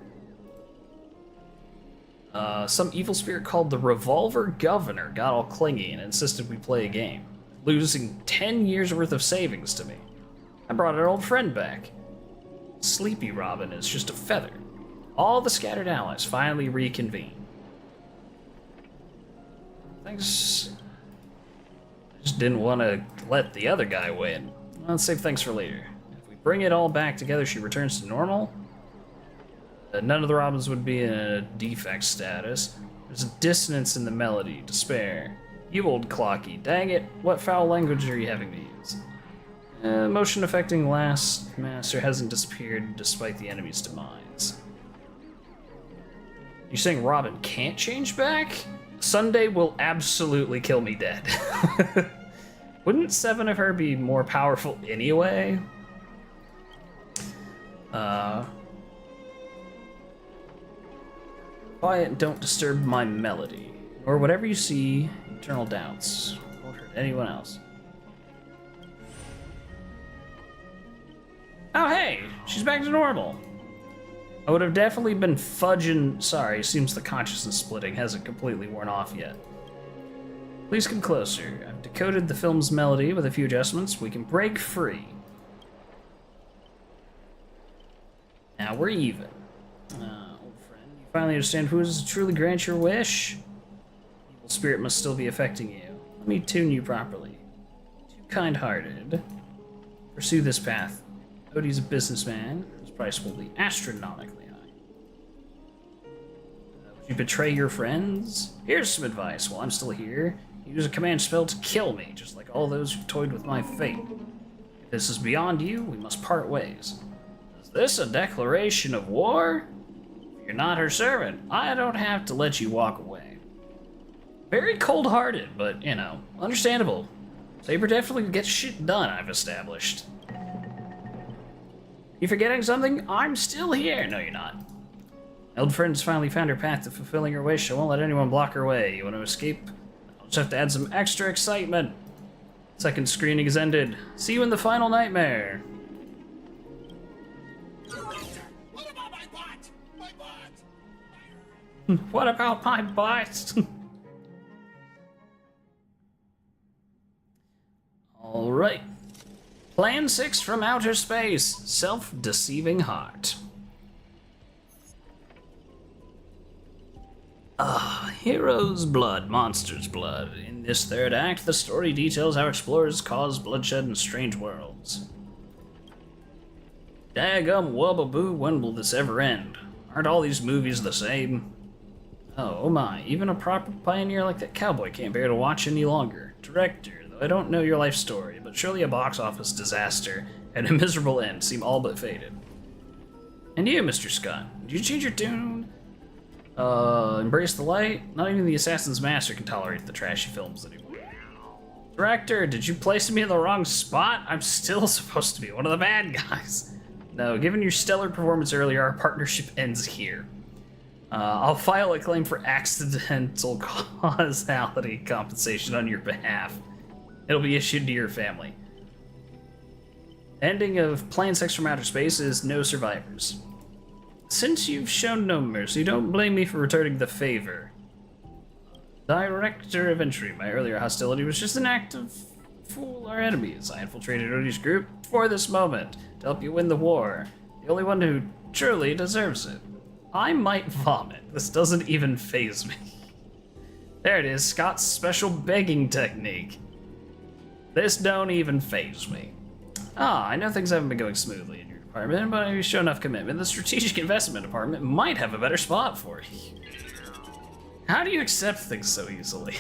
Some evil spirit called the Revolver Governor got all clingy and insisted we play a game, losing 10 years worth of savings to me. I brought an old friend back. Sleepy Robin is just a feather. All the scattered allies finally reconvene. Thanks. I just didn't want to let the other guy win. Let's save things for later. If we bring it all back together, she returns to normal. None of the Robins would be in a defect status. There's a dissonance in the melody. Despair. You old clocky. Dang it. What foul language are you having me use? Motion affecting last master hasn't disappeared despite the enemy's demise. You're saying Robin can't change back? Sunday will absolutely kill me dead. Wouldn't 7 of her be more powerful anyway? Quiet and don't disturb my melody. Or whatever you see, eternal doubts. Won't hurt anyone else. Oh hey, she's back to normal. I would have definitely been fudging. Sorry, seems the consciousness splitting hasn't completely worn off yet. Please come closer. I've decoded the film's melody with a few adjustments. We can break free. Now we're even. Old friend, you finally understand who is to truly grant your wish? Evil spirit must still be affecting you. Let me tune you properly. Too kind-hearted. Pursue this path. Odie's a businessman. His price will be astronomically high. Would you betray your friends? Here's some advice while I'm still here. Use a command spell to kill me, just like all those who toyed with my fate. If this is beyond you, we must part ways. Is this a declaration of war? If you're not her servant, I don't have to let you walk away. Very cold-hearted, but, you know, understandable. Saber definitely gets shit done, I've established. You forgetting something? I'm still here. No, you're not. My old friend's finally found her path to fulfilling her wish. I won't let anyone block her way. You want to escape? I'll just have to add some extra excitement. Second screening is ended. See you in the final nightmare. What about my butt? My butt! What about my butt? All right. Plan 6 from outer space. Self-deceiving heart. Hero's blood, monster's blood. In this third act, the story details how explorers cause bloodshed in strange worlds. Daggum wubbaboo, when will this ever end? Aren't all these movies the same? Oh my, even a proper pioneer like that cowboy can't bear to watch any longer. Director, though I don't know your life story, but surely a box office disaster and a miserable end seem all but fated. And you, Mr. Scott, did you change your tune? Embrace the light? Not even the Assassin's Master can tolerate the trashy films anymore. Director, did you place me in the wrong spot? I'm still supposed to be one of the bad guys. No, given your stellar performance earlier, our partnership ends here. I'll file a claim for accidental causality compensation on your behalf. It'll be issued to your family. Ending of Plan 6 from Outer Space is no survivors. Since you've shown no mercy, don't blame me for returning the favor. Director of Entry, my earlier hostility was just an act to fool our enemies. I infiltrated Odie's group for this moment, to help you win the war. The only one who truly deserves it. I might vomit. This doesn't even faze me. There it is, Scott's special begging technique. This don't even faze me. I know things haven't been going smoothly in your department, but if you show enough commitment, the strategic investment department might have a better spot for you. How do you accept things so easily?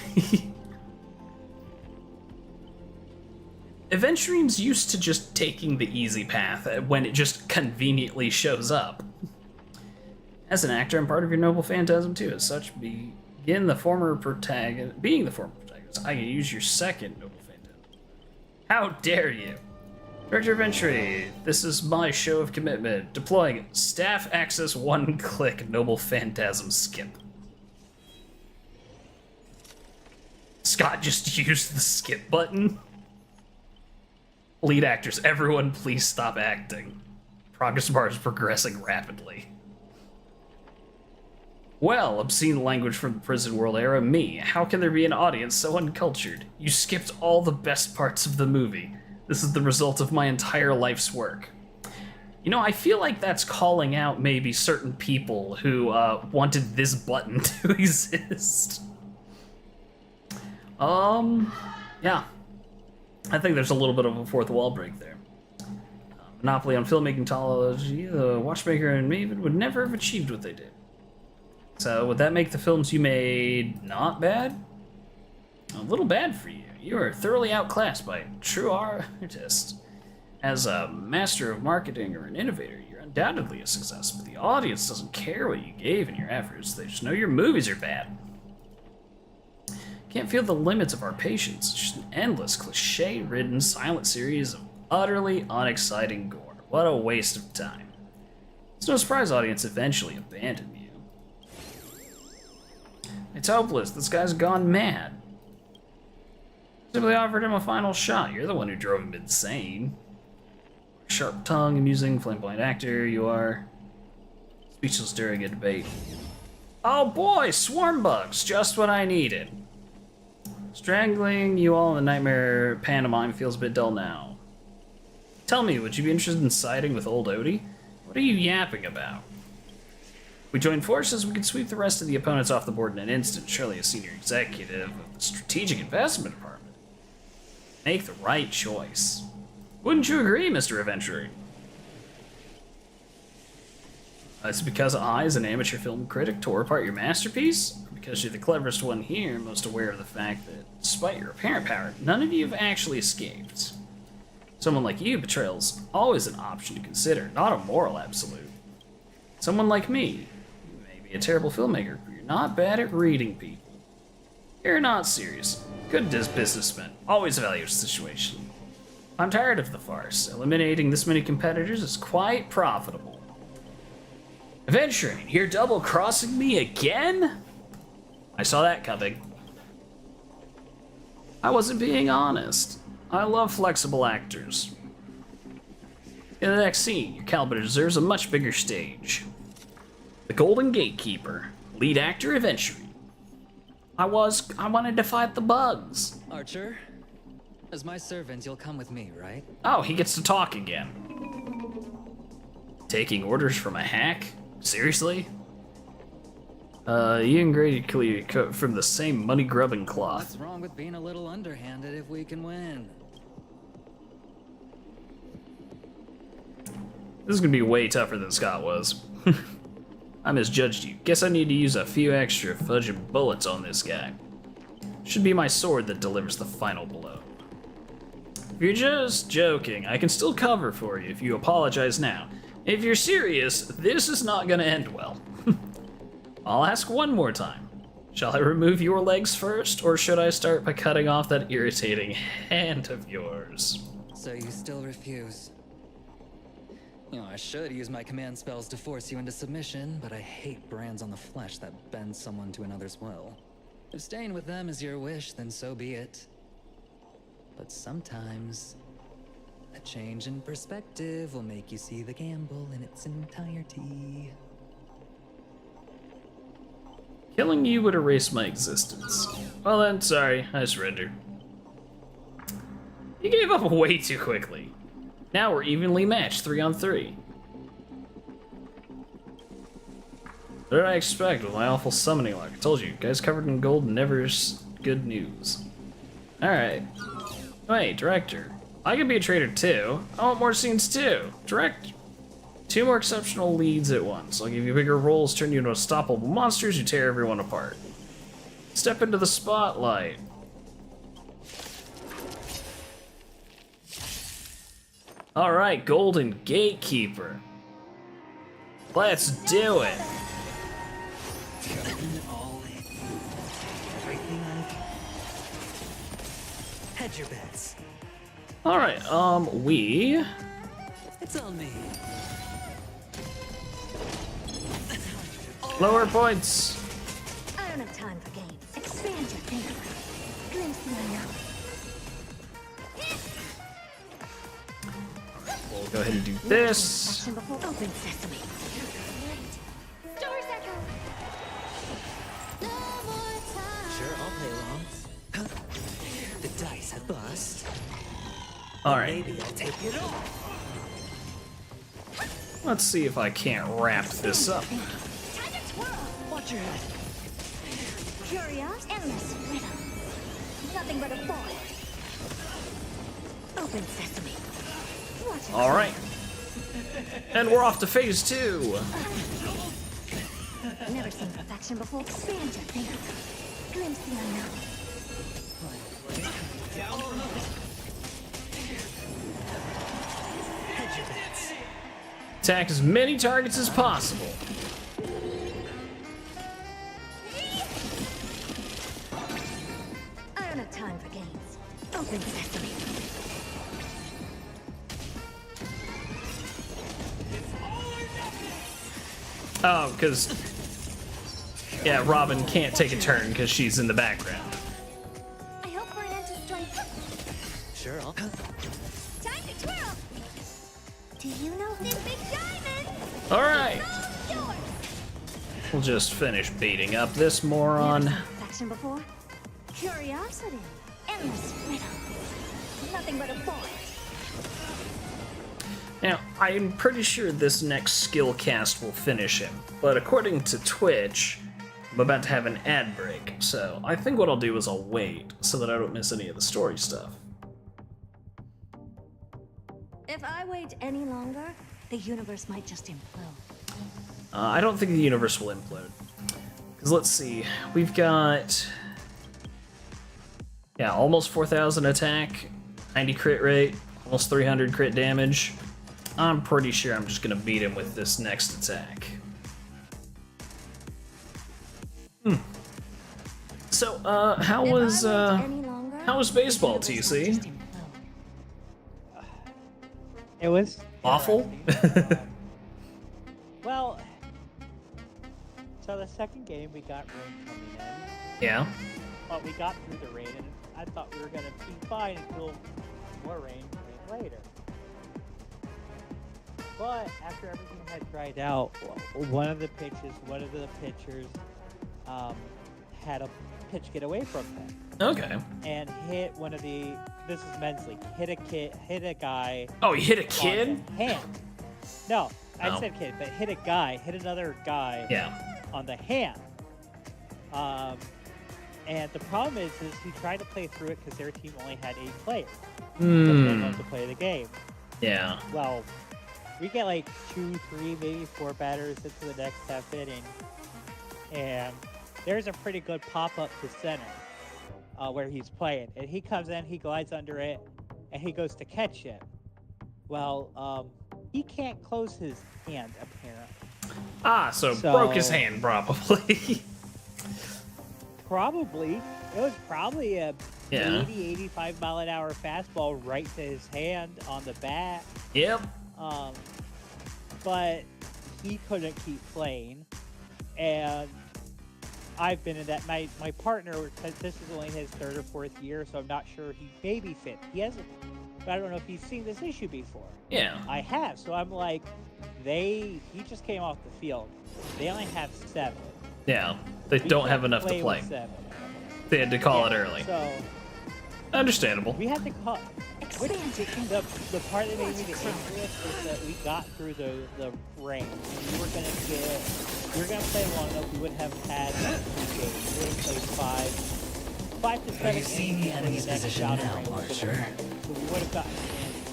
Aventurines used to just taking the easy path when it just conveniently shows up. As an actor, I'm part of your noble phantasm too. As such, being the former protagonist, I can use your second noble phantasm. How dare you? Director of Entry, this is my show of commitment. Deploying staff access one-click noble phantasm skip. Scott just used the skip button. Lead actors, everyone please stop acting. Progress bar is progressing rapidly. Well, obscene language from the prison world era, me. How can there be an audience so uncultured? You skipped all the best parts of the movie. This is the result of my entire life's work. You know, I feel like that's calling out maybe certain people who wanted this button to exist. Yeah. I think there's a little bit of a fourth wall break there. Monopoly on filmmaking technology, the watchmaker and Maven would never have achieved what they did. So, would that make the films you made not bad? A little bad for you. You are thoroughly outclassed by a true artist. As a master of marketing or an innovator, you're undoubtedly a success, but the audience doesn't care what you gave in your efforts. They just know your movies are bad. Can't feel the limits of our patience. It's just an endless, cliche-ridden, silent series of utterly unexciting gore. What a waste of time. It's no surprise audience eventually abandoned you. It's hopeless. This guy's gone mad. Simply offered him a final shot. You're the one who drove him insane. Sharp tongue, amusing, flamboyant actor, you are. Speechless during a debate. Oh boy, swarm bugs, just what I needed. Strangling you all in the nightmare pantomime feels a bit dull now. Tell me, would you be interested in siding with old Odie? What are you yapping about? If we join forces, we could sweep the rest of the opponents off the board in an instant. Surely a senior executive of the Strategic Investment Department. Make the right choice. Wouldn't you agree, Mr. Adventurer? It's because I, as an amateur film critic, tore apart your masterpiece? Or because you're the cleverest one here, most aware of the fact that, despite your apparent power, none of you have actually escaped? Someone like you, betrayal's always an option to consider, not a moral absolute. Someone like me, you may be a terrible filmmaker, but you're not bad at reading people. You're not serious. Good businessman, always evaluate the situation. I'm tired of the farce. Eliminating this many competitors is quite profitable. Adventuring, you're double-crossing me again? I saw that coming. I wasn't being honest. I love flexible actors. In the next scene, your caliber deserves a much bigger stage. The Golden Gatekeeper, lead actor Adventuring. I wanted to fight the bugs. Archer, as my servant, you'll come with me, right? Oh, he gets to talk again. Taking orders from a hack? Seriously? You and Grady clearly cut from the same money-grubbing cloth. What's wrong with being a little underhanded if we can win? This is gonna be way tougher than Scott was. I misjudged you. Guess I need to use a few extra fudging bullets on this guy. Should be my sword that delivers the final blow. If you're just joking, I can still cover for you if you apologize now. If you're serious, this is not gonna end well. I'll ask one more time. Shall I remove your legs first, or should I start by cutting off that irritating hand of yours? So you still refuse? You know, I should use my command spells to force you into submission, but I hate brands on the flesh that bend someone to another's will. If staying with them is your wish, then so be it. But sometimes, a change in perspective will make you see the gamble in its entirety. Killing you would erase my existence. Well then, sorry, I surrender. You gave up way too quickly. Now we're evenly matched, 3-on-3. What did I expect with my awful summoning luck? I told you, guys covered in gold never's good news. Alright. Wait, director. I can be a traitor too. I want more scenes too. Direct 2 more exceptional leads at once. I'll give you bigger roles, turn you into unstoppable monsters who tear everyone apart. Step into the spotlight. Alright, Golden Gatekeeper. Let's do it. Hedge your bets. Alright, we... It's on me. Lower points. I don't have time for games. Expand your thinking. Glimpse me now. We'll go ahead and do this. Action before open sesame. Stars echo. Sure, I'll play along. The dice have bust. Alright. Maybe I'll take it off. Let's see if I can't wrap this up. Watch your head. Curious, endless rhythm. Nothing but a boy. Open sesame. Watch it. Alright. And we're off to phase 2. Never seen perfection before. Expand your thinking. Glimpse the unknown. Attack as many targets as possible. I don't have time for games. Open sesame. Oh, because... Yeah, Robin can't take a turn because she's in the background. I hope for an end to strike. Sure, I'll... Time to twirl. Do you know this big diamond? Alright. It's all yours. We'll just finish beating up this moron. Never seen perfection before. Curiosity. Endless riddles. Nothing but a forest. Now, I'm pretty sure this next skill cast will finish him, but according to Twitch, I'm about to have an ad break, so I think what I'll do is I'll wait so that I don't miss any of the story stuff. If I wait any longer, the universe might just implode. I don't think the universe will implode. Because let's see, we've got... Yeah, almost 4,000 attack, 90 crit rate, almost 300 crit damage. I'm pretty sure I'm just gonna beat him with this next attack. So, how was baseball, TC? It was Awful? Well, so the second game we got rain coming in. Yeah. But we got through the rain, and I thought we were gonna be fine until more rain came later. But after everything had dried out, one of the pitchers had a pitch get away from him. Okay. And hit one of the, this is men's league, hit a guy. Oh, he hit a kid? On the hand. No, I Oh. said kid, but hit another guy. Yeah. On the hand. And the problem is he tried to play through it because their team only had 8 players. Because they wanted to play the game. Yeah. Well, we get like 2, 3, maybe 4 batters into the next half inning, and there's a pretty good pop-up to center where he's playing. And he comes in, he glides under it, and he goes to catch it. Well, he can't close his hand, apparently. Ah, so broke his hand, probably. Probably. It was probably a Yeah. 80, 85 mile an hour fastball right to his hand on the bat. Yep. But he couldn't keep playing, and I've been in that. My partner, this is only his 3rd or 4th year, so I'm not sure he may be fit. He hasn't, but I don't know if he's seen this issue before. Yeah. I have, so I'm like, he just came off the field. They only have 7. Yeah. They We don't can't have enough to with play. 7. They had to call it early. So Understandable. we had to call. The part that made me the angriest is that we got through the rain. We were gonna play long enough. We would have had 2 games. We would have played 5 to 7 Are you seeing the games enemy's before position next now, bout of rain was Archer? gonna come. So we would have gotten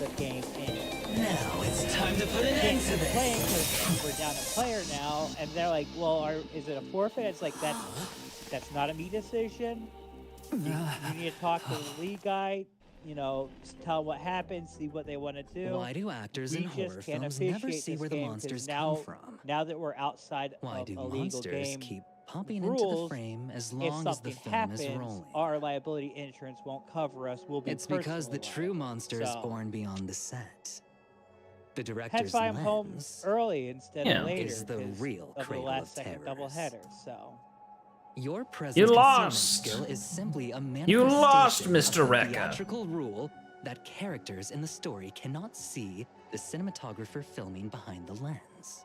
the game in. Now it's time to put an end to this. Playing because we're down a player now, and they're like, "Well, is it a forfeit?" It's like that's not a me decision. You need to talk to the league guy. You know, tell what happened, see what they want to do. Why do actors in We horror just can't films never officiate see this where the game 'cause monsters now, come from? Now that we're outside Why of do a legal monsters game keep popping rules, into the frame as long if as the something film happens, is rolling? our liability insurance won't cover us. We'll be It's because the personally true liable. monster is So, born beyond the set. The Hence director's why I'm home lens early instead Yeah. of later. is the 'cause real of the cradle last of second terrors. doubleheader. So. Your present You concealment lost. skill is simply a You lost, manifestation Mr. of the Rekka. theatrical rule that characters in the story cannot see the cinematographer filming behind the lens.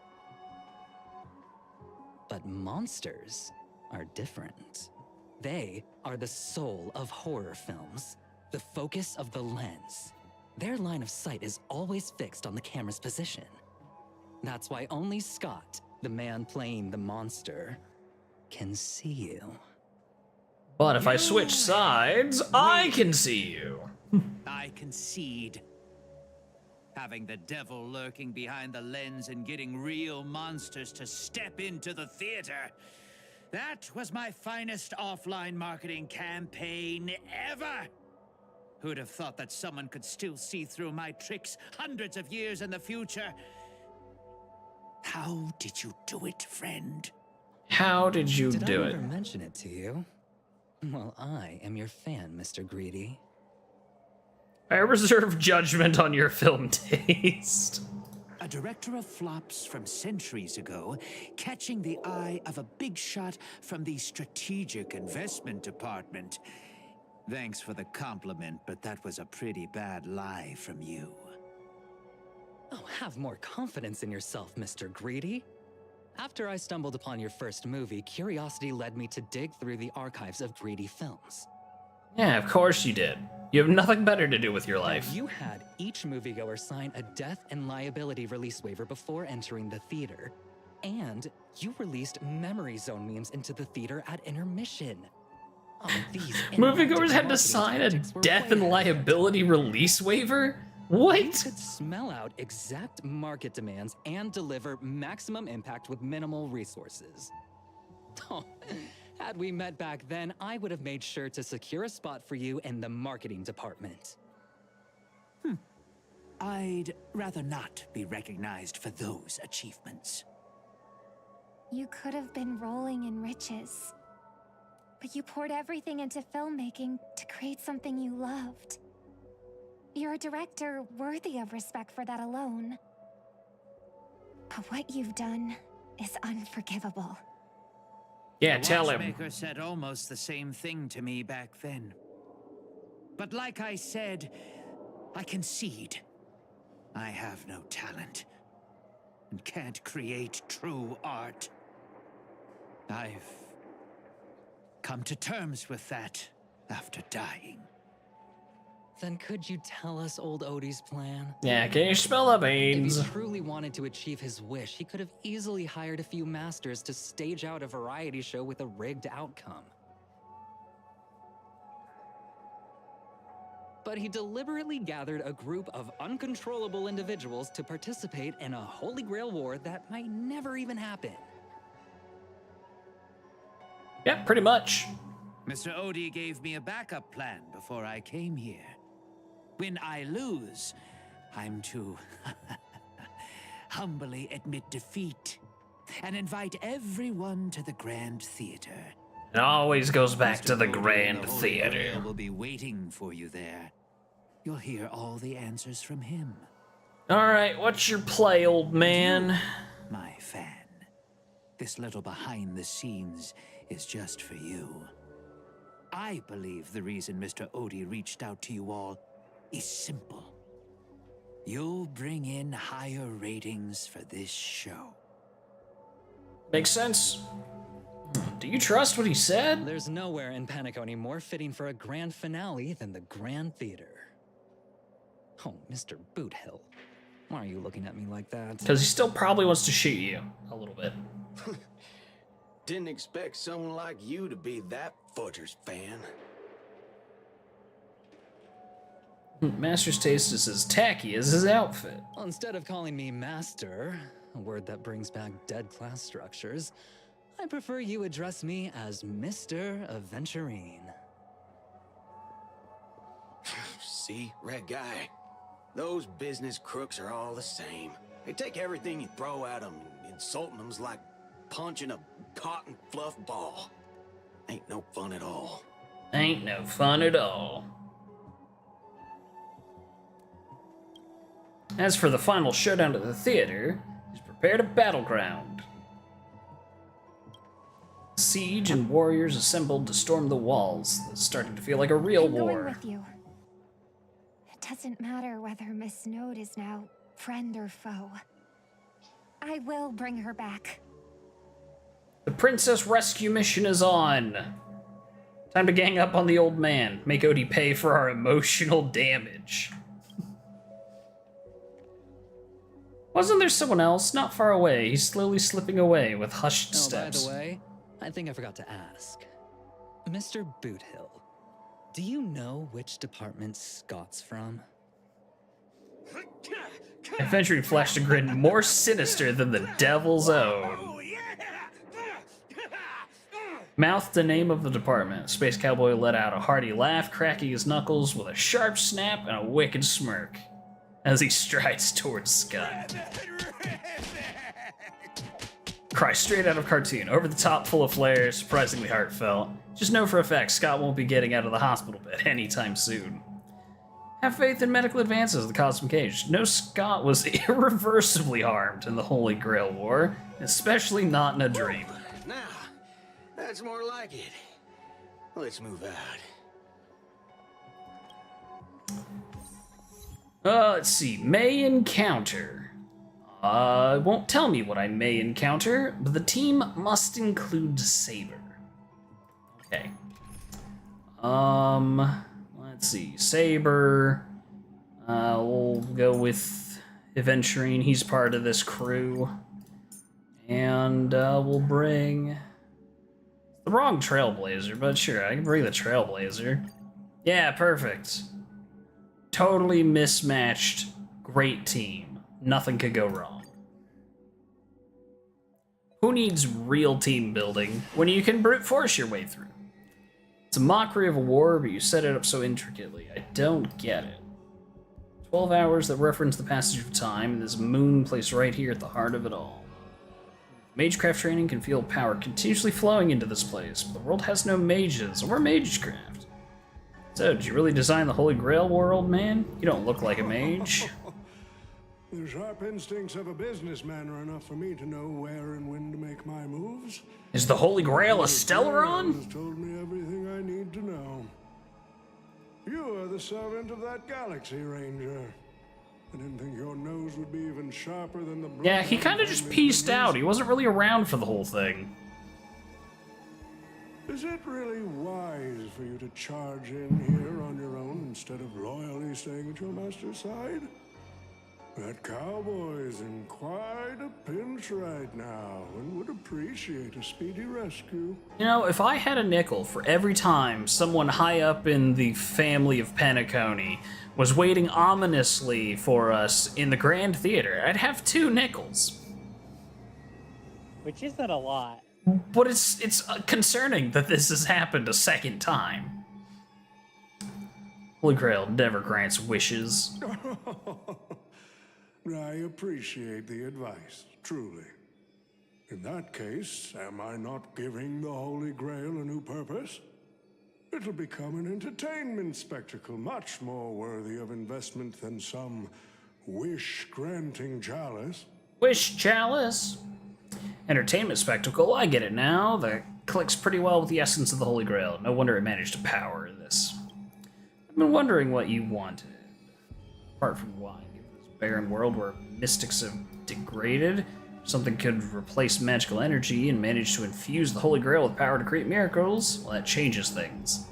But monsters are different. They are the soul of horror films, the focus of the lens. Their line of sight is always fixed on the camera's position. That's why only Scott, the man playing the monster, can see you. But if I switch sides, I can see you. I concede. Having the devil lurking behind the lens and getting real monsters to step into the theater. That was my finest offline marketing campaign ever! Who'd have thought that someone could still see through my tricks hundreds of years in the future? How did you do it, friend? How did you Did do I it? ever mention it to you? Well, I am your fan, Mr. Greedy. I reserve judgment on your film taste. A director of flops from centuries ago, catching the eye of a big shot from the strategic investment department. Thanks for the compliment, but that was a pretty bad lie from you. Oh, have more confidence in yourself, Mr. Greedy. After I stumbled upon your first movie, curiosity led me to dig through the archives of Greedy films. Yeah, of course you did. You have nothing better to do with your life. You had each moviegoer sign a death and liability release waiver before entering the theater. And you released Memory Zone memes into the theater at intermission. Oh, these Moviegoers had to sign a death and liability release waiver? What? You could smell out exact market demands and deliver maximum impact with minimal resources. Oh, had we met back then, I would have made sure to secure a spot for you in the marketing department. I'd rather not be recognized for those achievements. You could have been rolling in riches. But you poured everything into filmmaking to create something you loved. You're a director worthy of respect for that alone. But what you've done is unforgivable. Yeah, The tell him. watchmaker said almost the same thing to me back then. But like I said, I concede. I have no talent and can't create true art. I've come to terms with that after dying. Then could you tell us old Odie's plan? Yeah, can you spell the If beans? he truly wanted to achieve his wish, he could have easily hired a few masters to stage out a variety show with a rigged outcome. But he deliberately gathered a group of uncontrollable individuals to participate in a Holy Grail war that might never even happen. Yeah, pretty much. Mr. Odie gave me a backup plan before I came here. When I lose, I'm to humbly admit defeat and invite everyone to the Grand Theater. It always goes back Mr. to the Odie and Grand the Holy Theater. Grail will be waiting for you there. You'll hear all the answers from him. Alright, what's your play, old man? My fan. This little behind the scenes is just for you. I believe the reason Mr. Odie reached out to you all is simple. You'll bring in higher ratings for this show. Makes sense. Do you trust what he said? There's nowhere in Paniconi more fitting for a grand finale than the Grand Theater. Oh, Mr. Boothill, why are you looking at me like that? Because he still probably wants to shoot you a little bit. Didn't expect someone like you to be that Fudger's fan. Master's taste is as tacky as his outfit. Well, instead of calling me Master, a word that brings back dead class structures, I prefer you address me as Mr. Aventurine. See, Red Guy, those business crooks are all the same. They take everything you throw at them, insulting them's like punching a cotton fluff ball. Ain't no fun at all. Ain't no fun at all. As for the final showdown at the theater, he's prepared a battleground. Siege and warriors assembled to storm the walls. It's starting to feel like a real I'm going war. with you. It doesn't matter whether Miss Snowd is now friend or foe. I will bring her back. The princess rescue mission is on. Time to gang up on the old man. Make Odie pay for our emotional damage. Wasn't there someone else not far away? He's slowly slipping away with hushed Oh, steps. by the way, I think I forgot to ask. Mr. Boothill, do you know which department Scott's from? Adventuring flashed a grin more sinister than the devil's own. Mouthed the name of the department, Space Cowboy let out a hearty laugh, cracking his knuckles with a sharp snap and a wicked smirk as he strides towards Scott. Cry straight out of cartoon, over the top, full of flair, surprisingly heartfelt. Just know for a fact Scott won't be getting out of the hospital bed anytime soon. Have faith in medical advances of the Cosmic Age. No, Scott was irreversibly harmed in the Holy Grail War, especially not in a dream. Now, that's more like it. Let's move out. Let's see. May encounter. Won't tell me what I may encounter, but the team must include Saber. Okay. Let's see. Saber. We'll go with Adventuring. He's part of this crew. And we'll bring the wrong Trailblazer, but sure, I can bring the Trailblazer. Yeah, perfect. Totally mismatched. Great team. Nothing could go wrong. Who needs real team building when you can brute force your way through? It's a mockery of a war, but you set it up so intricately. I don't get it. 12 hours that reference the passage of time, and this moon placed right here at the heart of it all. Magecraft training can feel power continuously flowing into this place, but the world has no mages or magecraft. So, did you really design the Holy Grail War, old man? You don't look like a mage. The sharp instincts of a businessman are enough for me to know where and when to make my moves. Is the Holy Grail a Stellaron? Has told me everything I need to know. You are the servant of that Galaxy Ranger. I didn't think your nose would be even sharper than the... Yeah, he kind of just pieced out. He wasn't really around for the whole thing. Is it really wise for you to charge in here on your own instead of loyally staying at your master's side? That cowboy's in quite a pinch right now and would appreciate a speedy rescue. You know, if I had a nickel for every time someone high up in the family of Penacony was waiting ominously for us in the Grand Theater, I'd have 2 nickels. Which isn't a lot. But it's concerning that this has happened a second time. Holy Grail never grants wishes. I appreciate the advice, truly. In that case, am I not giving the Holy Grail a new purpose? It'll become an entertainment spectacle much more worthy of investment than some wish-granting chalice. Wish chalice? Entertainment spectacle, I get it now. That clicks pretty well with the essence of the Holy Grail. No wonder it managed to power this. I've been wondering what you wanted. Apart from why. Barren world where mystics have degraded, something could replace magical energy and manage to infuse the Holy Grail with power to create miracles, well, that changes things.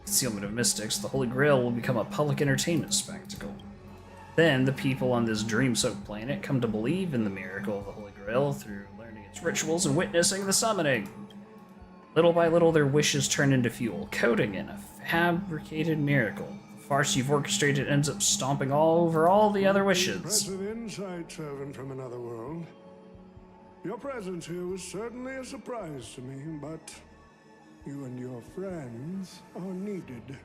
Concealment of mystics, the Holy Grail will become a public entertainment spectacle. Then the people on this dream-soaked planet come to believe in the miracle of the Holy Grail through learning its rituals and witnessing the summoning. Little by little, their wishes turn into fuel, coating in a fabricated miracle. Farce you've orchestrated ends up stomping all over all the other wishes. Impressive insight, servant from another world. Your presence here was certainly a surprise to me, but you and your friends are needed.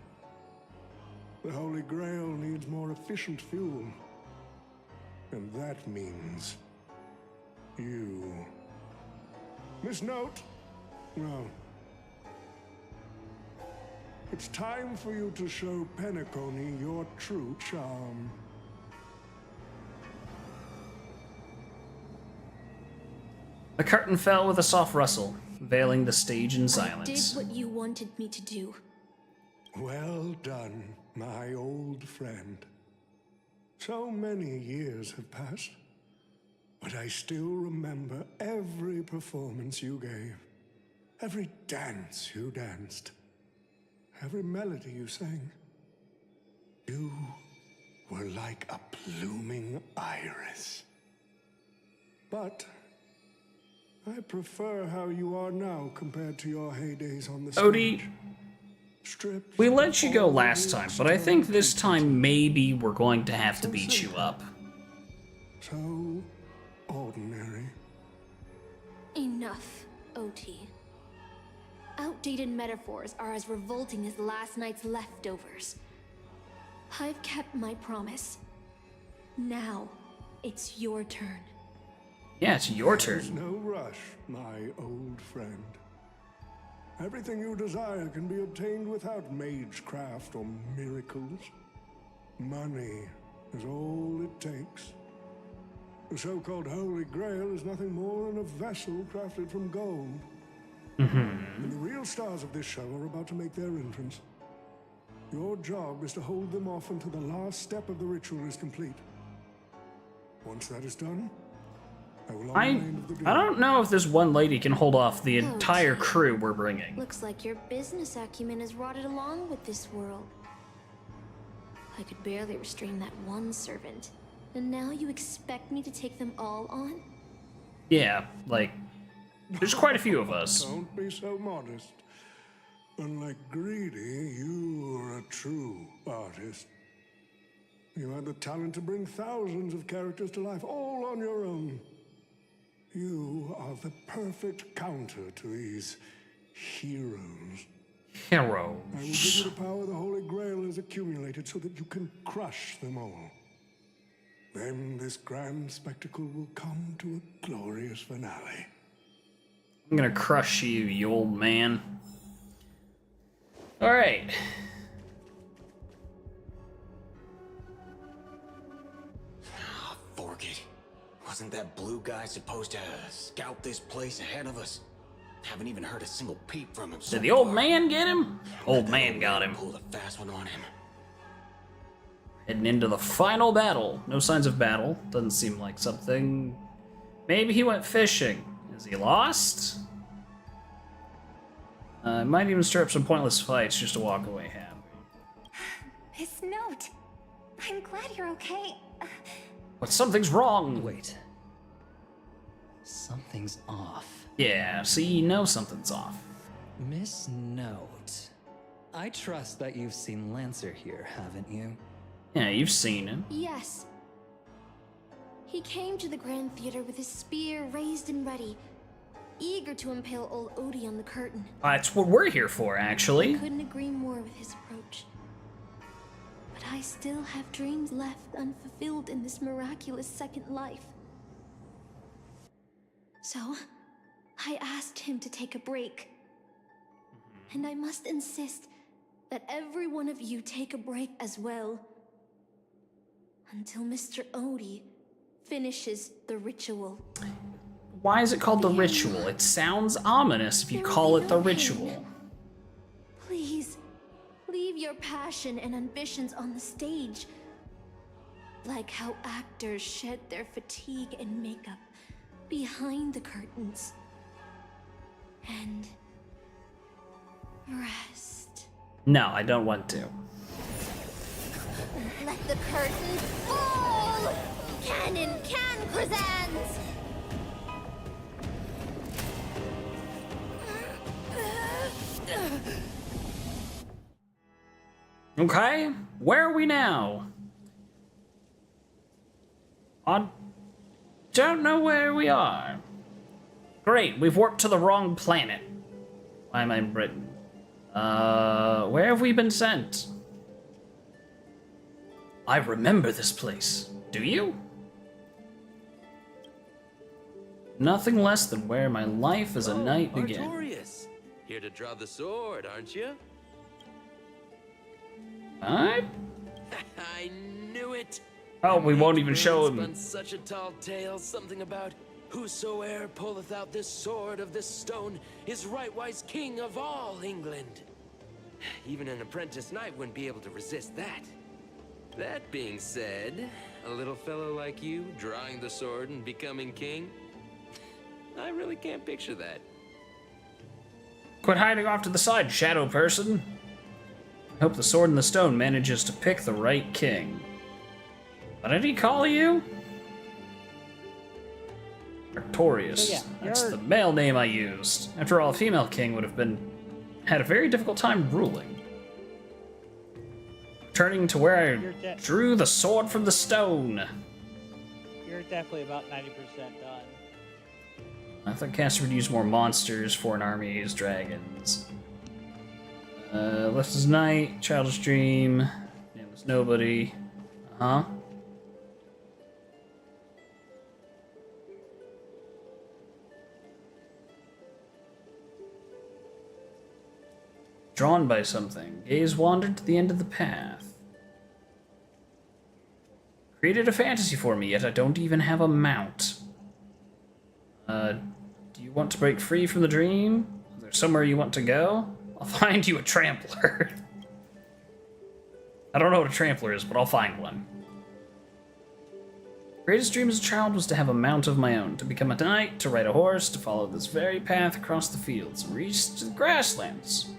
The Holy Grail needs more efficient fuel. And that means you. Miss Note? No. It's time for you to show Penacony your true charm. The curtain fell with a soft rustle, veiling the stage in silence. I did what you wanted me to do. Well done, my old friend. So many years have passed, but I still remember every performance you gave, every dance you danced. Every melody you sang. You were like a blooming iris. But I prefer how you are now compared to your heydays on the stage. Odie. stripped. We let you go all last the time, but I think this external time maybe we're going to have to So beat you simple. up. So ordinary. Enough, OT. Outdated metaphors are as revolting as last night's leftovers. I've kept my promise. Now, it's your turn. Yeah, it's your There's turn. no rush, my old friend. Everything you desire can be obtained without magecraft or miracles. Money is all it takes. The so-called Holy Grail is nothing more than a vessel crafted from gold. And the real stars of this show are about to make their entrance. Your job is to hold them off until the last step of the ritual is complete. Once that is done, I will honor I the end of the deal. don't know if this one lady can hold off the entire crew we're bringing. Looks like your business acumen has rotted along with this world. I could barely restrain that one servant. And now you expect me to take them all on? Yeah, like, there's quite a few of us. Don't be so modest. Unlike Greedy, you are a true artist. You had the talent to bring thousands of characters to life, all on your own. You are the perfect counter to these heroes. I will give you the power the Holy Grail has accumulated so that you can crush them all. Then this grand spectacle will come to a glorious finale. I'm gonna crush you, you old man. Alright. Forget it. Wasn't that blue guy supposed to scout this place ahead of us? Haven't even heard a single peep from him. Did the old man get him? Old man got him. Pulled a fast one on him. Heading into the final battle. No signs of battle. Doesn't seem like something. Maybe he went fishing. Is he lost? Might even stir up some pointless fights just to walk away happy. This note. I'm glad you're okay. But something's wrong. Wait. Something's off. Yeah, see, you know something's off. Miss Note. I trust that you've seen Lancer here, haven't you? Yeah, you've seen him. Yes. He came to the Grand Theater with his spear raised and ready, eager to impale old Odie on the curtain. That's what we're here for, actually. I couldn't agree more with his approach. But I still have dreams left unfulfilled in this miraculous second life. So, I asked him to take a break. And I must insist that every one of you take a break as well. Until Mr. Odie finishes the ritual. Why is it called the ritual? It sounds ominous if you call it the ritual. Please, leave your passion and ambitions on the stage. Like how actors shed their fatigue and makeup behind the curtains. And rest. No, I don't want to. Let the curtain fall! Cannon can present! Okay, where are we now? I don't know where we are. Great, we've warped to the wrong planet. Why am I in Britain? Where have we been sent? I remember this place. Do you? Nothing less than where my life as a knight began. Artorias, here to draw the sword, aren't you? What? I knew it. Oh, we won't even show him. Spun such a tall tale, something about whosoe'er pulleth out this sword of this stone is rightwise king of all England. Even an apprentice knight wouldn't be able to resist that. That being said, a little fellow like you drawing the sword and becoming king, I really can't picture that. Quit hiding off to the side, shadow person. I hope the sword in the stone manages to pick the right king. What did he call you? Artorias. So yeah, That's you're- the male name I used. After all, a female king would have had a very difficult time ruling. Turning to where You're I drew the sword from the stone. You're definitely about 90% done. I thought caster would use more monsters, foreign armies, dragons. Left is night, childish dream, name was nobody. Uh-huh. Drawn by something, gaze wandered to the end of the path. Created a fantasy for me, yet I don't even have a mount. Do you want to break free from the dream? Is there somewhere you want to go? I'll find you a trampler. I don't know what a trampler is, but I'll find one. Greatest dream as a child was to have a mount of my own, to become a knight, to ride a horse, to follow this very path across the fields and reach to the grasslands.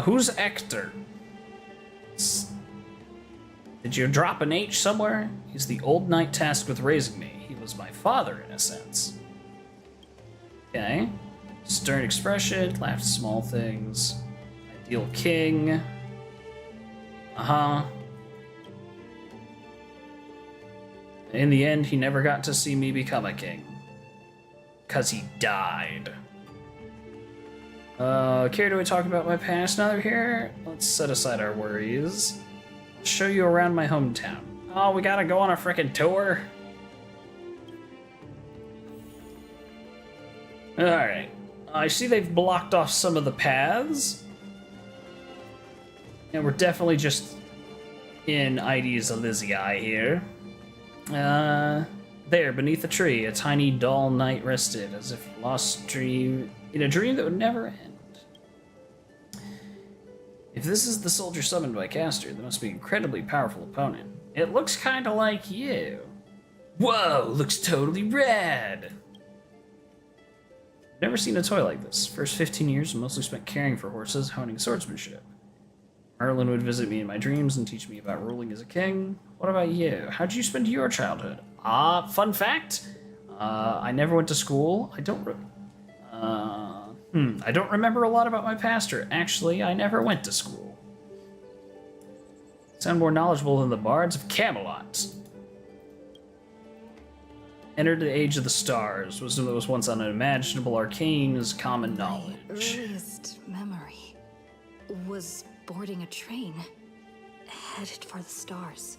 Who's Ector? Did you drop an H somewhere? He's the old knight tasked with raising me. He was my father, in a sense. Okay. Stern expression, laughed at small things. Ideal king. Uh-huh. In the end, he never got to see me become a king. 'Cause he died. Care to talk about my past now they're here? Let's set aside our worries. I'll show you around my hometown. Oh, we gotta go on a frickin' tour? Alright. I see they've blocked off some of the paths. And we're definitely just in Ides Elysiae here. There, beneath a tree, a tiny, dull knight rested, as if lost dream in a dream that would never end. If this is the soldier summoned by Caster, there must be an incredibly powerful opponent. It looks kinda like you. Whoa, looks totally rad! Never seen a toy like this. First 15 years, I mostly spent caring for horses, honing swordsmanship. Merlin would visit me in my dreams and teach me about ruling as a king. What about you? How'd you spend your childhood? Fun fact. I never went to school. I don't remember a lot about my pastor. Actually, I never went to school. Sound more knowledgeable than the bards of Camelot. Entered the age of the stars. Wisdom that was once unimaginable, arcane is common knowledge. My earliest memory was boarding a train, headed for the stars,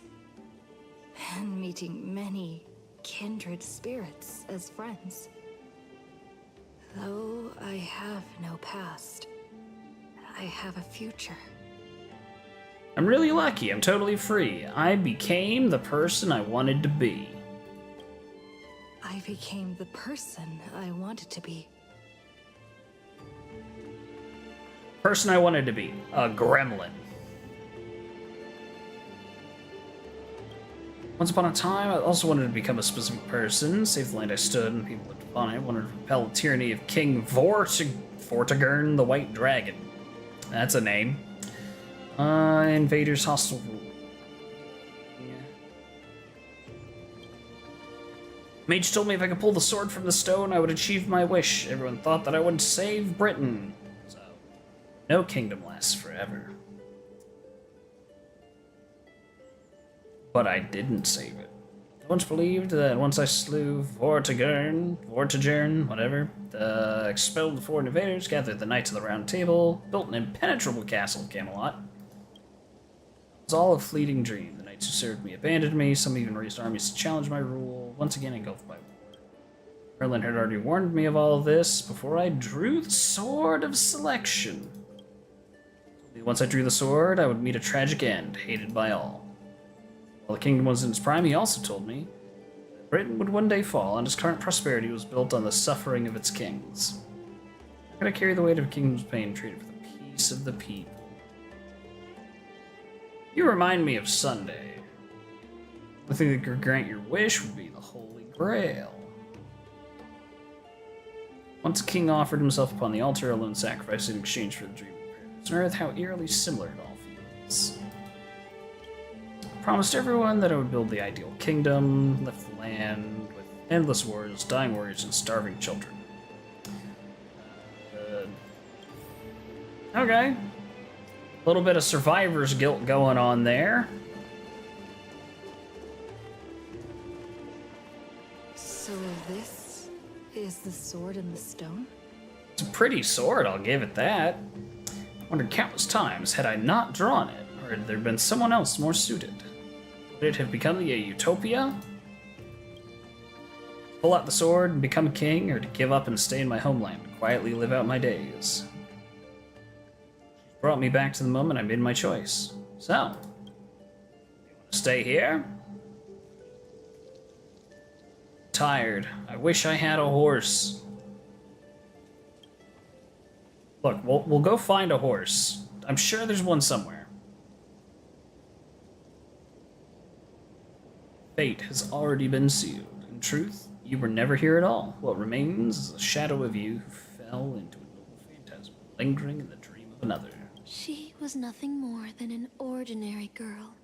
and meeting many kindred spirits as friends. Though I have no past, I have a future. I'm really lucky. I'm totally free. I became the person I wanted to be. I became the person I wanted to be. Person I wanted to be. A gremlin. Once upon a time, I also wanted to become a specific person, save the land I stood and people looked upon it. I wanted to repel the tyranny of King Vortigern the White Dragon. That's a name. Invaders hostile rule. Mage told me if I could pull the sword from the stone, I would achieve my wish. Everyone thought that I would save Britain. So, no kingdom lasts forever. But I didn't save it. I once believed that once I slew Vortigern, whatever, expelled the foreign invaders, gathered the knights of the Round Table, built an impenetrable castle of Camelot. It was all a fleeting dream. The knights who served me abandoned me, some even raised armies to challenge my rule, once again engulfed by war. Merlin had already warned me of all of this before I drew the Sword of Selection. Once I drew the sword, I would meet a tragic end, hated by all. While the kingdom was in its prime, he also told me that Britain would one day fall, and its current prosperity was built on the suffering of its kings. How could I carry the weight of a kingdom's pain traded for the peace of the people? You remind me of Sunday. The thing that could grant your wish would be the Holy Grail. Once a king offered himself upon the altar, a lone sacrifice in exchange for the dream of paradise on earth, how eerily similar it all feels. Promised everyone that I would build the ideal kingdom, left the land with endless wars, dying warriors, and starving children. Okay. A little bit of survivor's guilt going on there. So this is the sword in the stone? It's a pretty sword, I'll give it that. Wondered countless times, had I not drawn it, or had there been someone else more suited? Would it have become a utopia? Pull out the sword and become a king, or to give up and stay in my homeland and quietly live out my days? Brought me back to the moment I made my choice. So, stay here? Tired. I wish I had a horse. Look, we'll go find a horse. I'm sure there's one somewhere. Fate has already been sealed. In truth, you were never here at all. What remains is a shadow of you who fell into a noble phantasm, lingering in the dream of another. She was nothing more than an ordinary girl.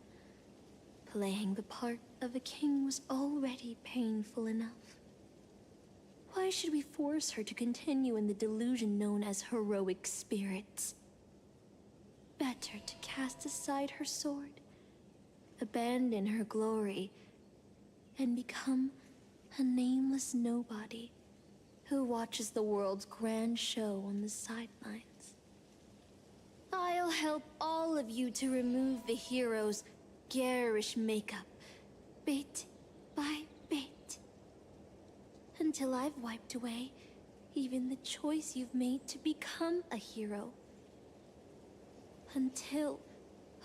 Playing the part of a king was already painful enough. Why should we force her to continue in the delusion known as heroic spirits? Better to cast aside her sword, abandon her glory, and become a nameless nobody who watches the world's grand show on the sidelines. I'll help all of you to remove the hero's garish makeup, bit by bit, until I've wiped away even the choice you've made to become a hero. Until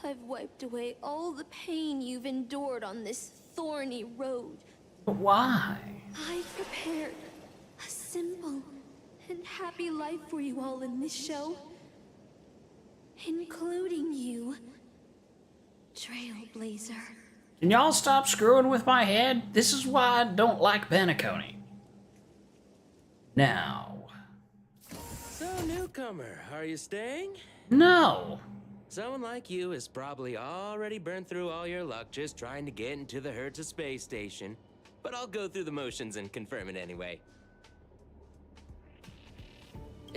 I've wiped away all the pain you've endured on this thorny road. But why? I've prepared a simple and happy life for you all in this show. Including you, Trailblazer. Can y'all stop screwing with my head? This is why I don't like Benacone. Now. So, newcomer, are you staying? No. Someone like you has probably already burned through all your luck just trying to get into the Herta space station. But I'll go through the motions and confirm it anyway.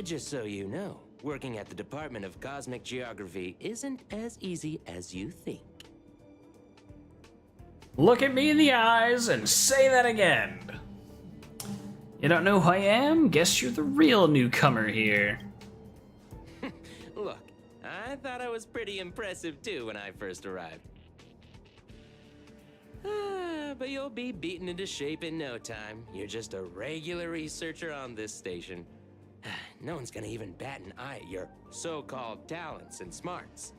Just so you know, working at the Department of Cosmic Geography isn't as easy as you think. Look at me in the eyes and say that again. You don't know who I am? Guess you're the real newcomer here. Look, I thought I was pretty impressive too when I first arrived. But you'll be beaten into shape in no time. You're just a regular researcher on this station. No one's gonna even bat an eye at your so-called talents and smarts.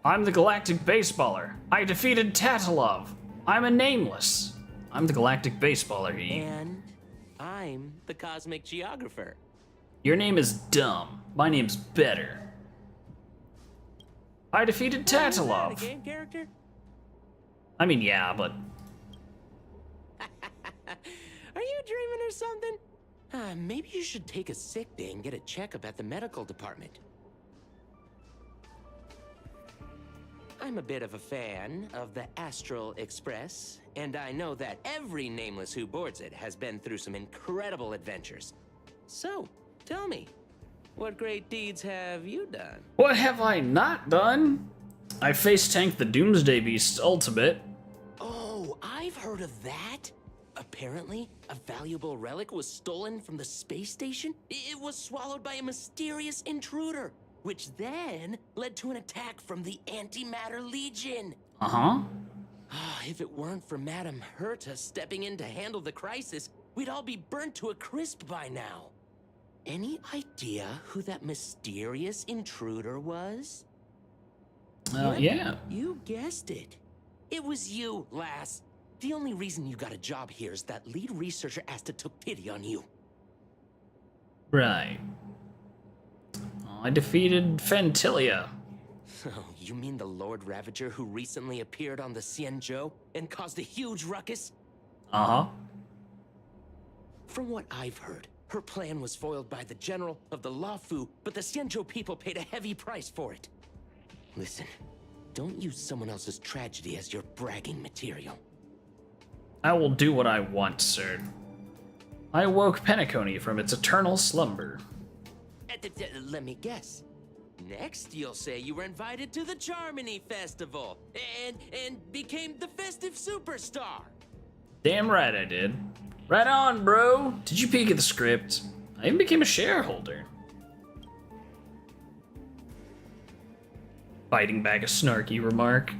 I'm the Galactic Baseballer. I defeated Tatalov. I'm a nameless. I'm the Galactic Baseballer. And I'm the Cosmic Geographer. Your name is dumb. My name's better. I defeated Tatalov. A game character? I mean, yeah, but... Are you dreaming or something? Maybe you should take a sick day and get a checkup at the medical department. I'm a bit of a fan of the Astral Express, and I know that every nameless who boards it has been through some incredible adventures. So, tell me, what great deeds have you done? What have I not done? I face-tanked the Doomsday Beast's ultimate. Oh, I've heard of that. Apparently, a valuable relic was stolen from the space station. It was swallowed by a mysterious intruder, which then led to an attack from the Antimatter Legion. Uh-huh. If it weren't for Madame Herta stepping in to handle the crisis, we'd all be burnt to a crisp by now. Any idea who that mysterious intruder was? Yeah. You guessed it. It was you, lass. The only reason you got a job here is that lead researcher Asta took pity on you. Right. I defeated Fentilia. Oh, you mean the Lord Ravager who recently appeared on the Xianzhou and caused a huge ruckus? Uh-huh. From what I've heard, her plan was foiled by the general of the Luofu, but the Xianzhou people paid a heavy price for it. Listen, don't use someone else's tragedy as your bragging material. I will do what I want, sir. I awoke Penacony from its eternal slumber. Let me guess. Next, you'll say you were invited to the Charmony Festival and became the festive superstar. Damn right I did. Right on, bro. Did you peek at the script? I even became a shareholder. Fighting back a snarky remark.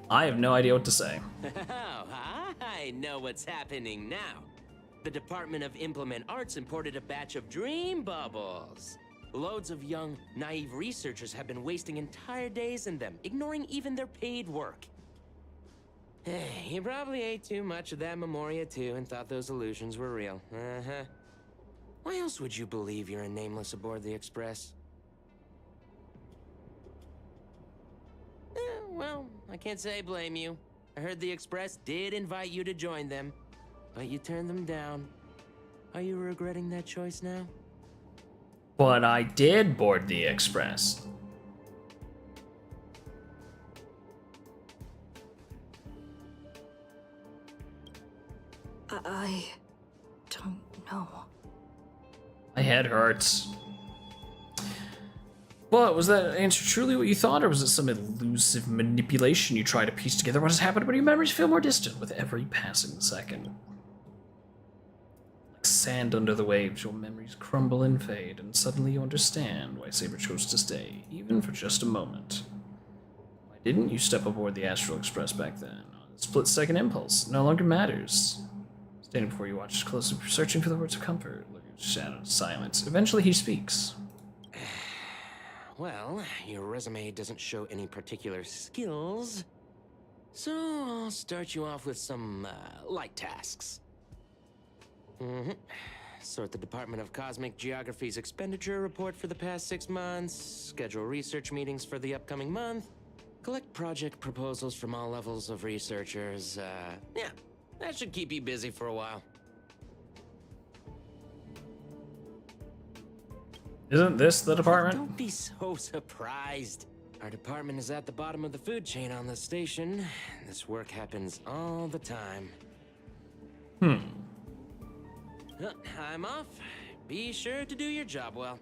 I have no idea what to say. Oh, I know what's happening now. The Department of Implement Arts imported a batch of dream bubbles. Loads of young, naive researchers have been wasting entire days in them, ignoring even their paid work. You probably ate too much of that Memoria too and thought those illusions were real. Uh-huh. Why else would you believe you're a nameless aboard the Express? Well, I can't say I blame you. I heard the Express did invite you to join them, but you turned them down. Are you regretting that choice now? But I did board the Express. I don't know. My head hurts. But was that answer truly what you thought, or was it some elusive manipulation you tried to piece together? What has happened, but your memories feel more distant with every passing second? Like sand under the waves, your memories crumble and fade, and suddenly you understand why Saber chose to stay, even for just a moment. Why didn't you step aboard the Astral Express back then? A split-second impulse no longer matters. Standing before you, watches closely, searching for the words of comfort, looking at shadowed silence. Eventually he speaks. Well, your resume doesn't show any particular skills, so I'll start you off with some light tasks. Sort the Department of Cosmic Geography's expenditure report for the past 6 months, schedule research meetings for the upcoming month, collect project proposals from all levels of researchers. Yeah, that should keep you busy for a while. Isn't this the department? Don't be so surprised. Our department is at the bottom of the food chain on the station. This work happens all the time. I'm off. Be sure to do your job well.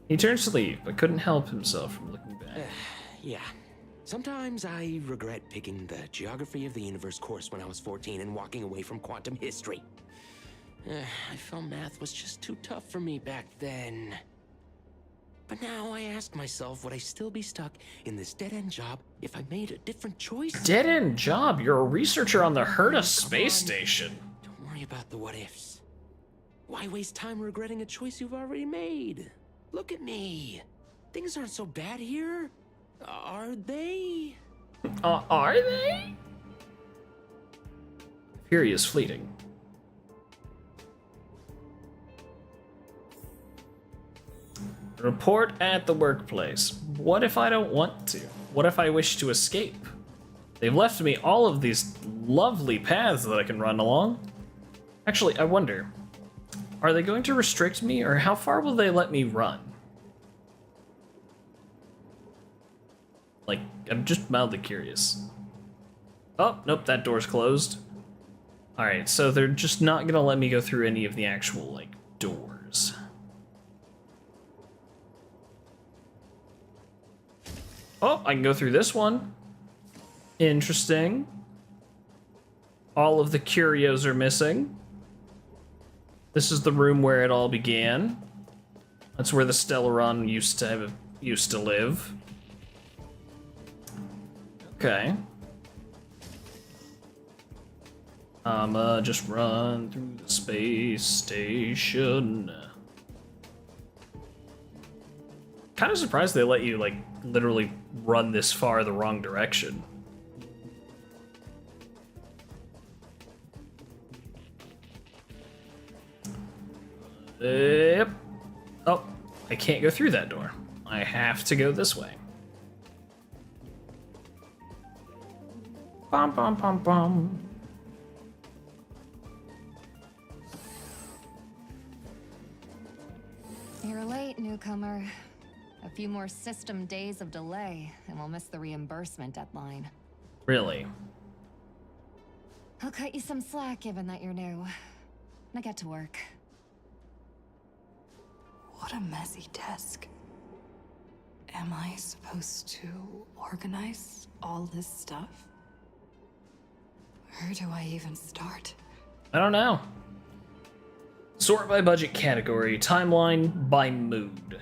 He turns to leave, but couldn't help himself from looking back. Yeah. Sometimes I regret picking the Geography of the Universe course when I was 14 and walking away from quantum history. I felt math was just too tough for me back then. But now I ask myself, would I still be stuck in this dead-end job if I made a different choice? Dead-end job? You're a researcher on the Herta space station. Don't worry about the what-ifs. Why waste time regretting a choice you've already made? Look at me. Things aren't so bad here. Are they? Are they? Fury is fleeting. Report at the workplace. What if I don't want to? What if I wish to escape? They've left me all of these lovely paths that I can run along. Actually, I wonder, are they going to restrict me, or how far will they let me run? Like, I'm just mildly curious. Oh, nope, that door's closed. Alright, so they're just not gonna let me go through any of the actual, like, doors. Oh, I can go through this one. Interesting. All of the curios are missing. This is the room where it all began. That's where the Stellaron used to live. Okay. I'ma just run through the space station. Kind of surprised they let you, like, literally run this far the wrong direction. Yep. Oh, I can't go through that door. I have to go this way. Bum bum bum bum. You're late, newcomer. A few more system days of delay, and we'll miss the reimbursement deadline. Really? I'll cut you some slack given that you're new. Now get to work. What a messy desk. Am I supposed to organize all this stuff? Where do I even start? I don't know. Sort by budget category, timeline by mood.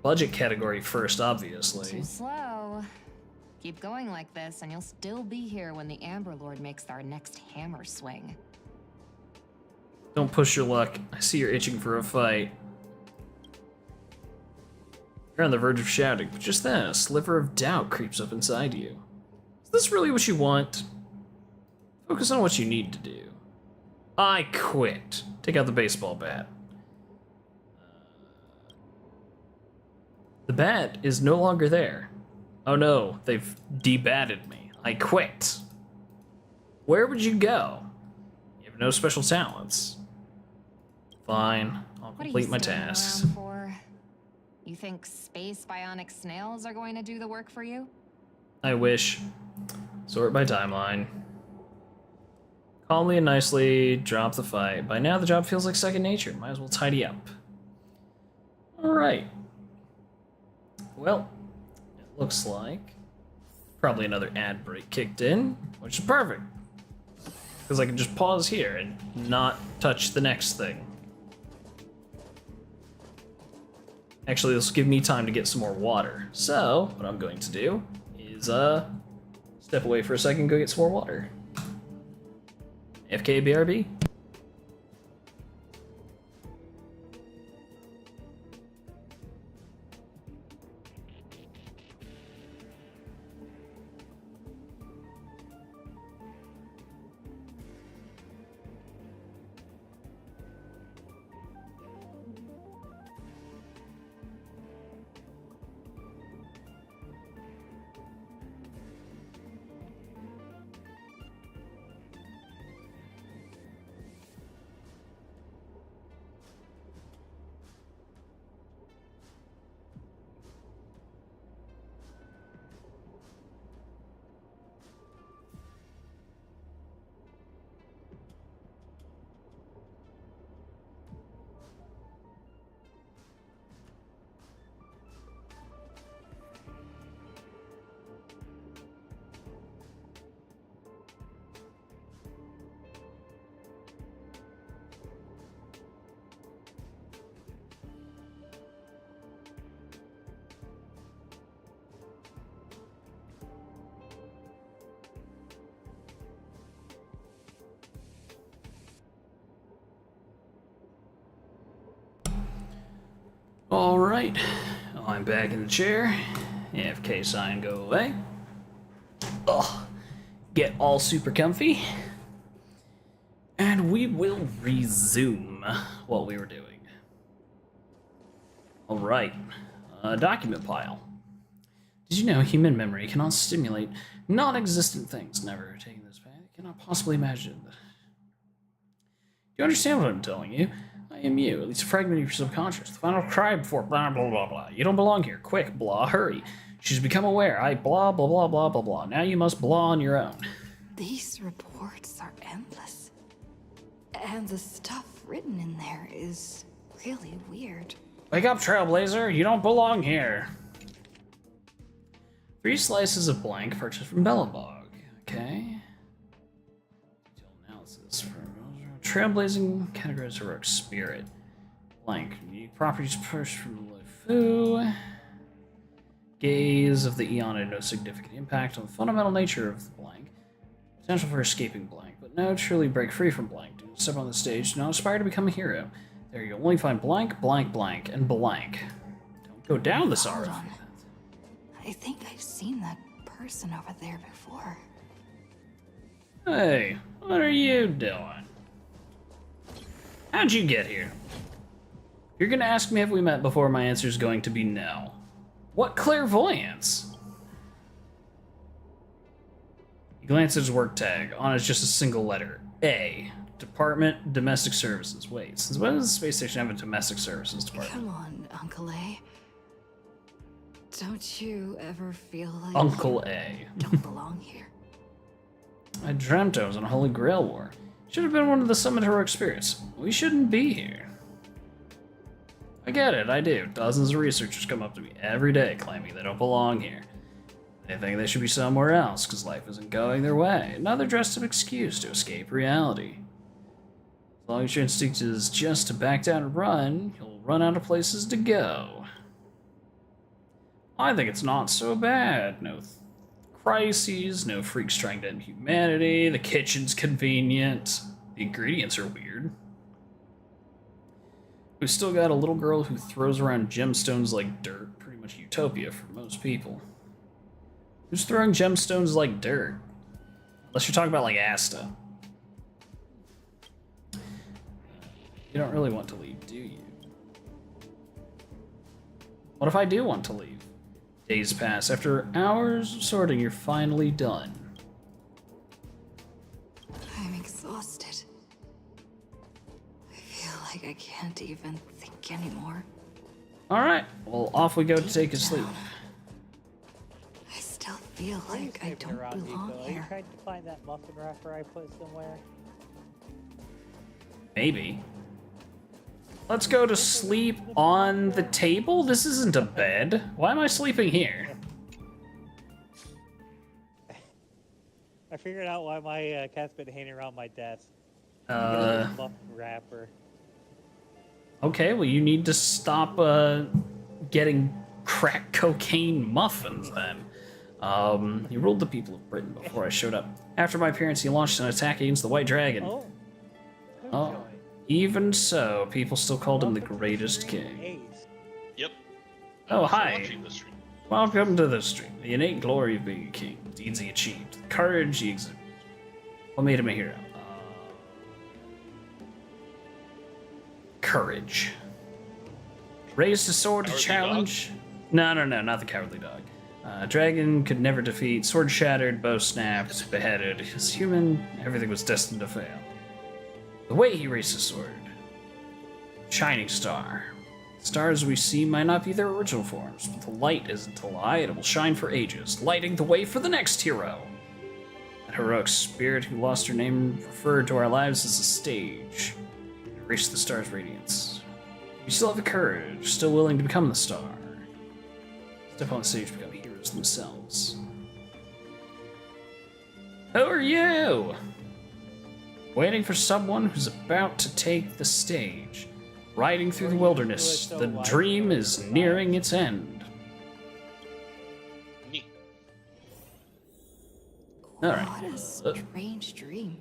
Budget category first, obviously. Too slow. Keep going like this, and you'll still be here when the Amber Lord makes our next hammer swing. Don't push your luck. I see you're itching for a fight. You're on the verge of shouting, but just then, a sliver of doubt creeps up inside you. Is this really what you want? Focus on what you need to do. I quit. Take out the baseball bat. The bat is no longer there. Oh no, they've debatted me. I quit. Where would you go? You have no special talents. Fine, I'll complete my tasks. You think space bionic snails are going to do the work for you? I wish. Sort by timeline. Calmly and nicely drop the fight. By now the job feels like second nature. Might as well tidy up. Alright. Well, it looks like probably another ad break kicked in, which is perfect. Because I can just pause here and not touch the next thing. Actually, this will give me time to get some more water. So, what I'm going to do is, step away for a second and go get some more water. FK BRB. Alright, I'm back in the chair. AFK sign, go away. Ugh. Get all super comfy. And we will resume what we were doing. Alright, document pile. Did you know human memory cannot stimulate non-existent things? Never taking this path, cannot possibly imagine. Do you understand what I'm telling you? I am you, at least a fragment of your subconscious. The final cry before blah blah blah blah. You don't belong here. Quick, blah, hurry. She's become aware. I blah blah blah blah blah blah. Now you must blah on your own. These reports are endless. And the stuff written in there is really weird. Wake up, Trailblazer. You don't belong here. 3 slices of blank purchased from Bellabog. Okay. Detailed analysis for Trailblazing categorized heroic spirit. Blank. Unique properties purchased from LeFou. Gaze of the Eon had no significant impact on the fundamental nature of the blank. Potential for escaping blank, but no truly break free from blank. Do not step on the stage. Do not aspire to become a hero. There you'll only find blank, blank, blank, and blank. Don't go down this Hold arrow. on. I think I've seen that person over there before. Hey, what are you doing? How'd you get here? If you're gonna ask me if we met before, my answer is going to be no. What clairvoyance? He glanced at his work tag. On it's just a single letter. A. Department, Domestic Services. Wait, since when does the space station have a Domestic Services department? Come on, Uncle A. Don't you ever feel like Uncle you A. don't belong here? I dreamt I was on a Holy Grail War. Should have been one of the Summit Heroic Spirits. We shouldn't be here. I get it, I do. Dozens of researchers come up to me every day claiming they don't belong here. They think they should be somewhere else because life isn't going their way. Another dressed up excuse to escape reality. As long as your instinct is just to back down and run, you'll run out of places to go. I think it's not so bad. No crises, no freaks trying to end humanity, the kitchen's convenient, the ingredients are weird. We've still got a little girl who throws around gemstones like dirt, pretty much utopia for most people. Who's throwing gemstones like dirt? Unless you're talking about like Asta. You don't really want to leave, do you? What if I do want to leave? Days pass. After hours of sorting, you're finally done. I'm exhausted. I feel like I can't even think anymore. Alright, well, off we go to take a sleep. I still feel like I don't belong Are you here. trying to find that muffin wrapper I put somewhere? Maybe. Let's go to sleep on the table? This isn't a bed. Why am I sleeping here? I figured out why my cat's been hanging around my desk. Muffin wrapper. Okay, well you need to stop getting crack cocaine muffins then. He ruled the people of Britain before I showed up. After my appearance, he launched an attack against the White Dragon. Oh. Even so, people still called him the greatest king. Yep. Oh, hi. Welcome to the stream. The innate glory of being a king, the deeds he achieved, the courage he exhibited. What made him a hero? Courage. Raised his sword to challenge. No, not the cowardly dog. Dragon could never defeat. Sword shattered, bow snapped, beheaded. As human, everything was destined to fail. The way he raised his sword. Shining star. Stars we see might not be their original forms, but the light isn't a lie, and it will shine for ages, lighting the way for the next hero. That heroic spirit who lost her name referred to our lives as a stage. Erase the star's radiance. You still have the courage, still willing to become the star. Step on the stage to become heroes themselves. Who are you? Waiting for someone who's about to take the stage. Riding through the wilderness, the dream is nearing its end. Alright. What a strange dream.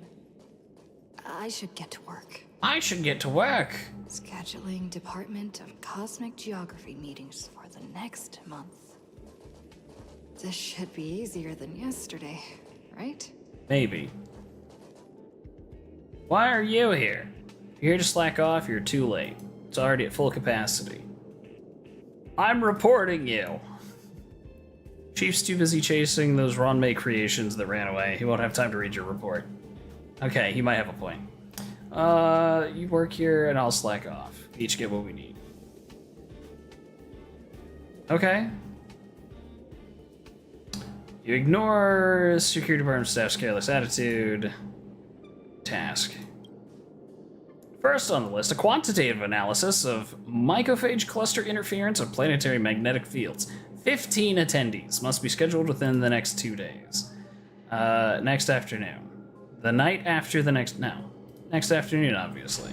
I should get to work. I should get to work. Scheduling Department of Cosmic Geography meetings for the next month. This should be easier than yesterday, right? Maybe. Why are you here? If you're here to slack off, you're too late. It's already at full capacity. I'm reporting you. Chief's too busy chasing those Ron May creations that ran away. He won't have time to read your report. Okay, he might have a point. You work here and I'll slack off. We each get what we need. Okay. You ignore Security Department staff's careless attitude. Task. First on the list, a quantitative analysis of mycophage cluster interference of planetary magnetic fields. 15 attendees must be scheduled within the next 2 days. Next afternoon. The night after the next... No. Next afternoon, obviously.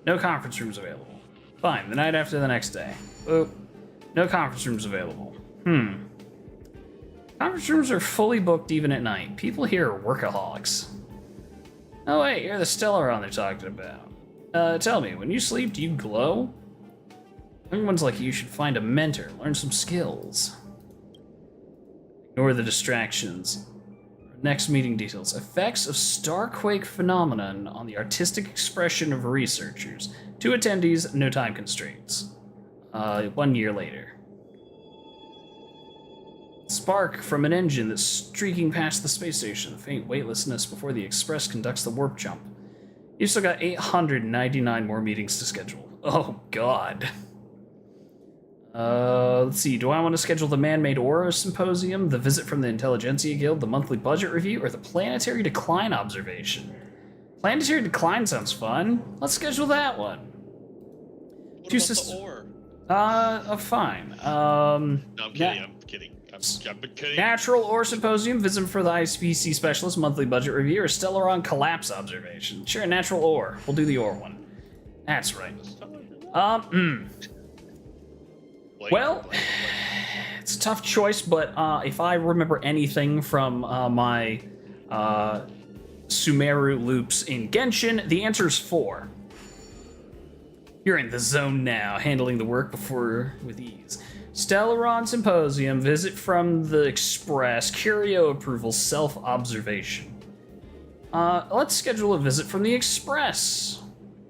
No conference rooms available. Fine, the night after the next day. Oop. No conference rooms available. Conference rooms are fully booked even at night. People here are workaholics. Oh wait, you're the Stellaron they're talking about. Tell me, when you sleep, do you glow? Everyone's like you should find a mentor, learn some skills. Ignore the distractions. Next meeting details. Effects of Starquake phenomenon on the artistic expression of researchers. 2 attendees, no time constraints. 1 year later. Spark from an engine that's streaking past the space station. Faint weightlessness before the Express conducts the warp jump. You've still got 899 more meetings to schedule. Oh, God. Let's see. Do I want to schedule the Man-Made Aura Symposium, the visit from the Intelligentsia Guild, the monthly budget review, or the planetary decline observation? Planetary decline sounds fun. Let's schedule that one. What about the ore? Fine. No, I'm kidding. I'm kidding. I'm kidding. Natural Ore Symposium, visit for the IPC Specialist monthly budget review, or Stellaron Collapse Observation. Sure, Natural Ore. We'll do the Ore one. That's right. Well, it's a tough choice, but if I remember anything from my Sumeru loops in Genshin, the answer is 4. You're in the zone now, handling the work before with ease. Stellaron Symposium, visit from the Express, Curio approval, self-observation. Let's schedule a visit from the Express.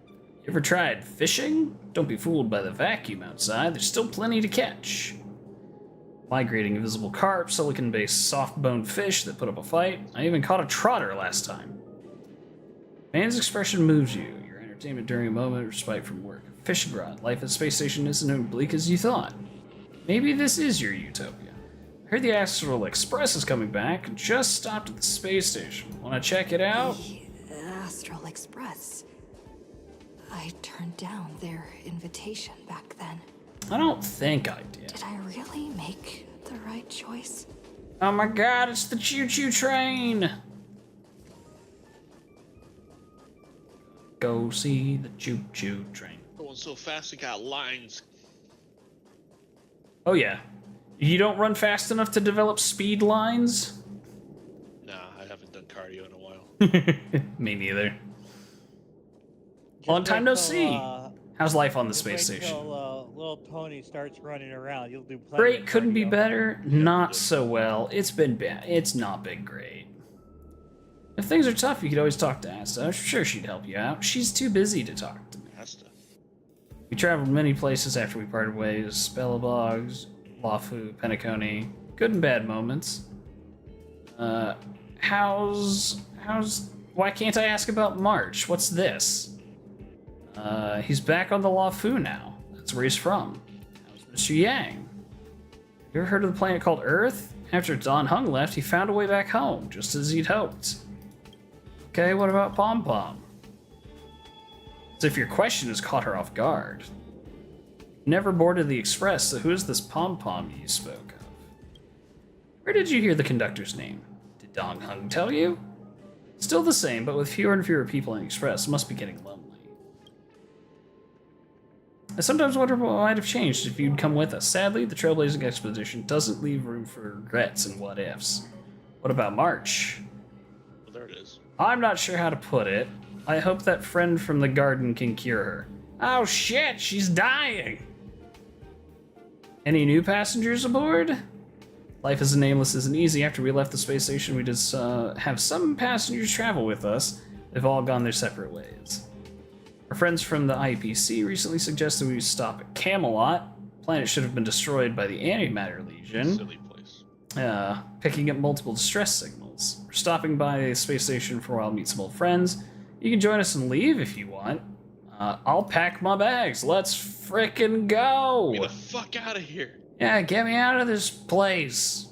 You ever tried fishing? Don't be fooled by the vacuum outside, there's still plenty to catch. Migrating invisible carp, silicon-based soft-boned fish that put up a fight. I even caught a trotter last time. Man's expression moves you. Your entertainment during a moment of respite from work. Fishing rod. Life at the space station isn't as bleak as you thought. Maybe this is your utopia. I heard the Astral Express is coming back and just stopped at the space station. Want to check it out? The Astral Express. I turned down their invitation back then. I don't think I did. Did I really make the right choice? Oh my god, it's the choo-choo train! Go see the choo-choo train. Going so fast, we got lines. Oh yeah. You don't run fast enough to develop speed lines? Nah, I haven't done cardio in a while. Me neither. Long time no see. How's life on the space station? Until little Tony starts running around, you'll do plenty. Great, couldn't be better. Not so well. It's been bad. It's not been great. If things are tough, you could always talk to Asta. I'm sure she'd help you out. She's too busy to talk to me. Asta. We traveled many places after we parted ways. Spellbogs, Lafu, Penacony. Good and bad moments. Why can't I ask about March? What's this? He's back on the Lafu now. That's where he's from. How's Mr. Yang? You ever heard of the planet called Earth? After Don Hung left, he found a way back home, just as he'd hoped. Okay, what about Pom Pom? As if your question has caught her off guard. Never boarded the express, so who is this Pom Pom you spoke of? Where did you hear the conductor's name? Did Don Hung tell you? Still the same, but with fewer and fewer people in the express, must be getting lonely. I sometimes wonder what might have changed if you'd come with us. Sadly, the Trailblazing Expedition doesn't leave room for regrets and what-ifs. What about March? Well, there it is. I'm not sure how to put it. I hope that friend from the garden can cure her. Oh shit, she's dying! Any new passengers aboard? Life as a Nameless isn't easy. After we left the space station, we just have some passengers travel with us. They've all gone their separate ways. Our friends from the IPC recently suggested we stop at Camelot. The planet should have been destroyed by the Antimatter Legion. Silly place. Picking up multiple distress signals. We're stopping by the space station for a while to meet some old friends. You can join us and leave if you want. I'll pack my bags. Let's frickin' go! Get the fuck out of here! Yeah, get me out of this place.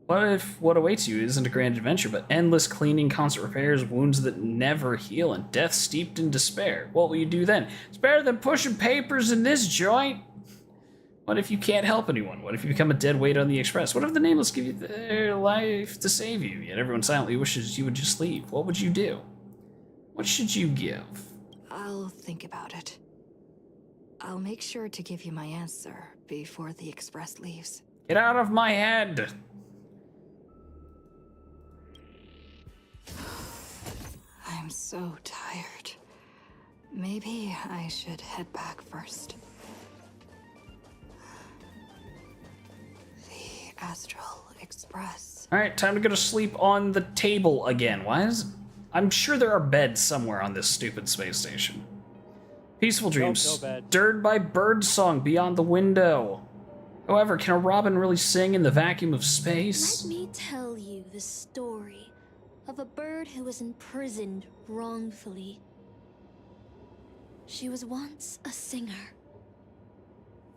What if what awaits you isn't a grand adventure, but endless cleaning, constant repairs, wounds that never heal, and death steeped in despair? What will you do then? It's better than pushing papers in this joint. What if you can't help anyone? What if you become a dead weight on the express? What if the Nameless give you their life to save you, yet everyone silently wishes you would just leave? What would you do? What should you give? I'll think about it. I'll make sure to give you my answer before the express leaves. Get out of my head! I'm so tired. Maybe I should head back first. The Astral Express. Alright, time to go to sleep on the table again. Why is... I'm sure there are beds somewhere on this stupid space station. Peaceful dreams, stirred by birdsong beyond the window. However, can a robin really sing in the vacuum of space? Let me tell you the story of a bird who was imprisoned wrongfully. She was once a singer,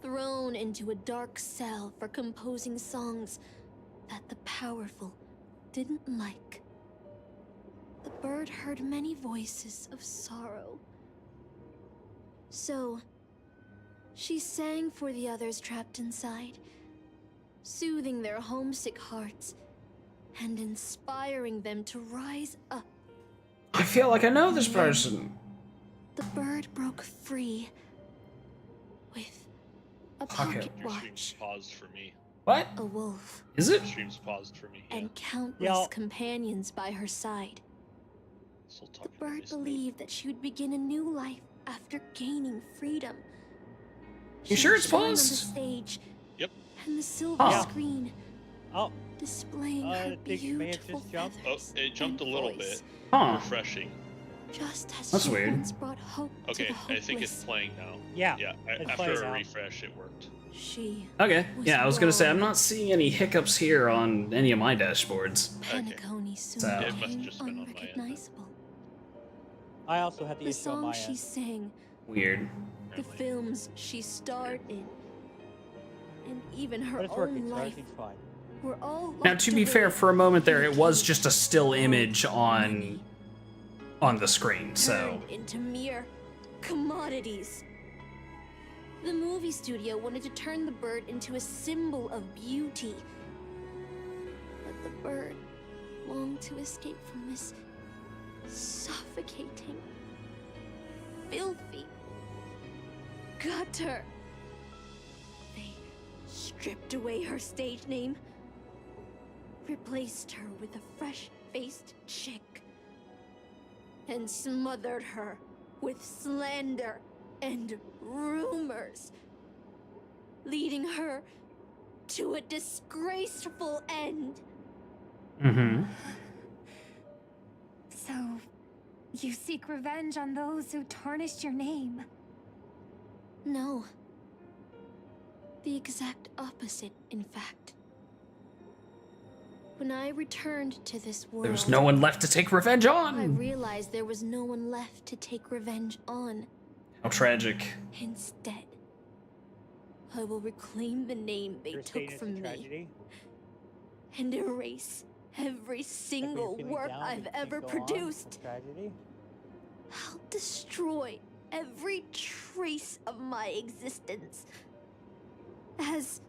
thrown into a dark cell for composing songs that the powerful didn't like. The bird heard many voices of sorrow. So, She sang for the others trapped inside, soothing their homesick hearts and inspiring them to rise up. I feel like I know this person. The bird broke free with a pocket Your watch, stream's paused for me. What? a wolf, Is it? Your stream's paused for me. and countless companions by her side. The bird believed that she would begin a new life after gaining freedom. You sure it's She shone on the paused? stage, Yep. and the silver Huh. screen displaying her beautiful Oh, feathers it jumped a little voice. bit. Huh. Refreshing. Just as That's she weird. once brought hope to Okay, the I think it's hopeless. playing now. Yeah, Yeah. it's After playing a now. refresh, it worked. She Okay. was Yeah, I was gonna say I'm wrong. not seeing any hiccups here on any of my dashboards. Penacony soon So- It must have became just been on my end. unrecognizable. I also had the The issue on my songs she end. sang, Weird. the films she starred in, and even her But it's own working, so life everything's fine. were all Now, locked to be away fair, for a moment there, it was in just a still image on the screen. So turned into mere commodities. The movie studio wanted to turn the bird into a symbol of beauty. But the bird longed to escape from this suffocating, filthy gutter. They stripped away her stage name, replaced her with a fresh-faced chick, and smothered her with slander and rumors, leading her to a disgraceful end. Mm-hmm. So, you seek revenge on those who tarnished your name? No. The exact opposite, in fact. When I returned to this world, There was no one left to take revenge on. I realized there was no one left to take revenge on. How tragic. Instead, I will reclaim the name they You're saying took it's a from me tragedy? and erase every single feeling work down, I've but you ever can't go on? produced. A tragedy? I'll destroy every trace of my existence. As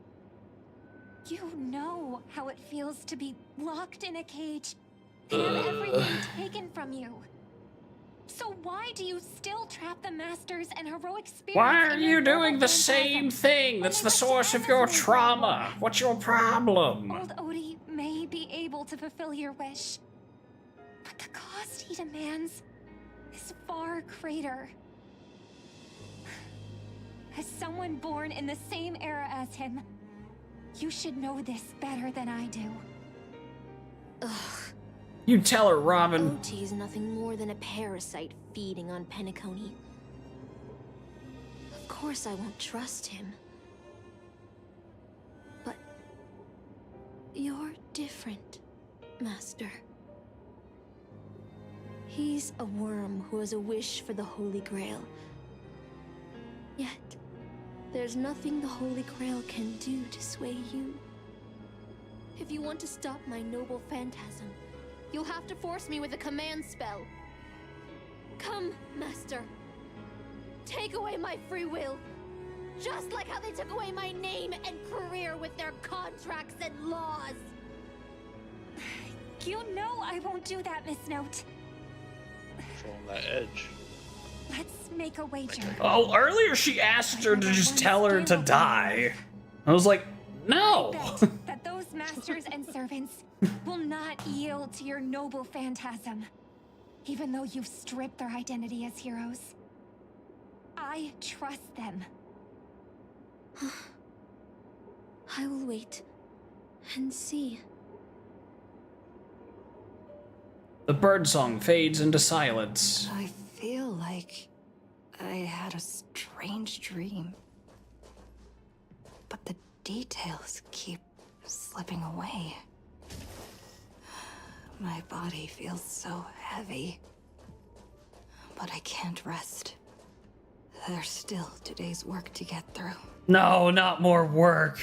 You know how it feels to be locked in a cage and have everything taken from you. So why do you still trap the masters and heroic spirits? Why are in you your doing noble the phantasm same thing? when That's they the wish source to of end your this trauma. What's your problem? Old Odie may be able to fulfill your wish, but the cost he demands is far greater. As someone born in the same era as him, you should know this better than I do. ugh, You tell her, Robin. OT is nothing more than a parasite feeding on Penacony. Of course I won't trust him. But you're different, Master. He's a worm who has a wish for the Holy Grail. Yet, there's nothing the Holy Grail can do to sway you. If you want to stop my noble phantasm, you'll have to force me with a command spell. Come, Master. Take away my free will. Just like how they took away my name and career with their contracts and laws. You know I won't do that, Miss Note. Controlling that edge. Let's make a wager. Oh, earlier she asked her to just tell her to die. I was like, no. That those masters and servants will not yield to your noble phantasm, even though you've stripped their identity as heroes. I trust them. I will wait and see. The birdsong fades into silence. I feel like I had a strange dream. But the details keep slipping away. My body feels so heavy. But I can't rest. There's still today's work to get through. No, not more work.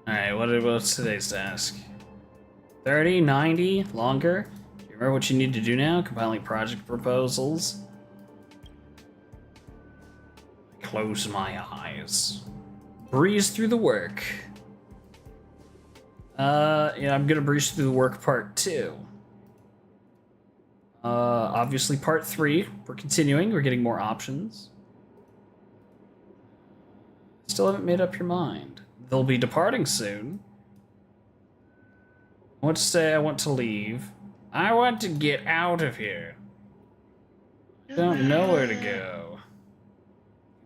Alright, what's today's task? 30, 90, longer? Do you remember what you need to do now? Compiling project proposals. close my eyes. Breeze through the work. Yeah, I'm gonna breeze through the work part 2. Obviously part 3, we're continuing, we're getting more options. Still haven't made up your mind. They'll be departing soon. I want to say I want to leave. I want to get out of here. Don't know where to go.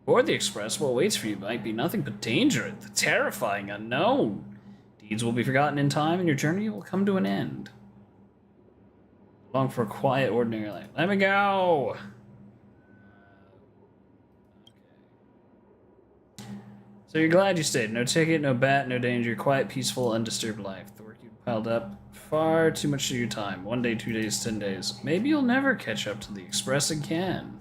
Board the express, what waits for you might be nothing but danger, the terrifying unknown. Deeds will be forgotten in time, and your journey will come to an end. Long for a quiet, ordinary life. Let me go! So you're glad you stayed. No ticket, no bat, no danger. Quiet, peaceful, undisturbed life. The work you've piled up, far too much of your time. 1 day, 2 days, 10 days. Maybe you'll never catch up to the express again.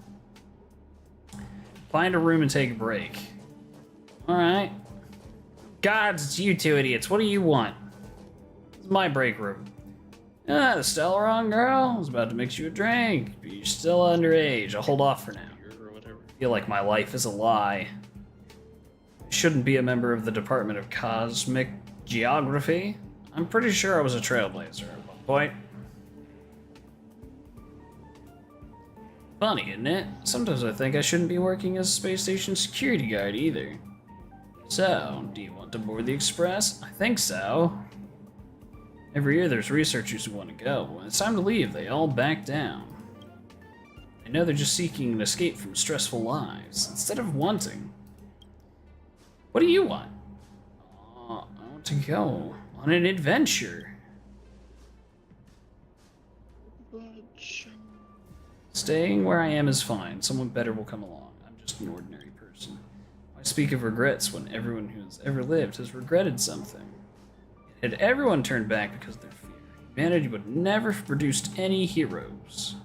Find a room and take a break. Alright. Gods, it's you two idiots. What do you want? This is my break room. Ah, the Stellaron girl was about to mix you a drink, but you're still underage. I'll hold off for now. I feel like my life is a lie. I shouldn't be a member of the Department of Cosmic Geography. I'm pretty sure I was a trailblazer at one point. Funny, isn't it? Sometimes I think I shouldn't be working as a space station security guard either. So, do you want to board the Express? I think so. Every year there's researchers who want to go. When it's time to leave, they all back down. They know they're just seeking an escape from stressful lives, instead of wanting. What do you want? I want to go on an adventure. Staying where I am is fine. Someone better will come along. I'm just an ordinary person. Why speak of regrets when everyone who has ever lived has regretted something? Had everyone turned back because of their fear, humanity would never have produced any heroes.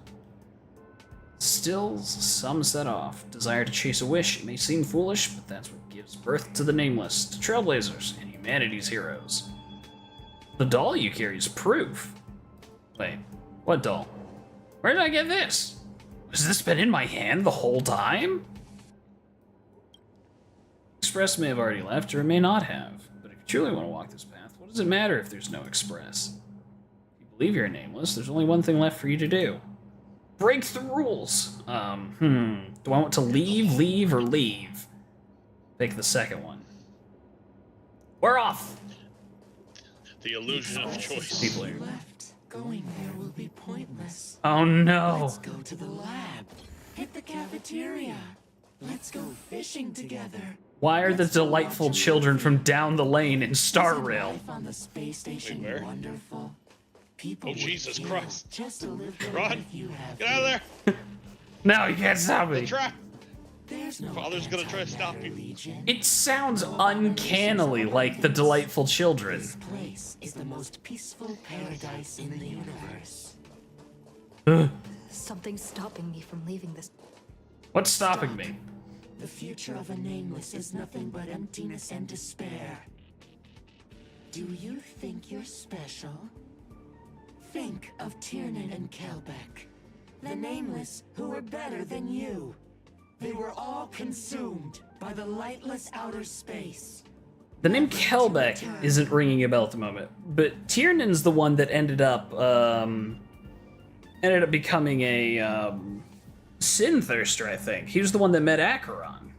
Still, some set off. Desire to chase a wish. It may seem foolish, but that's what gives birth to the nameless, to trailblazers, and humanity's heroes. The doll you carry is proof. Wait, what doll? Where did I get this? Has this been in my hand the whole time? Express may have already left, or it may not have. But if you truly want to walk this path, what does it matter if there's no Express? If you believe you're nameless, there's only one thing left for you to do. Break the rules! Do I want to leave, or leave? Pick the second one. We're off! The illusion of choice. People are... Going there will be pointless. Oh no! Let's go to the lab. Hit the cafeteria. Let's go fishing together. Why are the delightful children from down the lane in Star Rail? Life on the space station Wait, where? wonderful. People Oh, Jesus would Christ. just to live the Run! life you have. Get out of there! No, you can't stop me. The trap! There's no Father's gonna try to stop you. religion. It sounds uncannily like the delightful children. This place is the most peaceful paradise in the universe. Something's stopping me from leaving this. What's stopping me? The future of a nameless is nothing but emptiness and despair. Do you think you're special? Think of Tiernan and Kelbeck, the nameless who were better than you. They were all consumed by the lightless outer space. The name Kelbeck isn't ringing a bell at the moment, but Tiernan's the one that ended up becoming a sin thirster, I think. He was the one that met Acheron.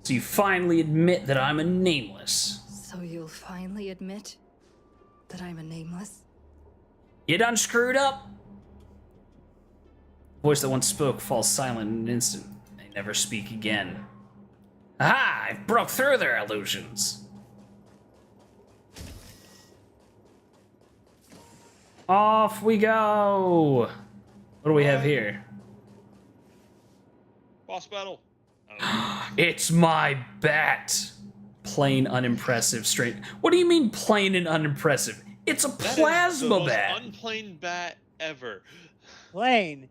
So you finally admit that I'm a nameless. So you'll finally admit that I'm a nameless? You done screwed up? The voice that once spoke falls silent in an instant. They never speak again. Aha! I broke through their illusions. Off we go! What do we have here? Boss battle. It's my bat! Plain unimpressive, straight. What do you mean plain and unimpressive? It's a plasma bat! The most unplain bat ever. Plain.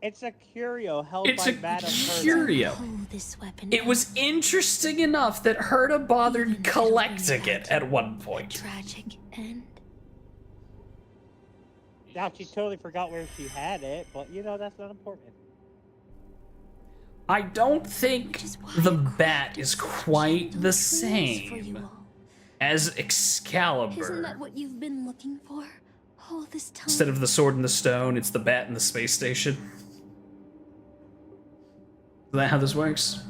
It's a curio held It's by a Madame Herta. curio. This weapon. It was interesting enough that Herta bothered collecting it at one point. Tragic end. Now she totally forgot where she had it, but you know that's not important. I don't think the bat is quite the same as Excalibur. Isn't that what you've been looking for all this time? Instead of the sword and the stone, it's the bat and the space station. Is that how this works?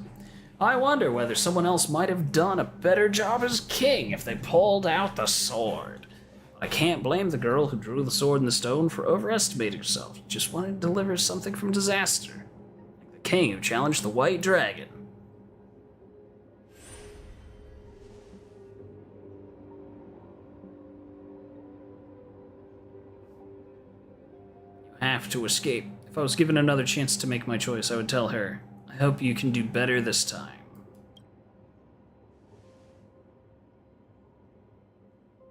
I wonder whether someone else might have done a better job as king if they pulled out the sword. I can't blame the girl who drew the sword and the stone for overestimating herself. She just wanted to deliver something from disaster. Like the king who challenged the white dragon. You have to escape. If I was given another chance to make my choice, I would tell her, I hope you can do better this time.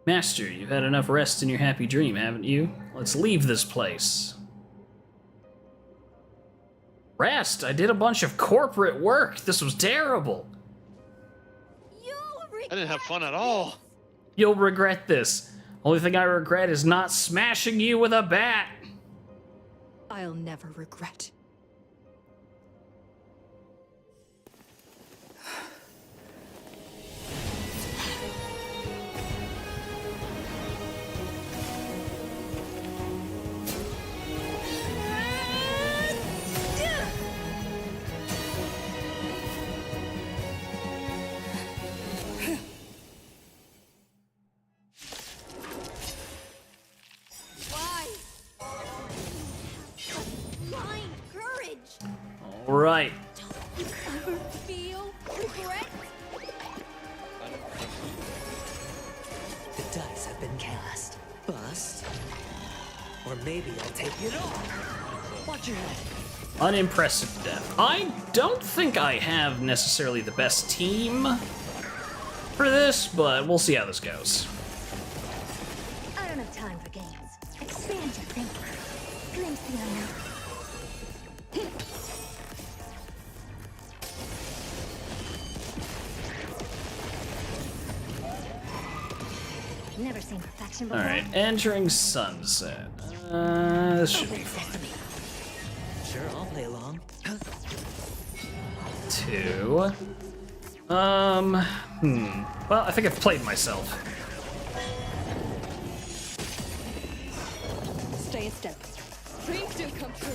Master, you've had enough rest in your happy dream, haven't you? Let's leave this place. Rest? I did a bunch of corporate work. This was terrible. I didn't have fun at all. You'll regret this. Only thing I regret is not smashing you with a bat. I'll never regret. All right. You ever feel regret? The dice have been cast. Bust. Or maybe I'll take it off. Watch your head. Unimpressive death. I don't think I have necessarily the best team for this, but we'll see how this goes. I don't have time for games. Expand your thinking. Glimpse the unknown. Never seen perfection before. Alright, entering sunset. This should be fun. Sure, I'll play along. 2. Well, I think I've played myself. Stay a step. Dreams do come true.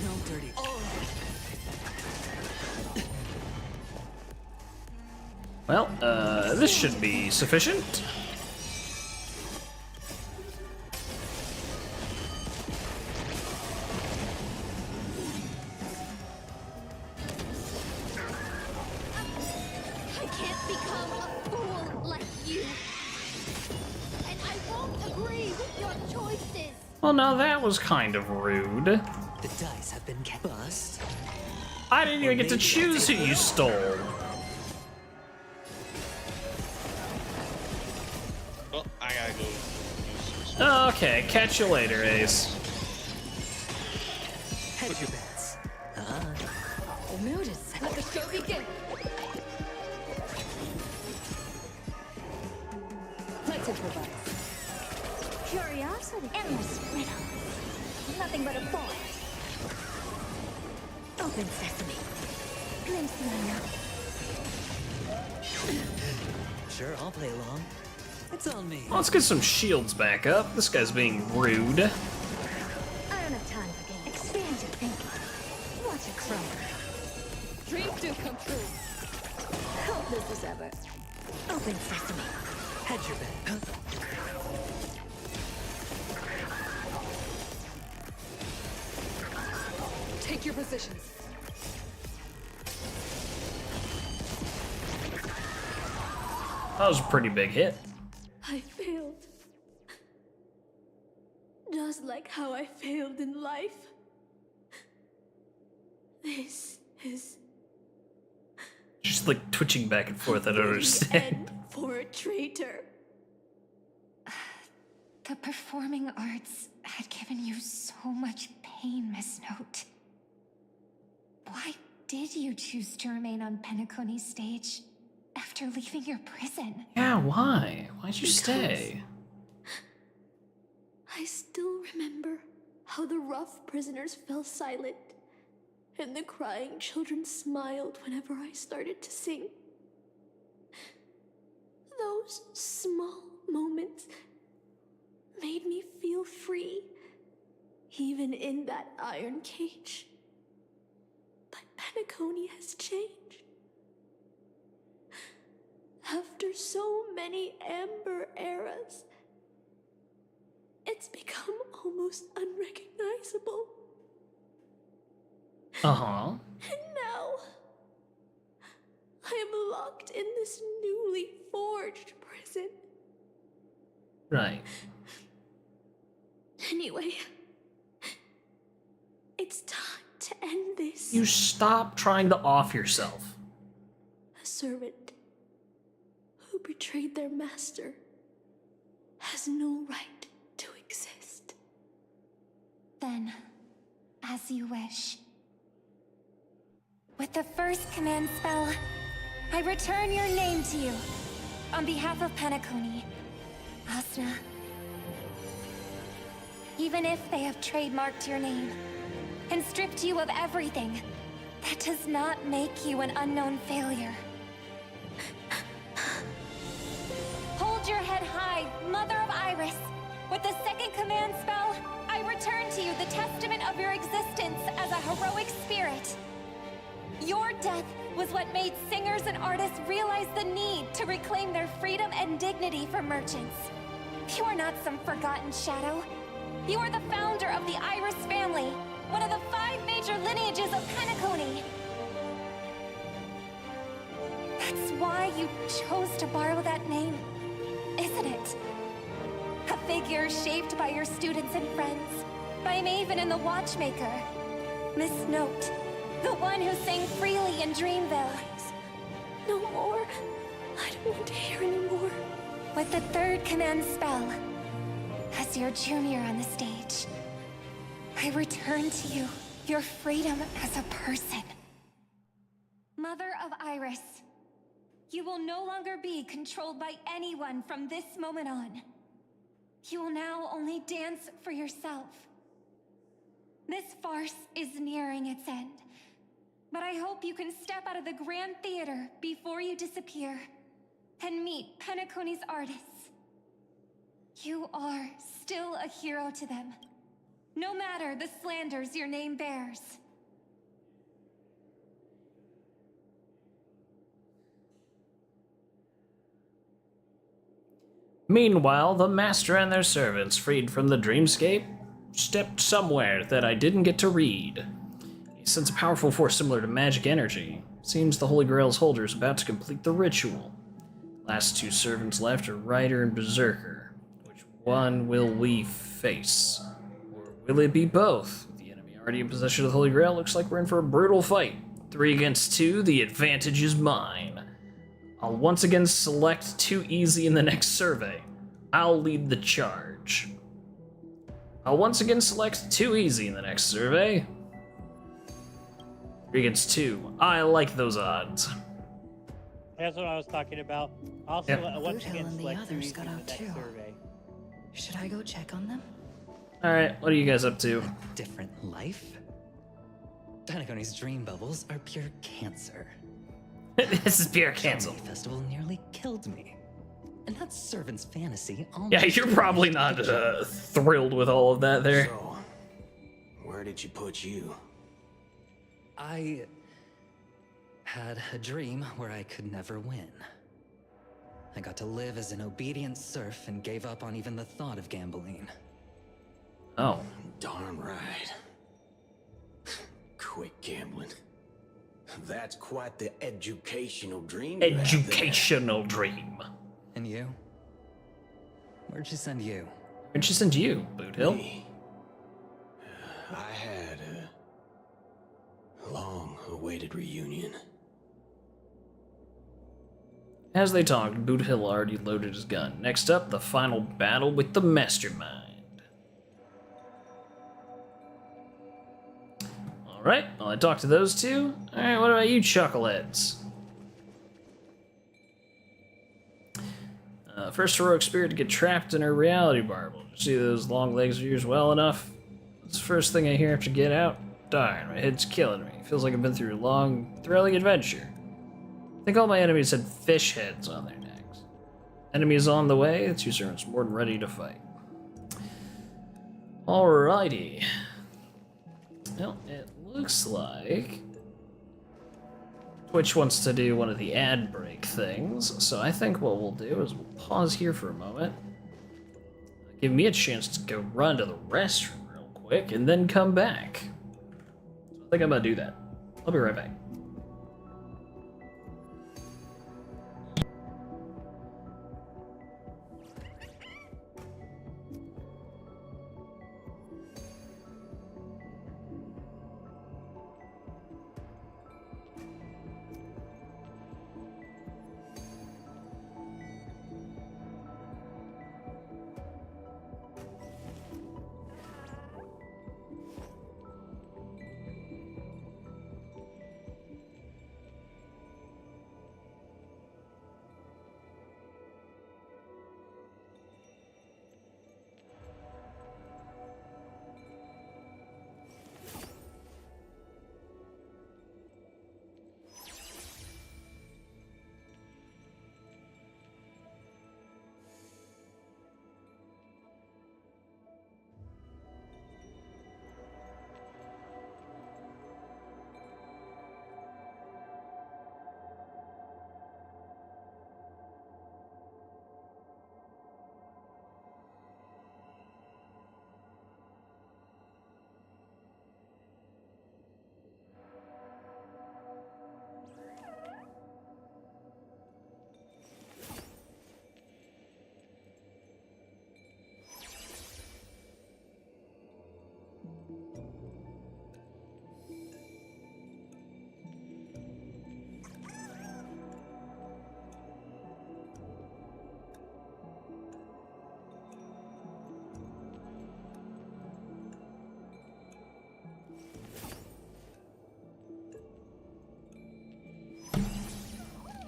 No dirty. Well, this should be sufficient. I can't become a fool like you. And I won't agree with your choices. Well, now that was kind of rude. The dice have been bust. I didn't even get to choose who you stole. Well, I gotta go use some. Okay, catch you later, Ace. Hedge your bets. The mood is set. Let the show begin. Let's improvise. Curiosity. Endless riddle. Nothing but a boy. Open sesame. Glimpse the unknown. Sure, I'll play along. It's on me. Let's get some shields back up. This guy's being rude. I don't have time for games. Expand your thinking. Watch it crumble. Dreams do come true. Hopeless as ever. Open sesame. Hedge your bet. Take your positions. That was a pretty big hit. I failed. Just like how I failed in life. This is Just like twitching back and forth, I don't understand. end for a traitor. The performing arts had given you so much pain, Miss Note. Why did you choose to remain on Penacony's stage after leaving your prison? Yeah, why? Why'd you stay? I still remember how the rough prisoners fell silent and the crying children smiled whenever I started to sing. Those small moments made me feel free, even in that iron cage. But Penacony has changed. After so many Amber eras, it's become almost unrecognizable. Uh-huh. And now, I am locked in this newly forged prison. Right. Anyway, it's time to end this. You stop trying to off yourself. A servant who betrayed their master has no right to exist. Then, as you wish. With the first command spell, I return your name to you. On behalf of Penacony, Asna. Even if they have trademarked your name and stripped you of everything, that does not make you an unknown failure. Hold your head high, Mother of Iris. With the second command spell, I return to you the testament of your existence as a heroic spirit. Your death was what made singers and artists realize the need to reclaim their freedom and dignity for merchants. You are not some forgotten shadow. You are the founder of the Iris family, one of the 5 major lineages of Penacony. That's why you chose to borrow that name, isn't it? A figure shaped by your students and friends, by Maven and the Watchmaker. Miss Note, the one who sang freely in Dreamville. No more. I don't want to hear anymore. With the third command spell, as your junior on the stage, I return to you your freedom as a person. Mother of Iris, you will no longer be controlled by anyone from this moment on. You will now only dance for yourself. This farce is nearing its end, but I hope you can step out of the Grand Theater before you disappear and meet Penacony's artists. You are still a hero to them, no matter the slanders your name bears. Meanwhile, the master and their servants, freed from the dreamscape, stepped somewhere that I didn't get to read. He sends a powerful force similar to magic energy. Seems the Holy Grail's holder is about to complete the ritual. Last 2 servants left are Rider and Berserker. Which one will we face? Or will it be both? With the enemy already in possession of the Holy Grail, looks like we're in for a brutal fight. 3 against 2, the advantage is mine. I'll once again select Too Easy in the next survey. I'll lead the charge. I'll once again select Too Easy in the next survey. 3 against 2. I like those odds. That's what I was talking about. Also, Yep. once again, and the select others Easy got in the out next too. survey. Should I go check on them? Alright, what are you guys up to? Different life? Penacony's dream bubbles are pure cancer. This is pure cancel. Comedy Festival nearly killed me. And that servant's fantasy almost... Yeah, you're probably not thrilled with all of that there. So, where did she put you? I had a dream where I could never win. I got to live as an obedient serf and gave up on even the thought of gambling. Oh. Darn right. Quit gambling. That's quite the educational dream. you have there. Educational dream. And you? Where'd she send you? Where'd she send you, Boot Hill? Me. I had a long-awaited reunion. As they talked, Boot Hill already loaded his gun. Next up, the final battle with the Mastermind. Alright, well I talked to those 2. Alright, what about you chuckleheads? First heroic spirit to get trapped in her reality bubble. See those long legs of yours well enough? That's the first thing I hear after get out. Darn, my head's killing me. Feels like I've been through a long, thrilling adventure. I think all my enemies had fish heads on their necks. Enemies on the way, the two servants more than ready to fight. Alrighty. Well, it looks like Twitch wants to do one of the ad break things, so I think what we'll do is we'll pause here for a moment. Give me a chance to go run to the restroom real quick, and then come back. So I think I'm gonna do that. I'll be right back.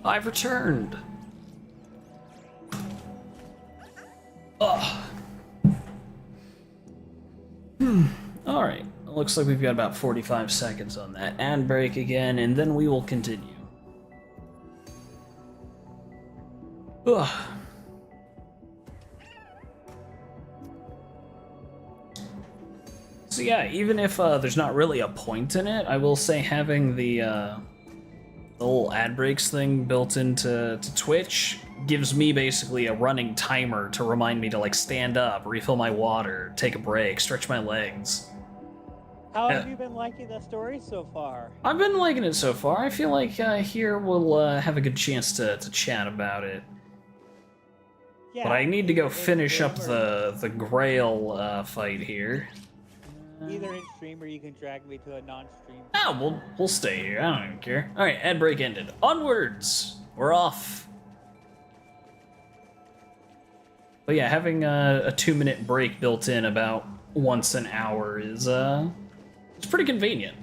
I've returned. Ugh. Alright, looks like we've got about 45 seconds on that ad break again, and then we will continue. Ugh. So yeah, even if there's not really a point in it, I will say having the little ad breaks thing built into Twitch gives me basically a running timer to remind me to like stand up, refill my water, take a break, stretch my legs. How have you been liking the story so far? I've been liking it so far. I feel like here we'll have a good chance to chat about it. Yeah, but I need to go finish up the Grail fight here. Either in stream or you can drag me to a non-stream. Oh, we'll stay here. I don't even care. All right, ad break ended. Onwards. We're off. But yeah, having a 2-minute break built in about once an hour is it's pretty convenient.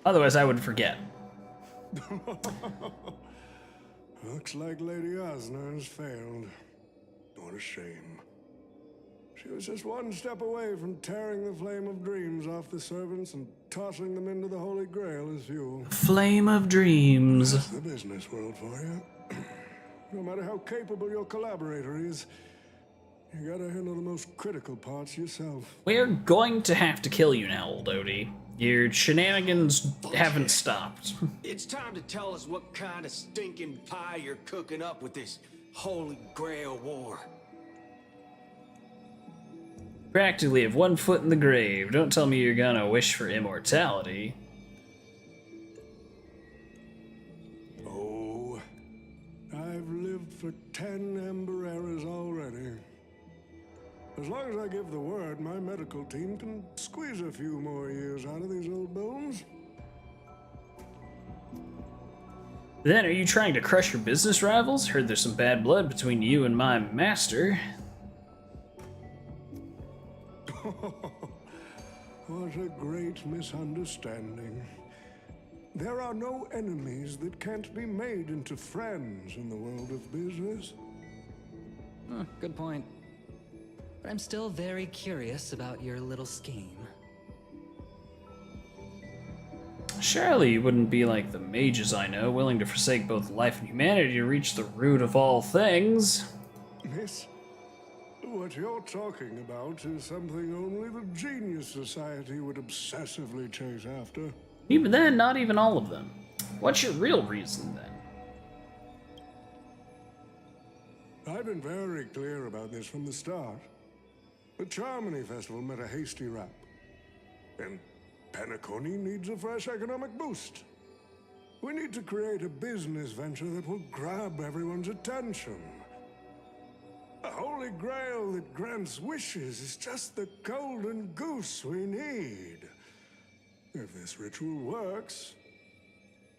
Otherwise, I would forget. Looks like Lady Osner has failed. What a shame. She was just one step away from tearing the Flame of Dreams off the servants and tossing them into the Holy Grail as fuel. Flame of Dreams. That's the business world for you. No matter how capable your collaborator is, you gotta handle the most critical parts yourself. We're going to have to kill you now, old Odie. Your shenanigans haven't stopped. It's time to tell us what kind of stinking pie you're cooking up with this Holy Grail war. Practically have one foot in the grave. Don't tell me you're gonna wish for immortality. Oh, I've lived for 10 Ember Eras already. As long as I give the word, my medical team can squeeze a few more years out of these old bones. Then, are you trying to crush your business rivals? Heard there's some bad blood between you and my master. What a great misunderstanding. There are no enemies that can't be made into friends in the world of business. Good point. But I'm still very curious about your little scheme. Surely you wouldn't be like the mages I know, willing to forsake both life and humanity to reach the root of all things. Miss, what you're talking about is something only the Genius Society would obsessively chase after. Even then, not even all of them. What's your real reason, then? I've been very clear about this from the start. The Charmony Festival met a hasty rap. And Penacony needs a fresh economic boost. We need to create a business venture that will grab everyone's attention. A holy grail that grants wishes is just the golden goose we need. If this ritual works,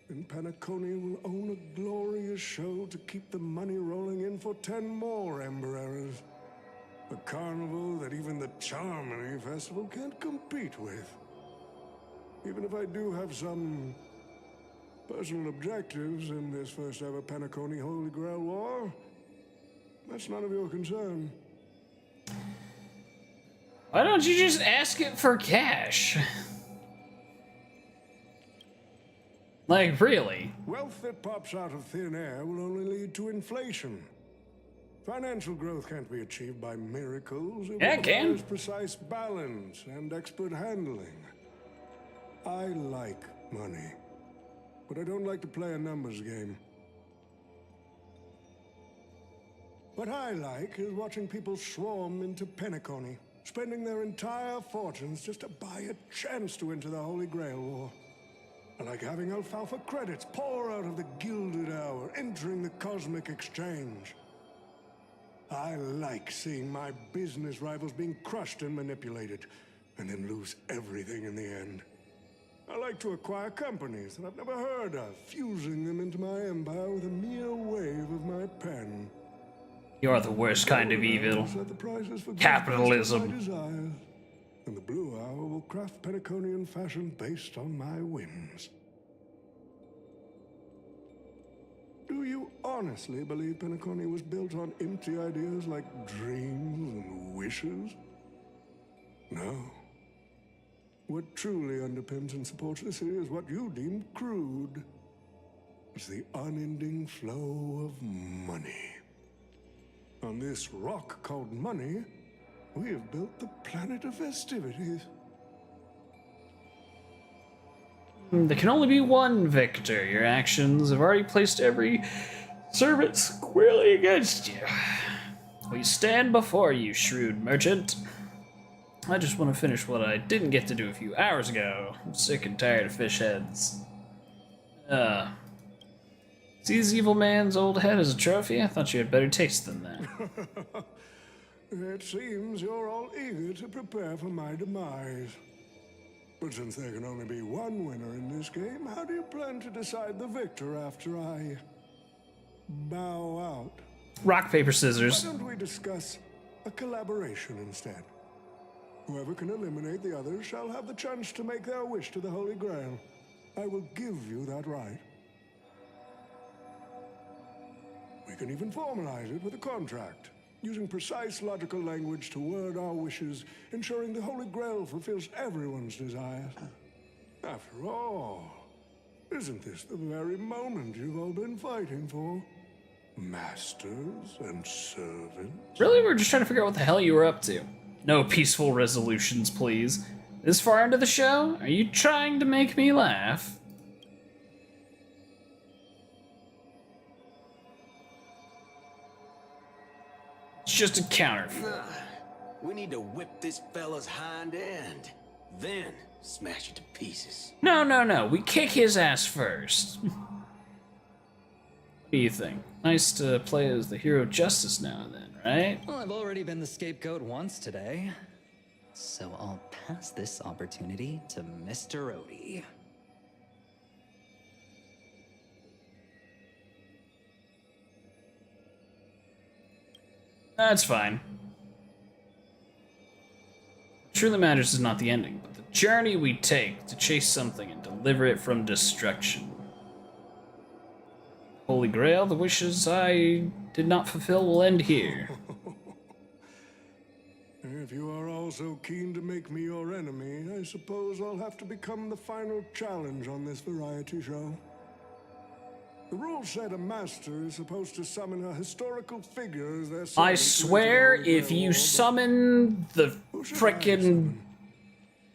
then Penacony will own a glorious show to keep the money rolling in for 10 more Ember Errors. A carnival that even the Charmony Festival can't compete with. Even if I do have some personal objectives in this first ever Penacony Holy Grail War, that's none of your concern. Why don't you just ask it for cash? Like, really? Wealth that pops out of thin air will only lead to inflation. Financial growth can't be achieved by miracles. Yeah, it can. Requires precise balance and expert handling. I like money, but I don't like to play a numbers game. What I like is watching people swarm into Penacony, spending their entire fortunes just to buy a chance to enter the Holy Grail War. I like having alfalfa credits pour out of the Gilded Hour, entering the Cosmic Exchange. I like seeing my business rivals being crushed and manipulated, and then lose everything in the end. I like to acquire companies that I've never heard of, fusing them into my empire with a mere wave of my pen. You're the worst kind of evil. Capitalism. And the Blue Hour will craft Penaconian fashion based on my whims. Do you honestly believe Penacony was built on empty ideas like dreams and wishes? No. What truly underpins and supports this city is what you deem crude. It's the unending flow of money. On this rock called money, we have built the planet of festivities. There can only be one victor. Your actions have already placed every servant squarely against you. We stand before you, shrewd merchant. I just want to finish what I didn't get to do a few hours ago. I'm sick and tired of fish heads. See this evil man's old head as a trophy? I thought you had better taste than that. It seems you're all eager to prepare for my demise. But since there can only be one winner in this game, how do you plan to decide the victor after I bow out? Rock, paper, scissors. Why don't we discuss a collaboration instead? Whoever can eliminate the others shall have the chance to make their wish to the Holy Grail. I will give you that right. We can even formalize it with a contract, using precise logical language to word our wishes, ensuring the Holy Grail fulfills everyone's desires. After all, isn't this the very moment you've all been fighting for? Masters and servants? Really? We're just trying to figure out what the hell you were up to. No peaceful resolutions, please. This far into the show? Are you trying to make me laugh? It's just a counterfeit. We need to whip this fella's hind end, then smash it to pieces. No. We kick his ass first. What do you think? Nice to play as the hero of justice now and then, right? Well, I've already been the scapegoat once today, so I'll pass this opportunity to Mr. Odie. That's fine. What truly matters is not the ending, but the journey we take to chase something and deliver it from destruction. Holy Grail, the wishes I did not fulfill will end here. It's if you are all so keen to make me your enemy, I suppose I'll have to become the final challenge on this variety show. The rules said a master is supposed to summon a historical figure as their I servant to swear, enter the if Holy you Grail. summon the Who should I frickin' summon?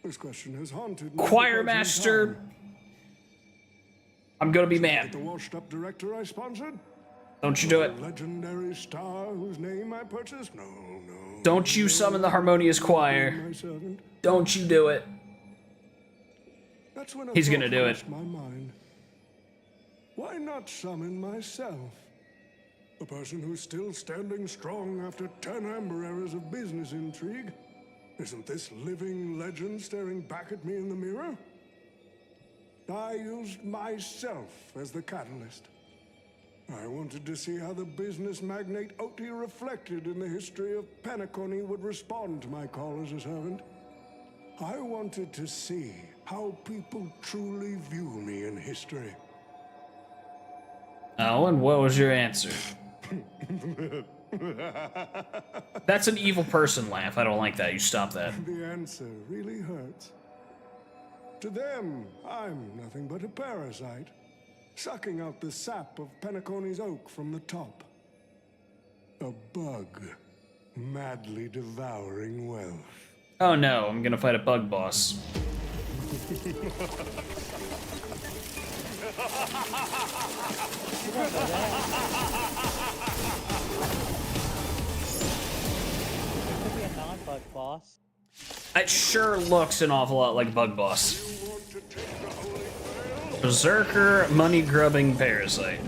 This question has haunted me for choir quite some master, time. I'm gonna be Should I mad. get the washed-up director I sponsored? Don't you do The it. legendary star whose name I purchased? No, no. Don't you summon the harmonious choir. My servant. Don't you do it. That's when a He's thought gonna do it. crossed my mind. Why not summon myself? A person who's still standing strong after 10 amber eras of business intrigue. Isn't this living legend staring back at me in the mirror? I used myself as the catalyst. I wanted to see how the business magnate Oti reflected in the history of Penacony would respond to my call as a servant. I wanted to see how people truly view me in history. Oh, and what was your answer? That's an evil person laugh. I don't like that. You stop that. The answer really hurts. To them, I'm nothing but a parasite, sucking out the sap of Penacony's oak from the top. A bug, madly devouring wealth. Oh no, I'm gonna fight a bug boss. Could be a non-bug boss. It sure looks an awful lot like Bug Boss. Berserker, money-grubbing parasite.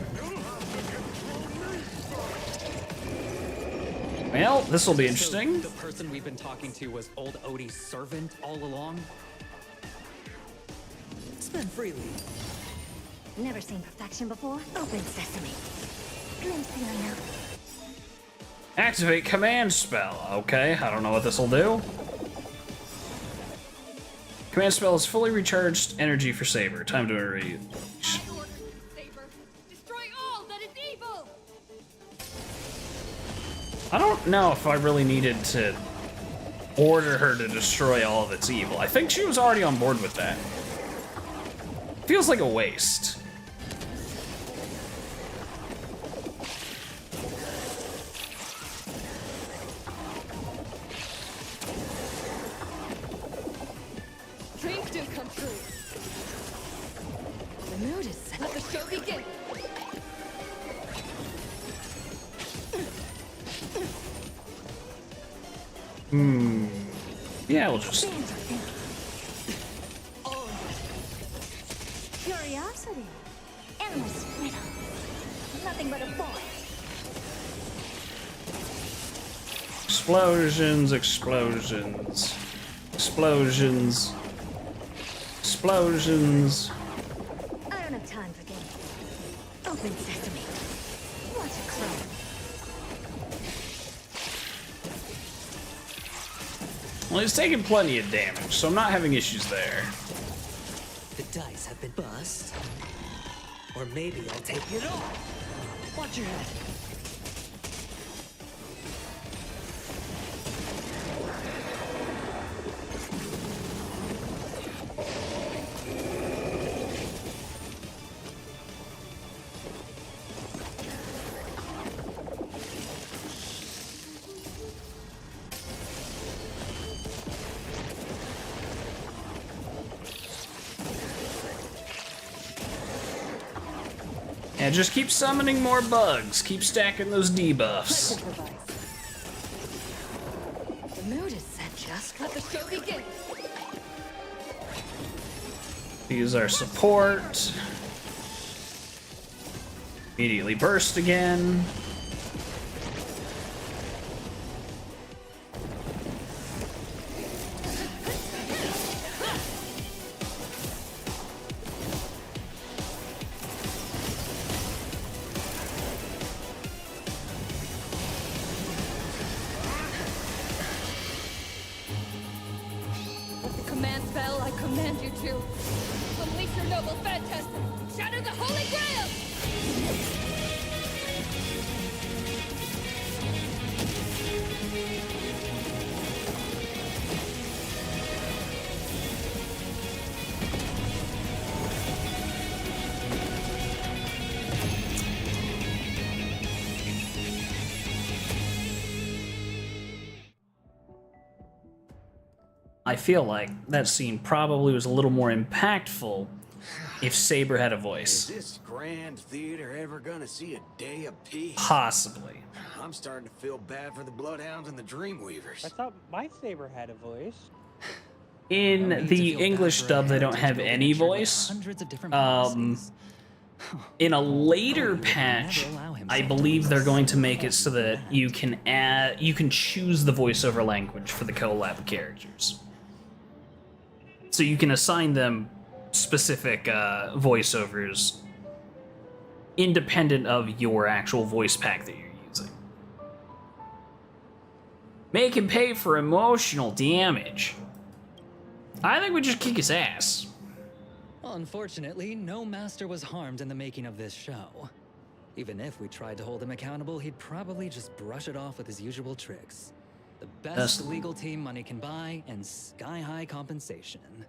Well, this will be interesting. So the person we've been talking to was old Odie's servant all along? Spend freely. Never seen perfection before? Open sesame. Glimpse the unknown. Activate command spell. Okay, I don't know what this will do. Command spell is fully recharged energy for Saber. Time to read. Destroy all that is evil! I don't know if I really needed to order her to destroy all that's evil. I think she was already on board with that. Feels like a waste. Dreams do come true. The mood is set. Let the show begin. Yeah, we'll just... Curiosity. Endless riddle. Nothing but a boy. Explosions, explosions. Explosions. Explosions. I don't have time for games. Open sesame. What a crow. Well, he's taking plenty of damage, so I'm not having issues there. The dice have been bust. Or maybe I'll take it off. Watch your head. And just keep summoning more bugs. Keep stacking those debuffs. The mood is set. Just let the show begin. Use our support. Immediately burst again. With the command spell, I command you to unleash your noble phantasm. Shatter the Holy Grail! I feel like that scene probably was a little more impactful if Saber had a Is voice. this grand theater ever gonna see a day of peace? Possibly. I'm starting to feel bad for the Bloodhounds and the Dreamweavers. I thought my Saber had a voice. In the English dub, they don't have any voice. In a later patch, I believe they're going to make it so that you can choose the voiceover language for the collab characters. So you can assign them specific voiceovers independent of your actual voice pack that you're using. Make him pay for emotional damage. I think we just kick his ass. Unfortunately, no master was harmed in the making of this show. Even if we tried to hold him accountable, he'd probably just brush it off with his usual tricks. The best legal team money can buy, and sky-high compensation.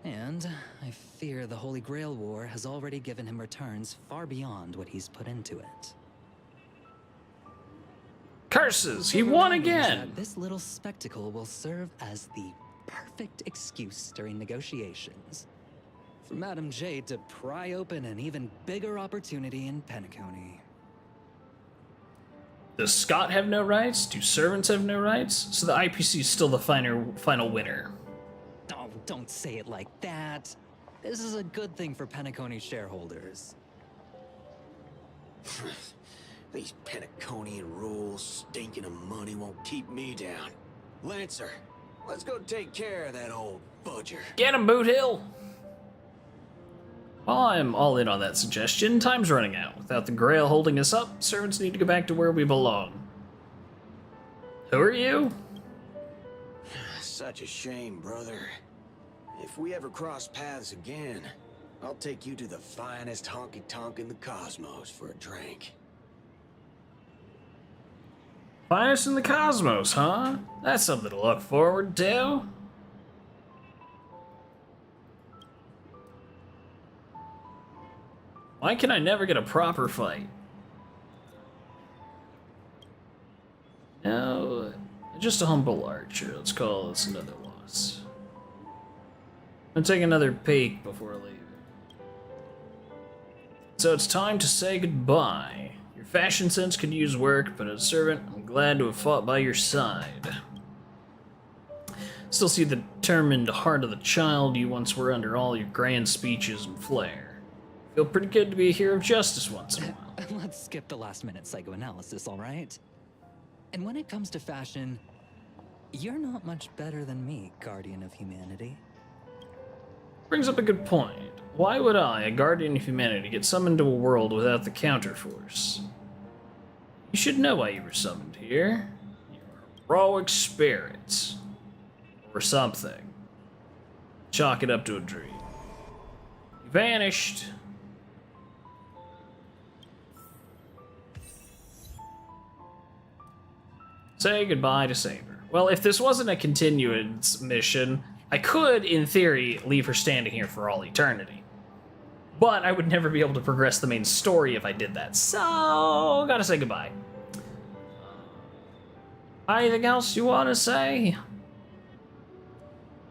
And I fear the Holy Grail War has already given him returns far beyond what he's put into it. Curses! He won again! That this little spectacle will serve as the perfect excuse during negotiations for Madame Jade to pry open an even bigger opportunity in Penacony. Does Scott have no rights? Do servants have no rights? So the IPC is still the final winner. Oh, don't say it like that. This is a good thing for Penacony shareholders. These Penaconian rules, stinking of money won't keep me down. Lancer, let's go take care of that old budger. Get him, Boot Hill! While I'm all in on that suggestion, time's running out. Without the Grail holding us up, servants need to go back to where we belong. Who are you? Such a shame, brother. If we ever cross paths again, I'll take you to the finest honky-tonk in the cosmos for a drink. Finest in the cosmos, huh? That's something to look forward to. Why can I never get a proper fight? No, just a humble archer. Let's call this another loss. I'm gonna take another peek before leaving. So it's time to say goodbye. Your fashion sense could use work, but as a servant, I'm glad to have fought by your side. Still see the determined heart of the child you once were under all your grand speeches and flair. Feel pretty good to be a hero of justice once in a while. Let's skip the last-minute psychoanalysis, all right? And when it comes to fashion, you're not much better than me, Guardian of Humanity. Brings up a good point. Why would I, a Guardian of Humanity, get summoned to a world without the counterforce? You should know why you were summoned here. You're heroic spirits. Or something. Chalk it up to a dream. You vanished. Say goodbye to Saber. Well, if this wasn't a continuance mission, I could, in theory, leave her standing here for all eternity. But I would never be able to progress the main story if I did that, so gotta say goodbye. Anything else you want to say?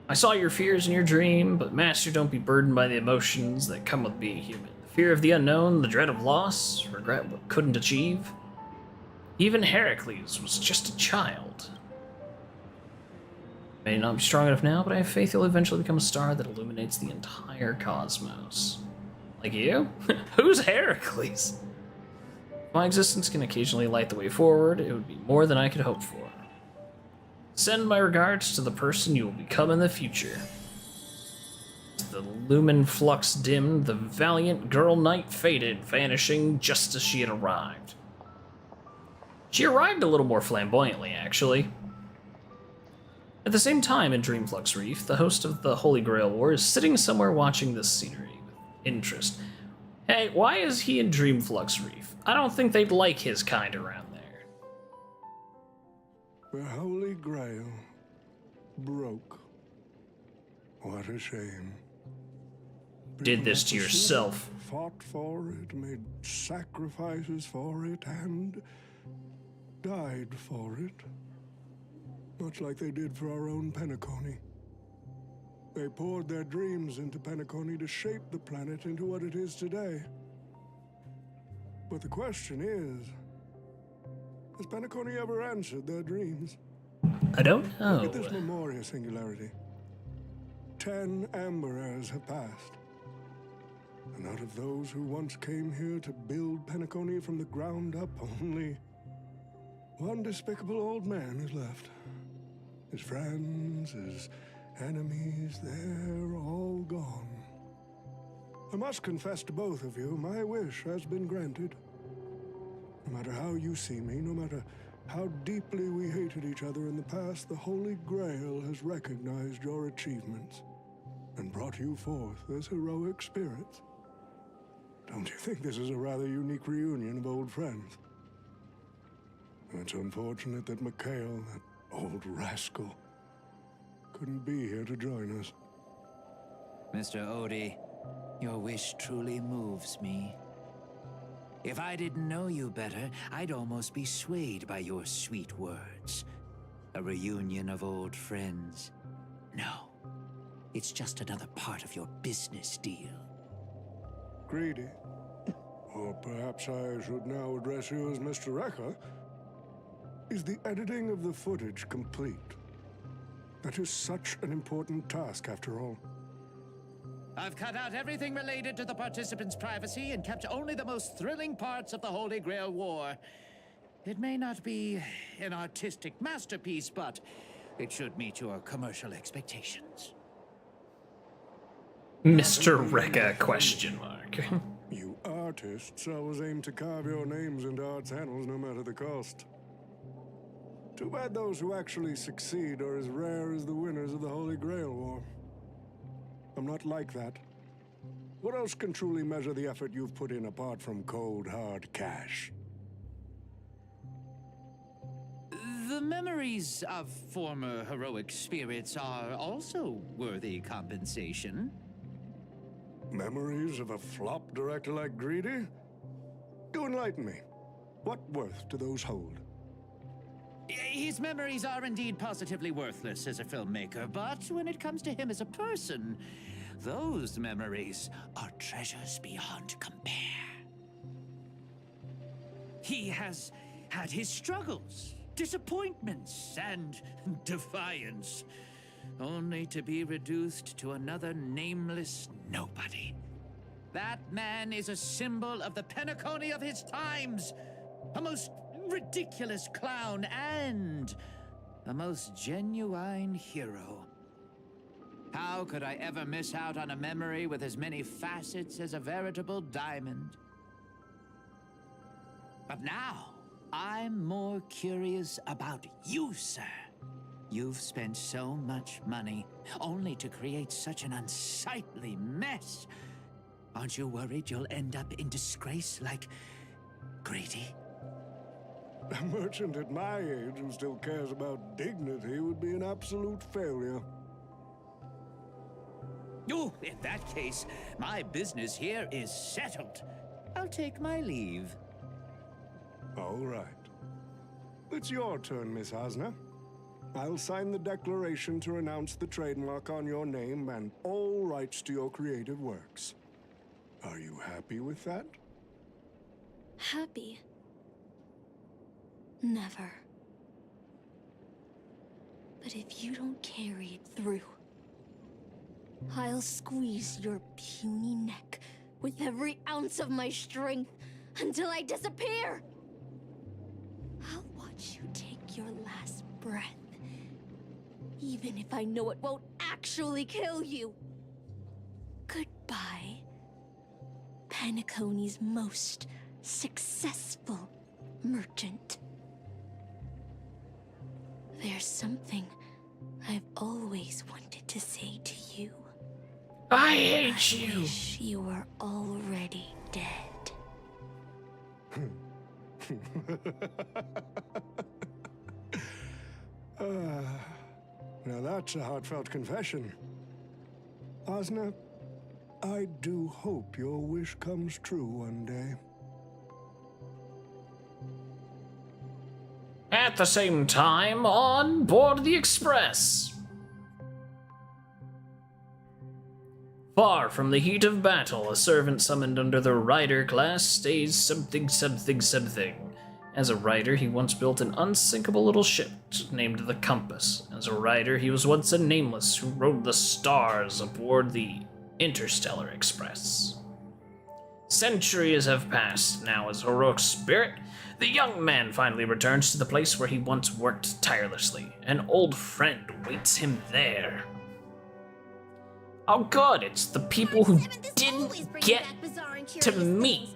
I saw your fears in your dream, but Master, don't be burdened by the emotions that come with being human. The fear of the unknown, the dread of loss, regret what couldn't achieve. Even Heracles was just a child. May not be strong enough now, but I have faith you'll eventually become a star that illuminates the entire cosmos. Like you? Who's Heracles? If my existence can occasionally light the way forward, it would be more than I could hope for. Send my regards to the person you will become in the future. As the lumen flux dimmed, the valiant girl knight faded, vanishing just as she had arrived. She arrived a little more flamboyantly, actually. At the same time, in Dreamflux Reef, the host of the Holy Grail War is sitting somewhere watching this scenery with interest. Hey, why is he in Dreamflux Reef? I don't think they'd like his kind around there. The Holy Grail broke. What a shame. Did this to yourself. Fought for it, made sacrifices for it, and died for it. much like they did for our own Penacony. They poured their dreams into Penacony to shape the planet into what it is today. But the question is, has Penacony ever answered their dreams? I don't know. Look at this Memoria singularity. 10 Amber Heirs have passed. And out of those who once came here to build Penacony from the ground up, only one despicable old man is left. His friends, his enemies, they're all gone. I must confess to both of you, my wish has been granted. No matter how you see me, no matter how deeply we hated each other in the past, the Holy Grail has recognized your achievements and brought you forth as heroic spirits. Don't you think this is a rather unique reunion of old friends? It's unfortunate that Mikhail, that old rascal, couldn't be here to join us. Mr. Odie, your wish truly moves me. If I didn't know you better, I'd almost be swayed by your sweet words. A reunion of old friends. No, it's just another part of your business deal. Greedy. Or perhaps I should now address you as Mr. Rekka. Is the editing of the footage complete? That is such an important task, after all. I've cut out everything related to the participants' privacy and kept only the most thrilling parts of the Holy Grail War. It may not be an artistic masterpiece, but it should meet your commercial expectations. Mr. Rekka, question mark. You artists always aim to carve your names into art's annals no matter the cost. Too bad those who actually succeed are as rare as the winners of the Holy Grail War. I'm not like that. What else can truly measure the effort you've put in apart from cold, hard cash? The memories of former heroic spirits are also worthy compensation. Memories of a flop director like Greedy? Do enlighten me. What worth do those hold? His memories are indeed positively worthless as a filmmaker, but when it comes to him as a person, those memories are treasures beyond compare. He has had his struggles, disappointments, and defiance, only to be reduced to another nameless nobody. That man is a symbol of the Penacony of his times, a most ridiculous clown and a most genuine hero. How could I ever miss out on a memory with as many facets as a veritable diamond? But now, I'm more curious about you, sir. You've spent so much money, only to create such an unsightly mess. Aren't you worried you'll end up in disgrace like Grady? A merchant at my age who still cares about dignity would be an absolute failure. Oh, in that case, my business here is settled. I'll take my leave. All right. It's your turn, Miss Asna. I'll sign the declaration to renounce the trademark on your name and all rights to your creative works. Are you happy with that? Happy? Never. But if you don't carry it through, I'll squeeze your puny neck with every ounce of my strength until I disappear! I'll watch you take your last breath, even if I know it won't actually kill you. Goodbye, Penacony's most successful merchant. There's something I've always wanted to say to you. I hate you. I wish you were already dead. Now that's a heartfelt confession. Asna, I do hope your wish comes true one day. At the same time, on board the Express. Far from the heat of battle, a servant summoned under the rider class stays something. As a rider, he once built an unsinkable little ship named the Compass. As a rider, he was once a nameless who rode the stars aboard the Interstellar Express. Centuries have passed now as heroic spirit. The young man finally returns to the place where he once worked tirelessly. An old friend waits him there. Oh good, it's the people who didn't get to meet.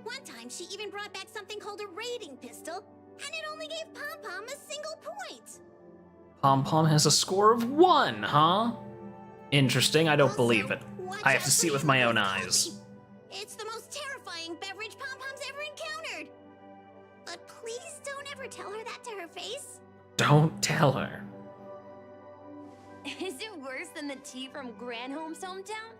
One time she even brought back something called a raiding pistol, and it only gave Pom-Pom a single point. Pom-Pom has a score of 1, huh? Interesting, I don't believe it. I have to see it with my own eyes. It's the most terrifying beverage Pom-Pom's ever encountered. But please don't ever tell her that to her face. Don't tell her. Is it worse than the tea from Granholm's hometown?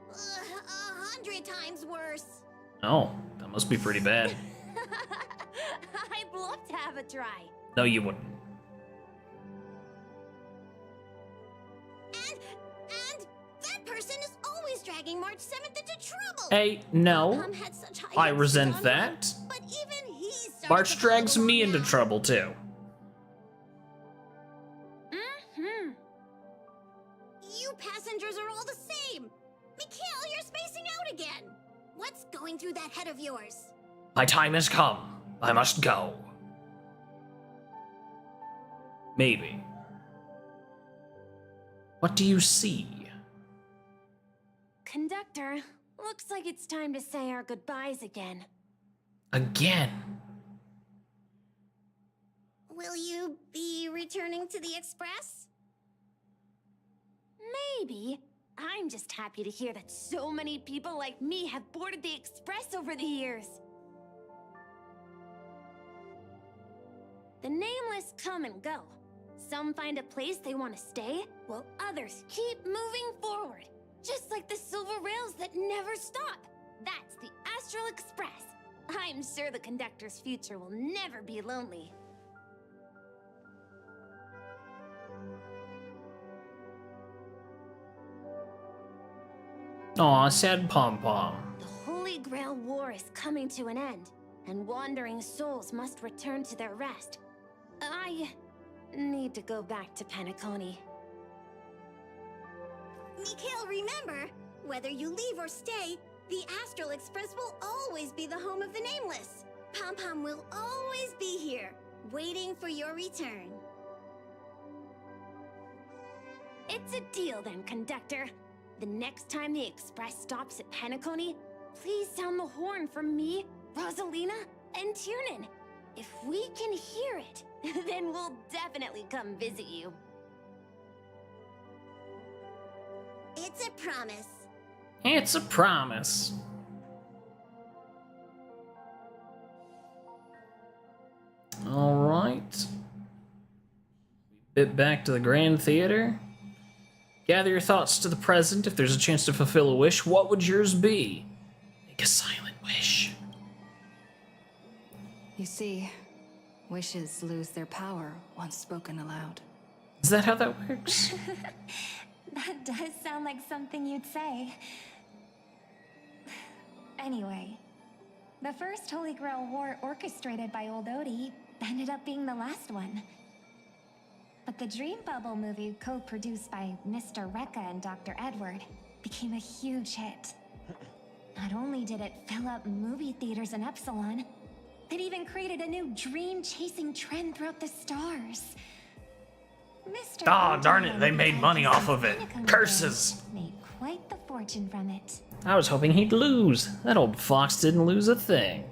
100 times worse. Oh, that must be pretty bad. I'd love to have a try. No, you wouldn't. And that person is always dragging March 7th into trouble. Hey, no. Pom-Pom had such high I hopes resent on her, that. But even he started March to drags follow me along into now. trouble too. You passengers are all the same. Mikhail, you're spacing out again. What's going through that head of yours? My time has come. I must go. Maybe. What do you see? Conductor, looks like it's time to say our goodbyes again. Again? Will you be returning to the Express? Maybe. I'm just happy to hear that so many people like me have boarded the Express over the years. The nameless come and go. Some find a place they want to stay, while others keep moving forward. Just like the silver rails that never stop. That's the Astral Express. I'm sure the conductor's future will never be lonely. Aw, sad Pom-Pom. The Holy Grail War is coming to an end, and wandering souls must return to their rest. I need to go back to Penacony. Mikhail, remember, whether you leave or stay, the Astral Express will always be the home of the Nameless. Pom-Pom will always be here, waiting for your return. It's a deal then, conductor. The next time the Express stops at Penacony, please sound the horn for me, Rosalina, and Tiernan. If we can hear it, then we'll definitely come visit you. It's a promise. It's a promise. Alright. Bit back to the Grand Theater. Gather your thoughts to the present. If there's a chance to fulfill a wish, what would yours be? Make a silent wish. You see, wishes lose their power once spoken aloud. Is that how that works? That does sound like something you'd say. Anyway, the first Holy Grail War orchestrated by Old Odie ended up being the last one. But the Dream Bubble movie, co-produced by Mr. Rekka and Dr. Edward, became a huge hit. Not only did it fill up movie theaters in Epsilon, it even created a new dream-chasing trend throughout the stars. Mr. Ah, darn it, they Benjamin made money off of it. Penacony Curses. made quite the fortune from it. I was hoping he'd lose. That old fox didn't lose a thing.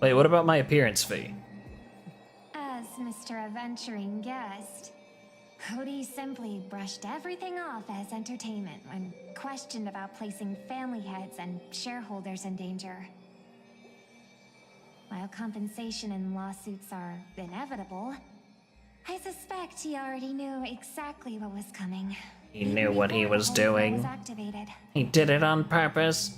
Wait, what about my appearance fee? As Mr. Adventuring guest, Cody simply brushed everything off as entertainment when questioned about placing family heads and shareholders in danger. While compensation and lawsuits are inevitable, I suspect he already knew exactly what was coming. He knew what he was doing. Was activated. He did it on purpose.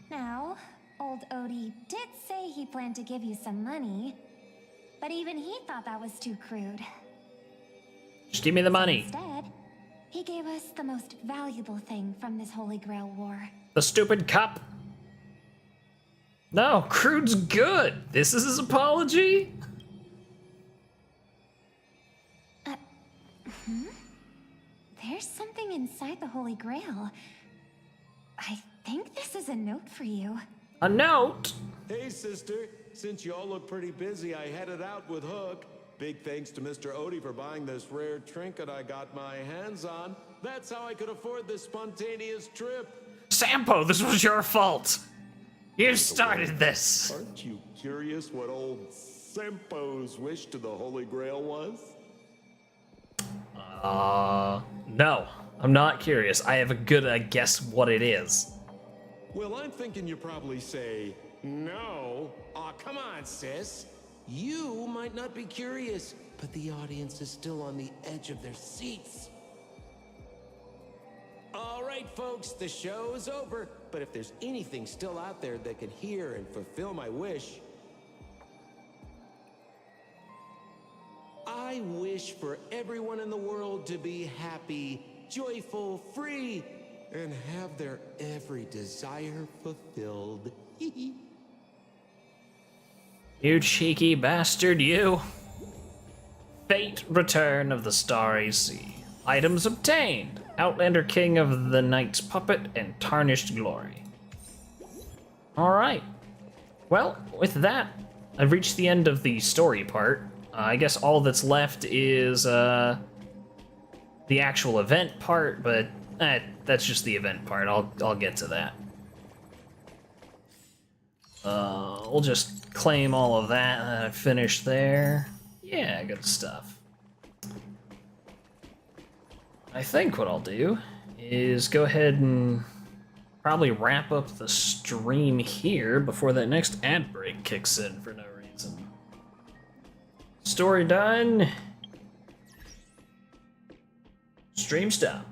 Now, old Odie did say he planned to give you some money, but even he thought that was too crude. Just give me the money. Instead, he gave us the most valuable thing from this Holy Grail war. The stupid cup. No, crude's good. This is his apology? There's something inside the Holy Grail. I think this is a note for you. A note? Hey, sister. Since y'all look pretty busy, I headed out with Hook. Big thanks to Mr. Odie for buying this rare trinket I got my hands on. That's how I could afford this spontaneous trip. Sampo, this was your fault. You started this. Aren't you curious what old Sampo's wish to the Holy Grail was? No. I'm not curious. I have a good guess what it is. Well, I'm thinking you probably say, no. Aw, come on, sis. You might not be curious, but the audience is still on the edge of their seats. All right, folks, the show's over. But if there's anything still out there that can hear and fulfill my wish, I wish for everyone in the world to be happy, joyful, free, and have their every desire fulfilled. You cheeky bastard, you. Fate, Return of the Starry Sea. Items obtained. Outlander King of the Night's Puppet and Tarnished Glory. Alright. Well, with that, I've reached the end of the story part. I guess all that's left is the actual event part, but that's just the event part. I'll get to that. We'll just claim all of that. Finish there. Yeah, good stuff. I think what I'll do is go ahead and probably wrap up the stream here before that next ad break kicks in for no reason. Story done. Stream stop.